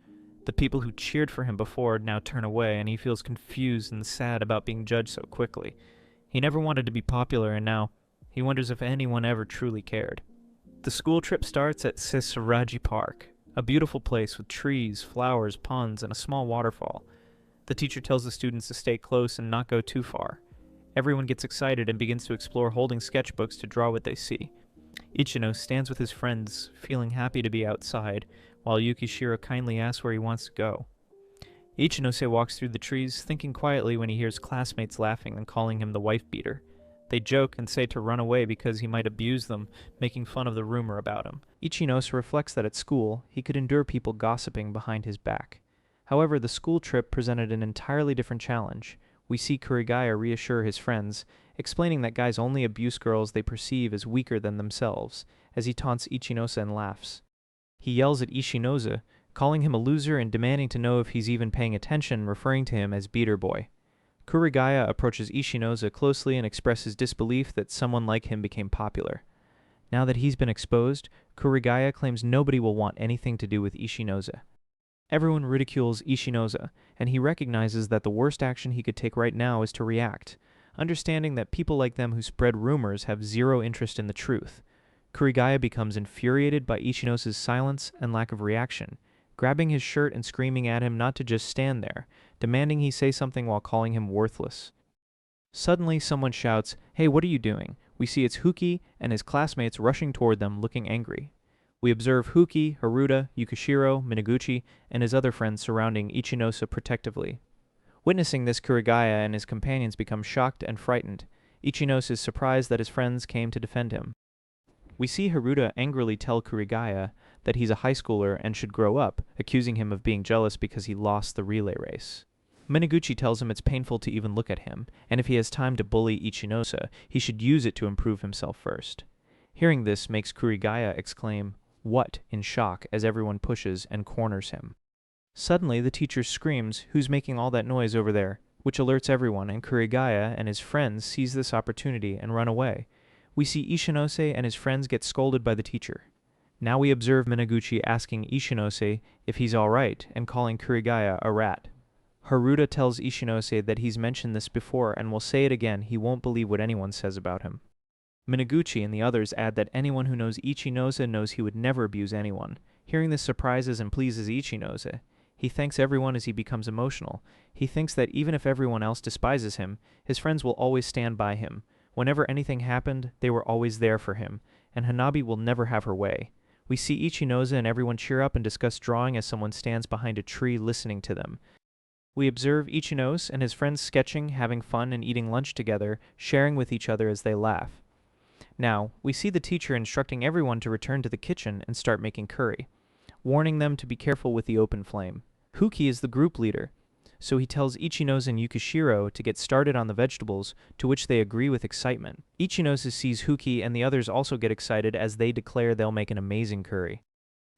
The people who cheered for him before now turn away, and he feels confused and sad about being judged so quickly. He never wanted to be popular, and now he wonders if anyone ever truly cared. The school trip starts at Sisaraji Park, a beautiful place with trees, flowers, ponds, and a small waterfall. The teacher tells the students to stay close and not go too far. Everyone gets excited and begins to explore, holding sketchbooks to draw what they see. Ichinose stands with his friends, feeling happy to be outside, while Yukishiro kindly asks where he wants to go. Ichinose walks through the trees, thinking quietly when he hears classmates laughing and calling him the wife-beater. They joke and say to run away because he might abuse them, making fun of the rumor about him. Ichinose reflects that at school, he could endure people gossiping behind his back. However, the school trip presented an entirely different challenge. We see Kurigaya reassure his friends, explaining that guys only abuse girls they perceive as weaker than themselves, as he taunts Ichinose and laughs. He yells at Ichinose, calling him a loser and demanding to know if he's even paying attention, referring to him as Beater Boy. Kurigaya approaches Ichinose closely and expresses disbelief that someone like him became popular. Now that he's been exposed, Kurigaya claims nobody will want anything to do with Ichinose. Everyone ridicules Ichinose, and he recognizes that the worst action he could take right now is to react, understanding that people like them who spread rumors have zero interest in the truth. Kurigaya becomes infuriated by Ichinose's silence and lack of reaction, grabbing his shirt and screaming at him not to just stand there, demanding he say something while calling him worthless. Suddenly, someone shouts, "Hey, what are you doing?" We see it's Huki and his classmates rushing toward them, looking angry. We observe Huki, Haruta, Yukishiro, Minaguchi, and his other friends surrounding Ichinose protectively. Witnessing this, Kurigaya and his companions become shocked and frightened. Ichinose is surprised that his friends came to defend him. We see Haruta angrily tell Kurigaya that he's a high schooler and should grow up, accusing him of being jealous because he lost the relay race. Minaguchi tells him it's painful to even look at him, and if he has time to bully Ichinose, he should use it to improve himself first. Hearing this makes Kurigaya exclaim, "What?" in shock as everyone pushes and corners him. Suddenly, the teacher screams, "Who's making all that noise over there?" which alerts everyone, and Kurigaya and his friends seize this opportunity and run away. We see Ichinose and his friends get scolded by the teacher. Now we observe Minaguchi asking Ichinose if he's alright and calling Kurigaya a rat. Haruta tells Ichinose that he's mentioned this before and will say it again, he won't believe what anyone says about him. Minaguchi and the others add that anyone who knows Ichinose knows he would never abuse anyone. Hearing this surprises and pleases Ichinose. He thanks everyone as he becomes emotional. He thinks that even if everyone else despises him, his friends will always stand by him. Whenever anything happened, they were always there for him, and Hanabi will never have her way. We see Ichinose and everyone cheer up and discuss drawing as someone stands behind a tree listening to them. We observe Ichinose and his friends sketching, having fun, and eating lunch together, sharing with each other as they laugh. Now, we see the teacher instructing everyone to return to the kitchen and start making curry, warning them to be careful with the open flame. Huki is the group leader, so he tells Ichinose and Yukishiro to get started on the vegetables, to which they agree with excitement. Ichinose sees Huki and the others also get excited as they declare they'll make an amazing curry.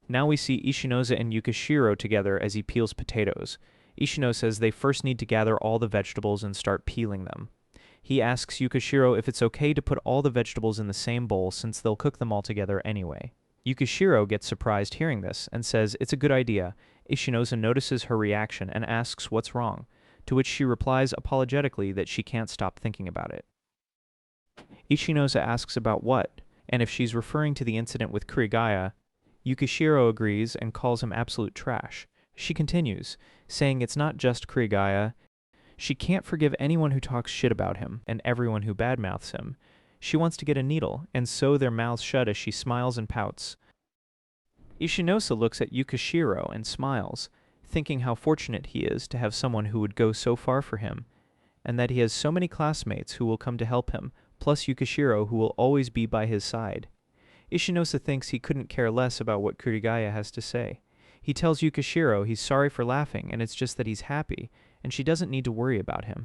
Now we see Ichinose and Yukishiro together as he peels potatoes. Ishino says they first need to gather all the vegetables and start peeling them. He asks Yukishiro if it's okay to put all the vegetables in the same bowl since they'll cook them all together anyway. Yukishiro gets surprised hearing this and says it's a good idea. Ishinose notices her reaction and asks what's wrong, to which she replies apologetically that she can't stop thinking about it. Ichinose asks about what, and if she's referring to the incident with Kurigaya. Yukishiro agrees and calls him absolute trash. She continues, saying it's not just Kurigaya. She can't forgive anyone who talks shit about him and everyone who badmouths him. She wants to get a needle and sew their mouths shut as she smiles and pouts. Ishinose looks at Yukishiro and smiles, thinking how fortunate he is to have someone who would go so far for him, and that he has so many classmates who will come to help him, plus Yukishiro who will always be by his side. Ishinose thinks he couldn't care less about what Kurigaya has to say. He tells Yukishiro he's sorry for laughing and it's just that he's happy, and she doesn't need to worry about him.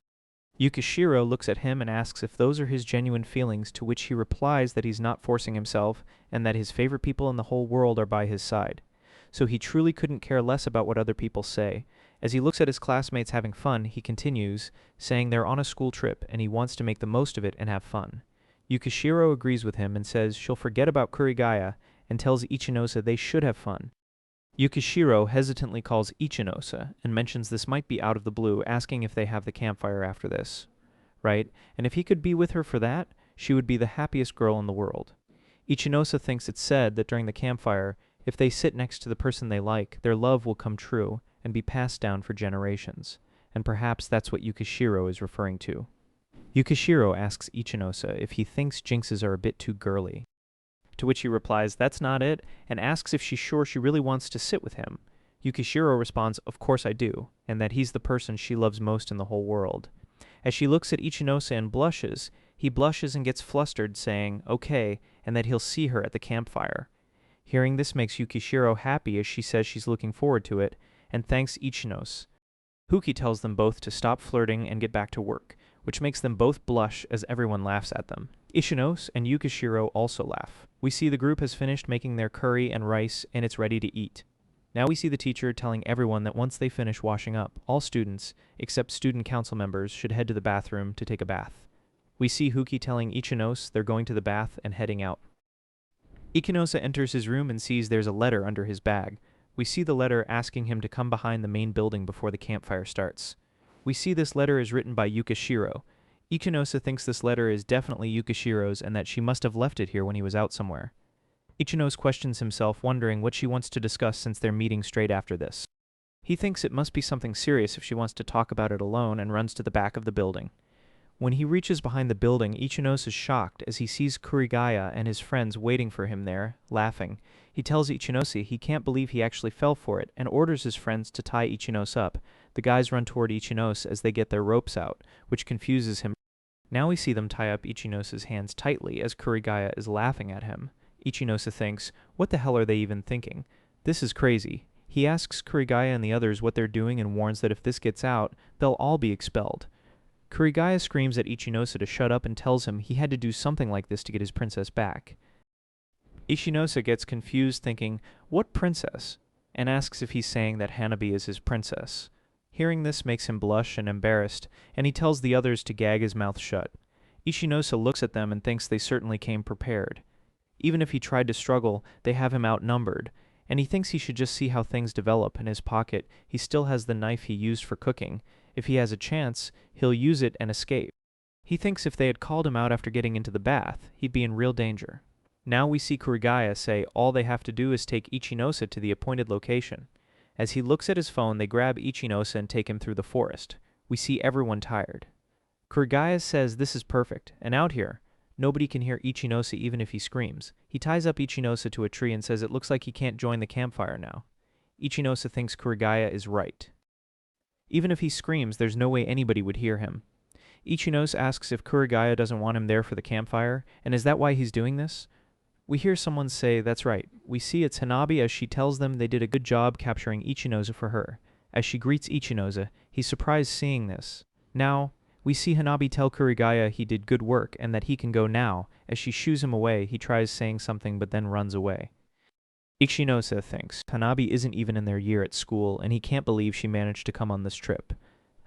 Yukishiro looks at him and asks if those are his genuine feelings, to which he replies that he's not forcing himself and that his favorite people in the whole world are by his side. So he truly couldn't care less about what other people say. As he looks at his classmates having fun, he continues, saying they're on a school trip and he wants to make the most of it and have fun. Yukishiro agrees with him and says she'll forget about Kurigaya and tells Ichinose they should have fun. Yukishiro hesitantly calls Ichinose and mentions this might be out of the blue, asking if they have the campfire after this. Right? And if he could be with her for that, she would be the happiest girl in the world. Ichinose thinks it's said that during the campfire, if they sit next to the person they like, their love will come true and be passed down for generations. And perhaps that's what Yukishiro is referring to. Yukishiro asks Ichinose if he thinks jinxes are a bit too girly, to which he replies that's not it, and asks if she's sure she really wants to sit with him. Yukishiro responds, of course I do, and that he's the person she loves most in the whole world. As she looks at Ichinose and blushes, he blushes and gets flustered, saying, okay, and that he'll see her at the campfire. Hearing this makes Yukishiro happy as she says she's looking forward to it, and thanks Ichinose. Huki tells them both to stop flirting and get back to work, which makes them both blush as everyone laughs at them. Ichinose and Yukishiro also laugh. We see the group has finished making their curry and rice and it's ready to eat. Now we see the teacher telling everyone that once they finish washing up, all students, except student council members, should head to the bathroom to take a bath. We see Huki telling Ichinose they're going to the bath and heading out. Ichinose enters his room and sees there's a letter under his bag. We see the letter asking him to come behind the main building before the campfire starts. We see this letter is written by Yukishiro. Ichinose thinks this letter is definitely Yukishiro's and that she must have left it here when he was out somewhere. Ichinose questions himself, wondering what she wants to discuss since they're meeting straight after this. He thinks it must be something serious if she wants to talk about it alone and runs to the back of the building. When he reaches behind the building, Ichinose is shocked as he sees Kurigaya and his friends waiting for him there, laughing. He tells Ichinose he can't believe he actually fell for it and orders his friends to tie Ichinose up, The guys run toward Ichinose as they get their ropes out, which confuses him. Now we see them tie up Ichinose's hands tightly as Kurigaya is laughing at him. Ichinose thinks, what the hell are they even thinking? This is crazy. He asks Kurigaya and the others what they're doing and warns that if this gets out, they'll all be expelled. Kurigaya screams at Ichinose to shut up and tells him he had to do something like this to get his princess back. Ichinose gets confused thinking, what princess? And asks if he's saying that Hanabi is his princess. Hearing this makes him blush and embarrassed, and he tells the others to gag his mouth shut. Ichinose looks at them and thinks they certainly came prepared. Even if he tried to struggle, they have him outnumbered, and he thinks he should just see how things develop. In his pocket, he still has the knife he used for cooking. If he has a chance, he'll use it and escape. He thinks if they had called him out after getting into the bath, he'd be in real danger. Now we see Kurigaya say all they have to do is take Ichinose to the appointed location. As he looks at his phone, they grab Ichinose and take him through the forest. We see everyone tired. Kurigaya says this is perfect, and out here, nobody can hear Ichinose even if he screams. He ties up Ichinose to a tree and says it looks like he can't join the campfire now. Ichinose thinks Kurigaya is right. Even if he screams, there's no way anybody would hear him. Ichinose asks if Kurigaya doesn't want him there for the campfire, and is that why he's doing this? We hear someone say, that's right. We see it's Hanabi as she tells them they did a good job capturing Ichinose for her. As she greets Ichinose, he's surprised seeing this. Now, we see Hanabi tell Kurigaya he did good work and that he can go now. As she shoos him away, he tries saying something but then runs away. Ichinose thinks Hanabi isn't even in their year at school, and he can't believe she managed to come on this trip.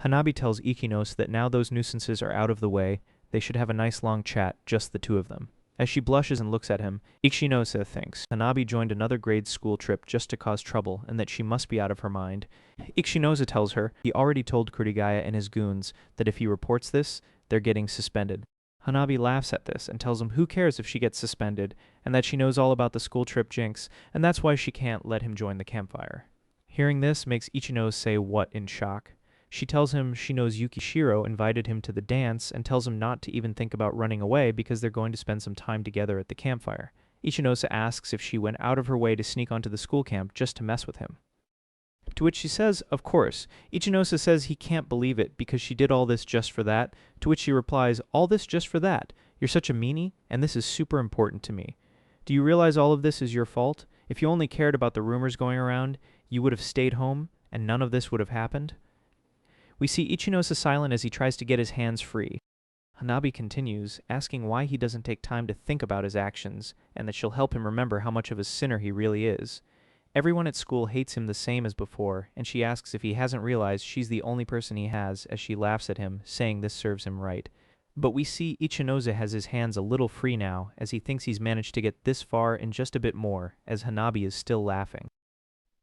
Hanabi tells Ichinose that now those nuisances are out of the way, they should have a nice long chat, just the two of them. As she blushes and looks at him, Ichinose thinks Hanabi joined another grade school trip just to cause trouble and that she must be out of her mind. Ichinose tells her he already told Kurigaya and his goons that if he reports this, they're getting suspended. Hanabi laughs at this and tells him who cares if she gets suspended and that she knows all about the school trip jinx and that's why she can't let him join the campfire. Hearing this makes Ichinose say what in shock. She tells him she knows Yukishiro invited him to the dance and tells him not to even think about running away because they're going to spend some time together at the campfire. Ichinose asks if she went out of her way to sneak onto the school camp just to mess with him. To which she says, of course. Ichinose says he can't believe it because she did all this just for that, to which she replies, all this just for that? You're such a meanie, and this is super important to me. Do you realize all of this is your fault? If you only cared about the rumors going around, you would have stayed home, and none of this would have happened? We see Ichinose silent as he tries to get his hands free. Hanabi continues, asking why he doesn't take time to think about his actions, and that she'll help him remember how much of a sinner he really is. Everyone at school hates him the same as before, and she asks if he hasn't realized she's the only person he has as she laughs at him, saying this serves him right. But we see Ichinose has his hands a little free now, as he thinks he's managed to get this far and just a bit more, as Hanabi is still laughing.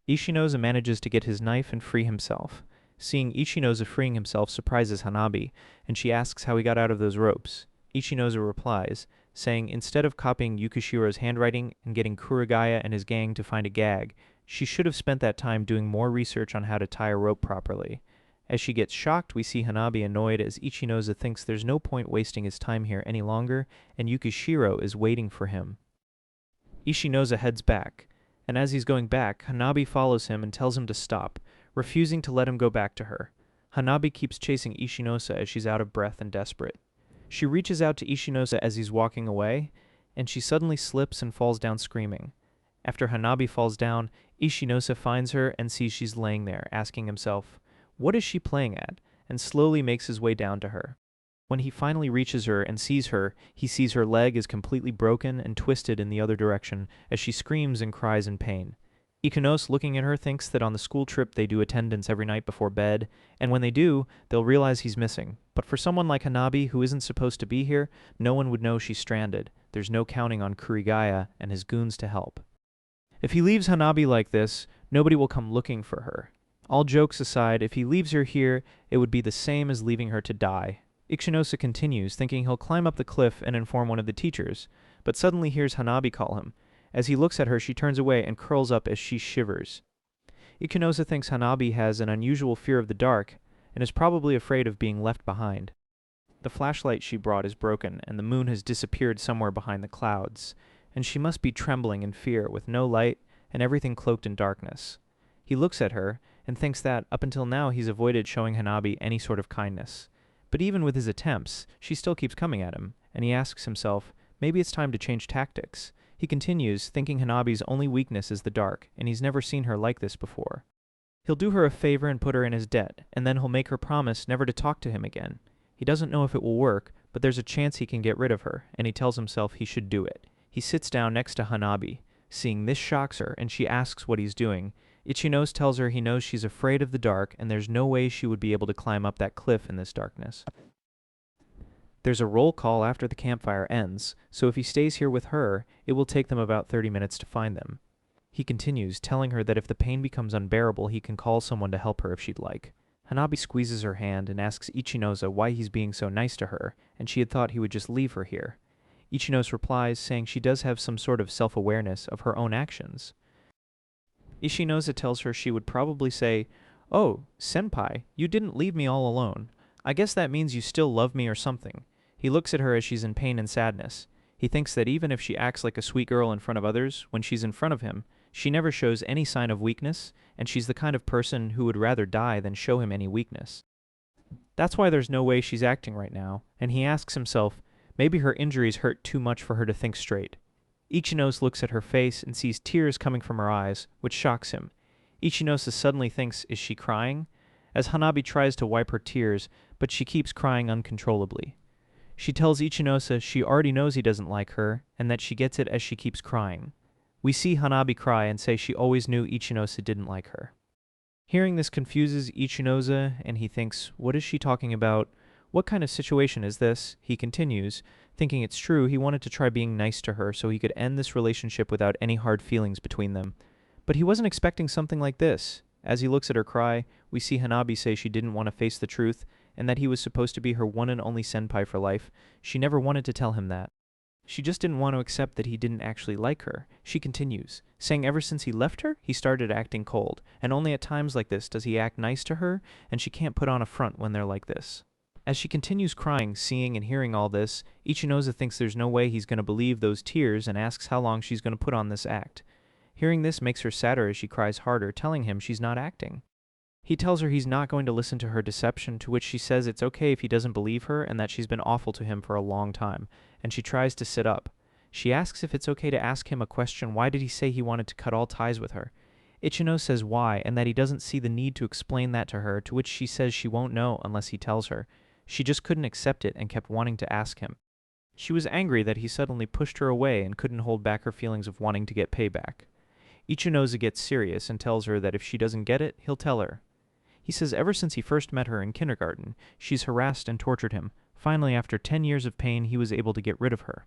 Ichinose manages to get his knife and free himself. Seeing Ichinose freeing himself surprises Hanabi, and she asks how he got out of those ropes. Ichinose replies, saying instead of copying Yukishiro's handwriting and getting Kurigaya and his gang to find a gag, she should have spent that time doing more research on how to tie a rope properly. As she gets shocked, we see Hanabi annoyed as Ichinose thinks there's no point wasting his time here any longer, and Yukishiro is waiting for him. Ichinose heads back, and as he's going back, Hanabi follows him and tells him to stop, refusing to let him go back to her. Hanabi keeps chasing Ichinose as she's out of breath and desperate. She reaches out to Ichinose as he's walking away, and she suddenly slips and falls down screaming. After Hanabi falls down, Ichinose finds her and sees she's laying there, asking himself, what is she playing at? And slowly makes his way down to her. When he finally reaches her and sees her, he sees her leg is completely broken and twisted in the other direction as she screams and cries in pain. Ichinose, looking at her, thinks that on the school trip they do attendance every night before bed, and when they do, they'll realize he's missing. But for someone like Hanabi, who isn't supposed to be here, no one would know she's stranded. There's no counting on Kurigaya and his goons to help. If he leaves Hanabi like this, nobody will come looking for her. All jokes aside, if he leaves her here, it would be the same as leaving her to die. Ichinose continues, thinking he'll climb up the cliff and inform one of the teachers, but suddenly hears Hanabi call him. As he looks at her, she turns away and curls up as she shivers. Ichinose thinks Hanabi has an unusual fear of the dark and is probably afraid of being left behind. The flashlight she brought is broken and the moon has disappeared somewhere behind the clouds, and she must be trembling in fear with no light and everything cloaked in darkness. He looks at her, and thinks that, up until now, he's avoided showing Hanabi any sort of kindness. But even with his attempts, she still keeps coming at him, and he asks himself, maybe it's time to change tactics. He continues, thinking Hanabi's only weakness is the dark, and he's never seen her like this before. He'll do her a favor and put her in his debt, and then he'll make her promise never to talk to him again. He doesn't know if it will work, but there's a chance he can get rid of her, and he tells himself he should do it. He sits down next to Hanabi. Seeing this shocks her, and she asks what he's doing. Ichinose tells her he knows she's afraid of the dark, and there's no way she would be able to climb up that cliff in this darkness. There's a roll call after the campfire ends, so if he stays here with her, it will take them about 30 minutes to find them. He continues, telling her that if the pain becomes unbearable, he can call someone to help her if she'd like. Hanabi squeezes her hand and asks Ichinose why he's being so nice to her, and she had thought he would just leave her here. Ichinose replies, saying she does have some sort of self-awareness of her own actions. Ichinose tells her she would probably say, "Oh, senpai, you didn't leave me all alone. I guess that means you still love me or something." He looks at her as she's in pain and sadness. He thinks that even if she acts like a sweet girl in front of others, when she's in front of him, she never shows any sign of weakness, and she's the kind of person who would rather die than show him any weakness. That's why there's no way she's acting right now, and he asks himself, maybe her injuries hurt too much for her to think straight. Ichinose looks at her face and sees tears coming from her eyes, which shocks him. Ichinose suddenly thinks, is she crying? As Hanabi tries to wipe her tears, but she keeps crying uncontrollably. She tells Ichinose she already knows he doesn't like her, and that she gets it as she keeps crying. We see Hanabi cry and say she always knew Ichinose didn't like her. Hearing this confuses Ichinose, and he thinks, what is she talking about? What kind of situation is this? He continues, thinking it's true he wanted to try being nice to her so he could end this relationship without any hard feelings between them. But he wasn't expecting something like this. As he looks at her cry, we see Hanabi say she didn't want to face the truth, and that he was supposed to be her one and only senpai for life. She never wanted to tell him that. She just didn't want to accept that he didn't actually like her. She continues, saying ever since he left her, he started acting cold, and only at times like this does he act nice to her, and she can't put on a front when they're like this. As she continues crying, seeing and hearing all this, Ichinose thinks there's no way he's going to believe those tears and asks how long she's going to put on this act. Hearing this makes her sadder as she cries harder, telling him she's not acting. He tells her he's not going to listen to her deception, to which she says it's okay if he doesn't believe her and that she's been awful to him for a long time, and she tries to sit up. She asks if it's okay to ask him a question, why did he say he wanted to cut all ties with her? Ichinose says why, and that he doesn't see the need to explain that to her, to which she says she won't know unless he tells her. She just couldn't accept it and kept wanting to ask him. She was angry that he suddenly pushed her away and couldn't hold back her feelings of wanting to get payback. Ichinose gets serious and tells her that if she doesn't get it, he'll tell her. He says ever since he first met her in kindergarten, she's harassed and tortured him. Finally, after 10 years of pain, he was able to get rid of her.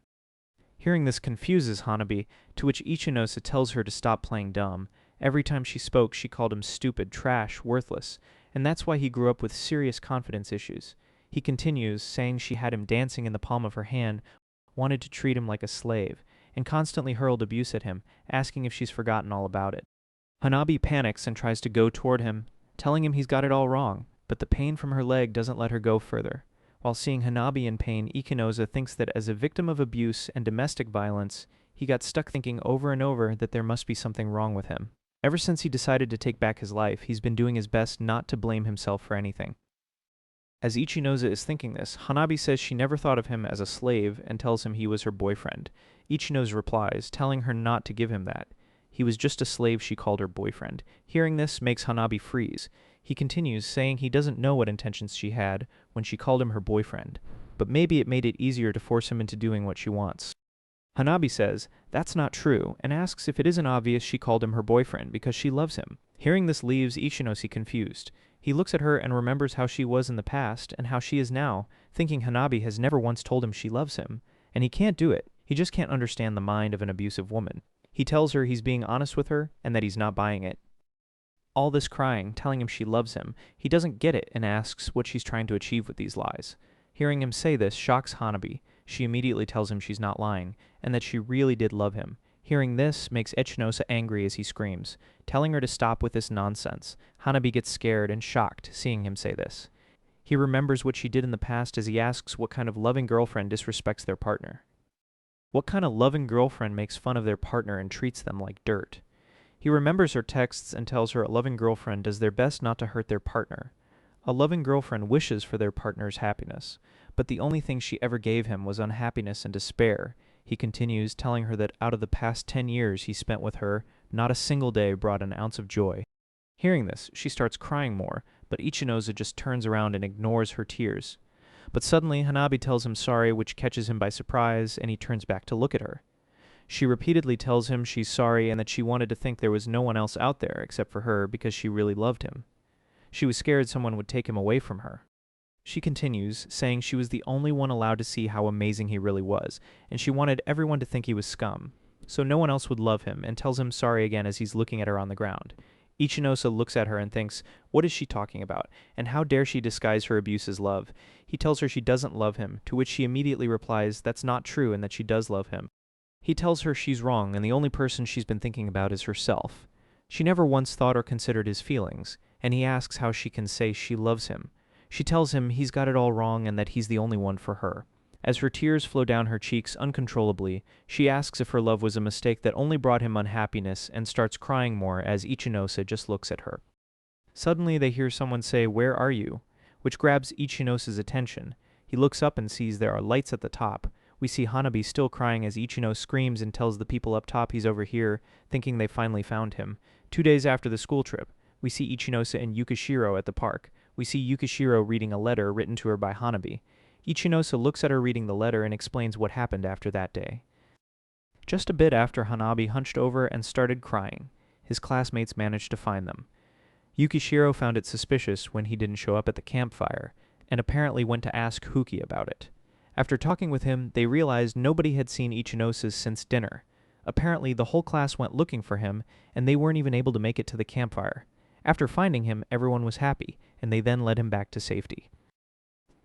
Hearing this confuses Hanabi, to which Ichinose tells her to stop playing dumb. Every time she spoke, she called him stupid, trash, worthless, and that's why he grew up with serious confidence issues. He continues, saying she had him dancing in the palm of her hand, wanted to treat him like a slave, and constantly hurled abuse at him, asking if she's forgotten all about it. Hanabi panics and tries to go toward him, telling him he's got it all wrong, but the pain from her leg doesn't let her go further. While seeing Hanabi in pain, Ichinose thinks that as a victim of abuse and domestic violence, he got stuck thinking over and over that there must be something wrong with him. Ever since he decided to take back his life, he's been doing his best not to blame himself for anything. As Ichinose is thinking this, Hanabi says she never thought of him as a slave and tells him he was her boyfriend. Ichinose replies, telling her not to give him that. He was just a slave she called her boyfriend. Hearing this makes Hanabi freeze. He continues, saying he doesn't know what intentions she had when she called him her boyfriend, but maybe it made it easier to force him into doing what she wants. Hanabi says that's not true and asks if it isn't obvious she called him her boyfriend because she loves him. Hearing this leaves Ichinose confused. He looks at her and remembers how she was in the past and how she is now, thinking Hanabi has never once told him she loves him, and he can't do it. He just can't understand the mind of an abusive woman. He tells her he's being honest with her and that he's not buying it. All this crying, telling him she loves him, he doesn't get it and asks what she's trying to achieve with these lies. Hearing him say this shocks Hanabi. She immediately tells him she's not lying, and that she really did love him. Hearing this makes Ichinose angry as he screams, telling her to stop with this nonsense. Hanabi gets scared and shocked seeing him say this. He remembers what she did in the past as he asks what kind of loving girlfriend disrespects their partner. What kind of loving girlfriend makes fun of their partner and treats them like dirt? He He remembers her texts and tells her a loving girlfriend does their best not to hurt their partner. A loving girlfriend wishes for their partner's happiness, but the only thing she ever gave him was unhappiness and despair. He continues, telling her that out of the past 10 years he spent with her, not a single day brought an ounce of joy. Hearing this, she starts crying more, but Ichinose just turns around and ignores her tears. But suddenly, Hanabi tells him sorry, which catches him by surprise, and he turns back to look at her. She repeatedly tells him she's sorry and that she wanted to think there was no one else out there except for her because she really loved him. She was scared someone would take him away from her. She continues, saying she was the only one allowed to see how amazing he really was, and she wanted everyone to think he was scum, so no one else would love him, and tells him sorry again as he's looking at her on the ground. Ichinose looks at her and thinks, what is she talking about, and how dare she disguise her abuse as love? He tells her she doesn't love him, to which she immediately replies that's not true and that she does love him. He tells her she's wrong and the only person she's been thinking about is herself. She never once thought or considered his feelings, and he asks how she can say she loves him. She tells him he's got it all wrong and that he's the only one for her. As her tears flow down her cheeks uncontrollably, she asks if her love was a mistake that only brought him unhappiness and starts crying more as Ichinose just looks at her. Suddenly they hear someone say, "Where are you?" which grabs Ichinose's attention. He looks up and sees there are lights at the top. We see Hanabi still crying as Ichinose screams and tells the people up top he's over here, thinking they finally found him. 2 days after the school trip, we see Ichinose and Yukishiro at the park. We see Yukishiro reading a letter written to her by Hanabi. Ichinose looks at her reading the letter and explains what happened after that day. Just a bit after Hanabi hunched over and started crying, his classmates managed to find them. Yukishiro found it suspicious when he didn't show up at the campfire, and apparently went to ask Huki about it. After talking with him, they realized nobody had seen Ichinose since dinner. Apparently, the whole class went looking for him, and they weren't even able to make it to the campfire. After finding him, everyone was happy, and they then led him back to safety.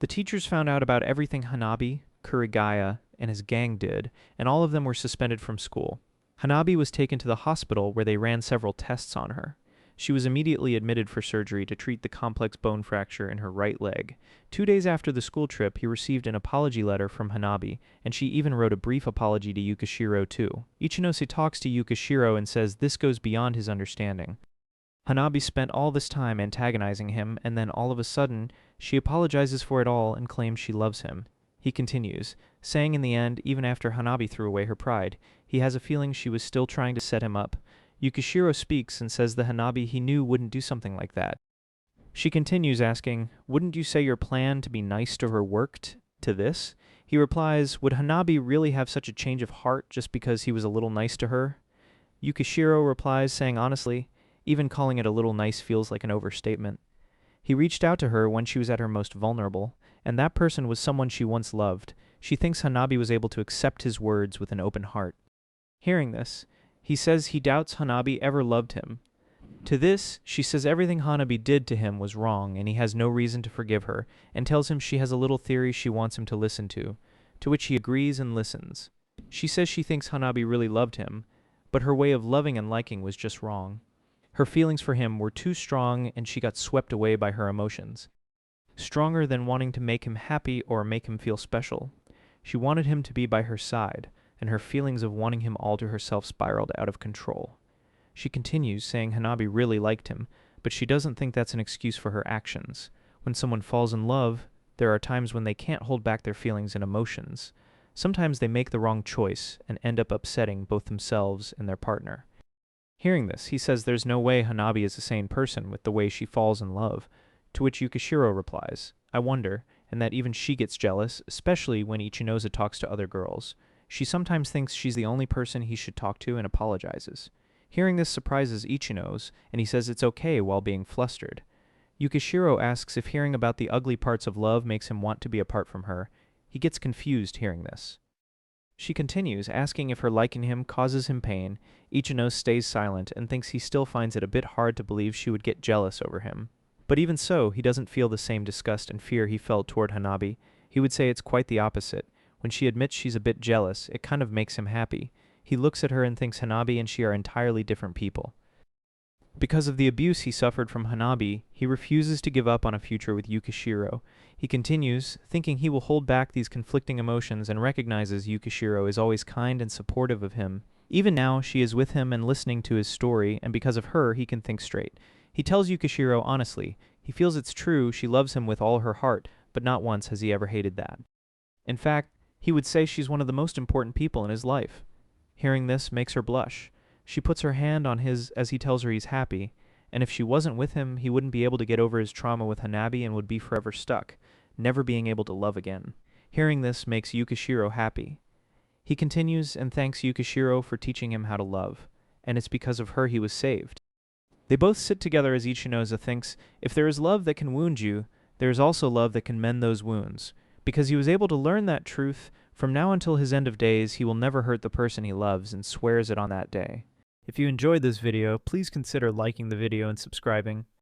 The teachers found out about everything Hanabi, Kurigaya, and his gang did, and all of them were suspended from school. Hanabi was taken to the hospital where they ran several tests on her. She was immediately admitted for surgery to treat the complex bone fracture in her right leg. 2 days after the school trip, he received an apology letter from Hanabi, and she even wrote a brief apology to Yukishiro too. Ichinose talks to Yukishiro and says this goes beyond his understanding. Hanabi spent all this time antagonizing him, and then all of a sudden, she apologizes for it all and claims she loves him. He continues, saying in the end, even after Hanabi threw away her pride, he has a feeling she was still trying to set him up. Yukishiro speaks and says the Hanabi he knew wouldn't do something like that. She continues asking, wouldn't you say your plan to be nice to her worked to this? He replies, would Hanabi really have such a change of heart just because he was a little nice to her? Yukishiro replies, saying honestly, even calling it a little nice feels like an overstatement. He reached out to her when she was at her most vulnerable, and that person was someone she once loved. She thinks Hanabi was able to accept his words with an open heart. Hearing this, he says he doubts Hanabi ever loved him. To this, she says everything Hanabi did to him was wrong and he has no reason to forgive her, and tells him she has a little theory she wants him to listen to which he agrees and listens. She says she thinks Hanabi really loved him, but her way of loving and liking was just wrong. Her feelings for him were too strong and she got swept away by her emotions. Stronger than wanting to make him happy or make him feel special. She wanted him to be by her side, and her feelings of wanting him all to herself spiraled out of control. She continues, saying Hanabi really liked him, but she doesn't think that's an excuse for her actions. When someone falls in love, there are times when they can't hold back their feelings and emotions. Sometimes they make the wrong choice and end up upsetting both themselves and their partner. Hearing this, he says there's no way Hanabi is a sane person with the way she falls in love, to which Yukishiro replies, I wonder, and that even she gets jealous, especially when Ichinose talks to other girls. She sometimes thinks she's the only person he should talk to and apologizes. Hearing this surprises Ichinose, and he says it's okay while being flustered. Yukishiro asks if hearing about the ugly parts of love makes him want to be apart from her. He gets confused hearing this. She continues, asking if her liking him causes him pain. Ichinose stays silent and thinks he still finds it a bit hard to believe she would get jealous over him. But even so, he doesn't feel the same disgust and fear he felt toward Hanabi. He would say it's quite the opposite. When she admits she's a bit jealous, it kind of makes him happy. He looks at her and thinks Hanabi and she are entirely different people. Because of the abuse he suffered from Hanabi, he refuses to give up on a future with Yukishiro. He continues, thinking he will hold back these conflicting emotions, and recognizes Yukishiro is always kind and supportive of him, Even now, she is with him and listening to his story, and because of her, he can think straight. He tells Yukishiro honestly. He feels it's true she loves him with all her heart, but not once has he ever hated that. In fact, he would say she's one of the most important people in his life. Hearing this makes her blush. She puts her hand on his as he tells her he's happy, and if she wasn't with him, he wouldn't be able to get over his trauma with Hanabi and would be forever stuck, never being able to love again. Hearing this makes Yukishiro happy. He continues and thanks Yukishiro for teaching him how to love, and it's because of her he was saved. They both sit together as Ichinoza thinks, if there is love that can wound you, there is also love that can mend those wounds. Because he was able to learn that truth, from now until his end of days, he will never hurt the person he loves and swears it on that day. If you enjoyed this video, please consider liking the video and subscribing.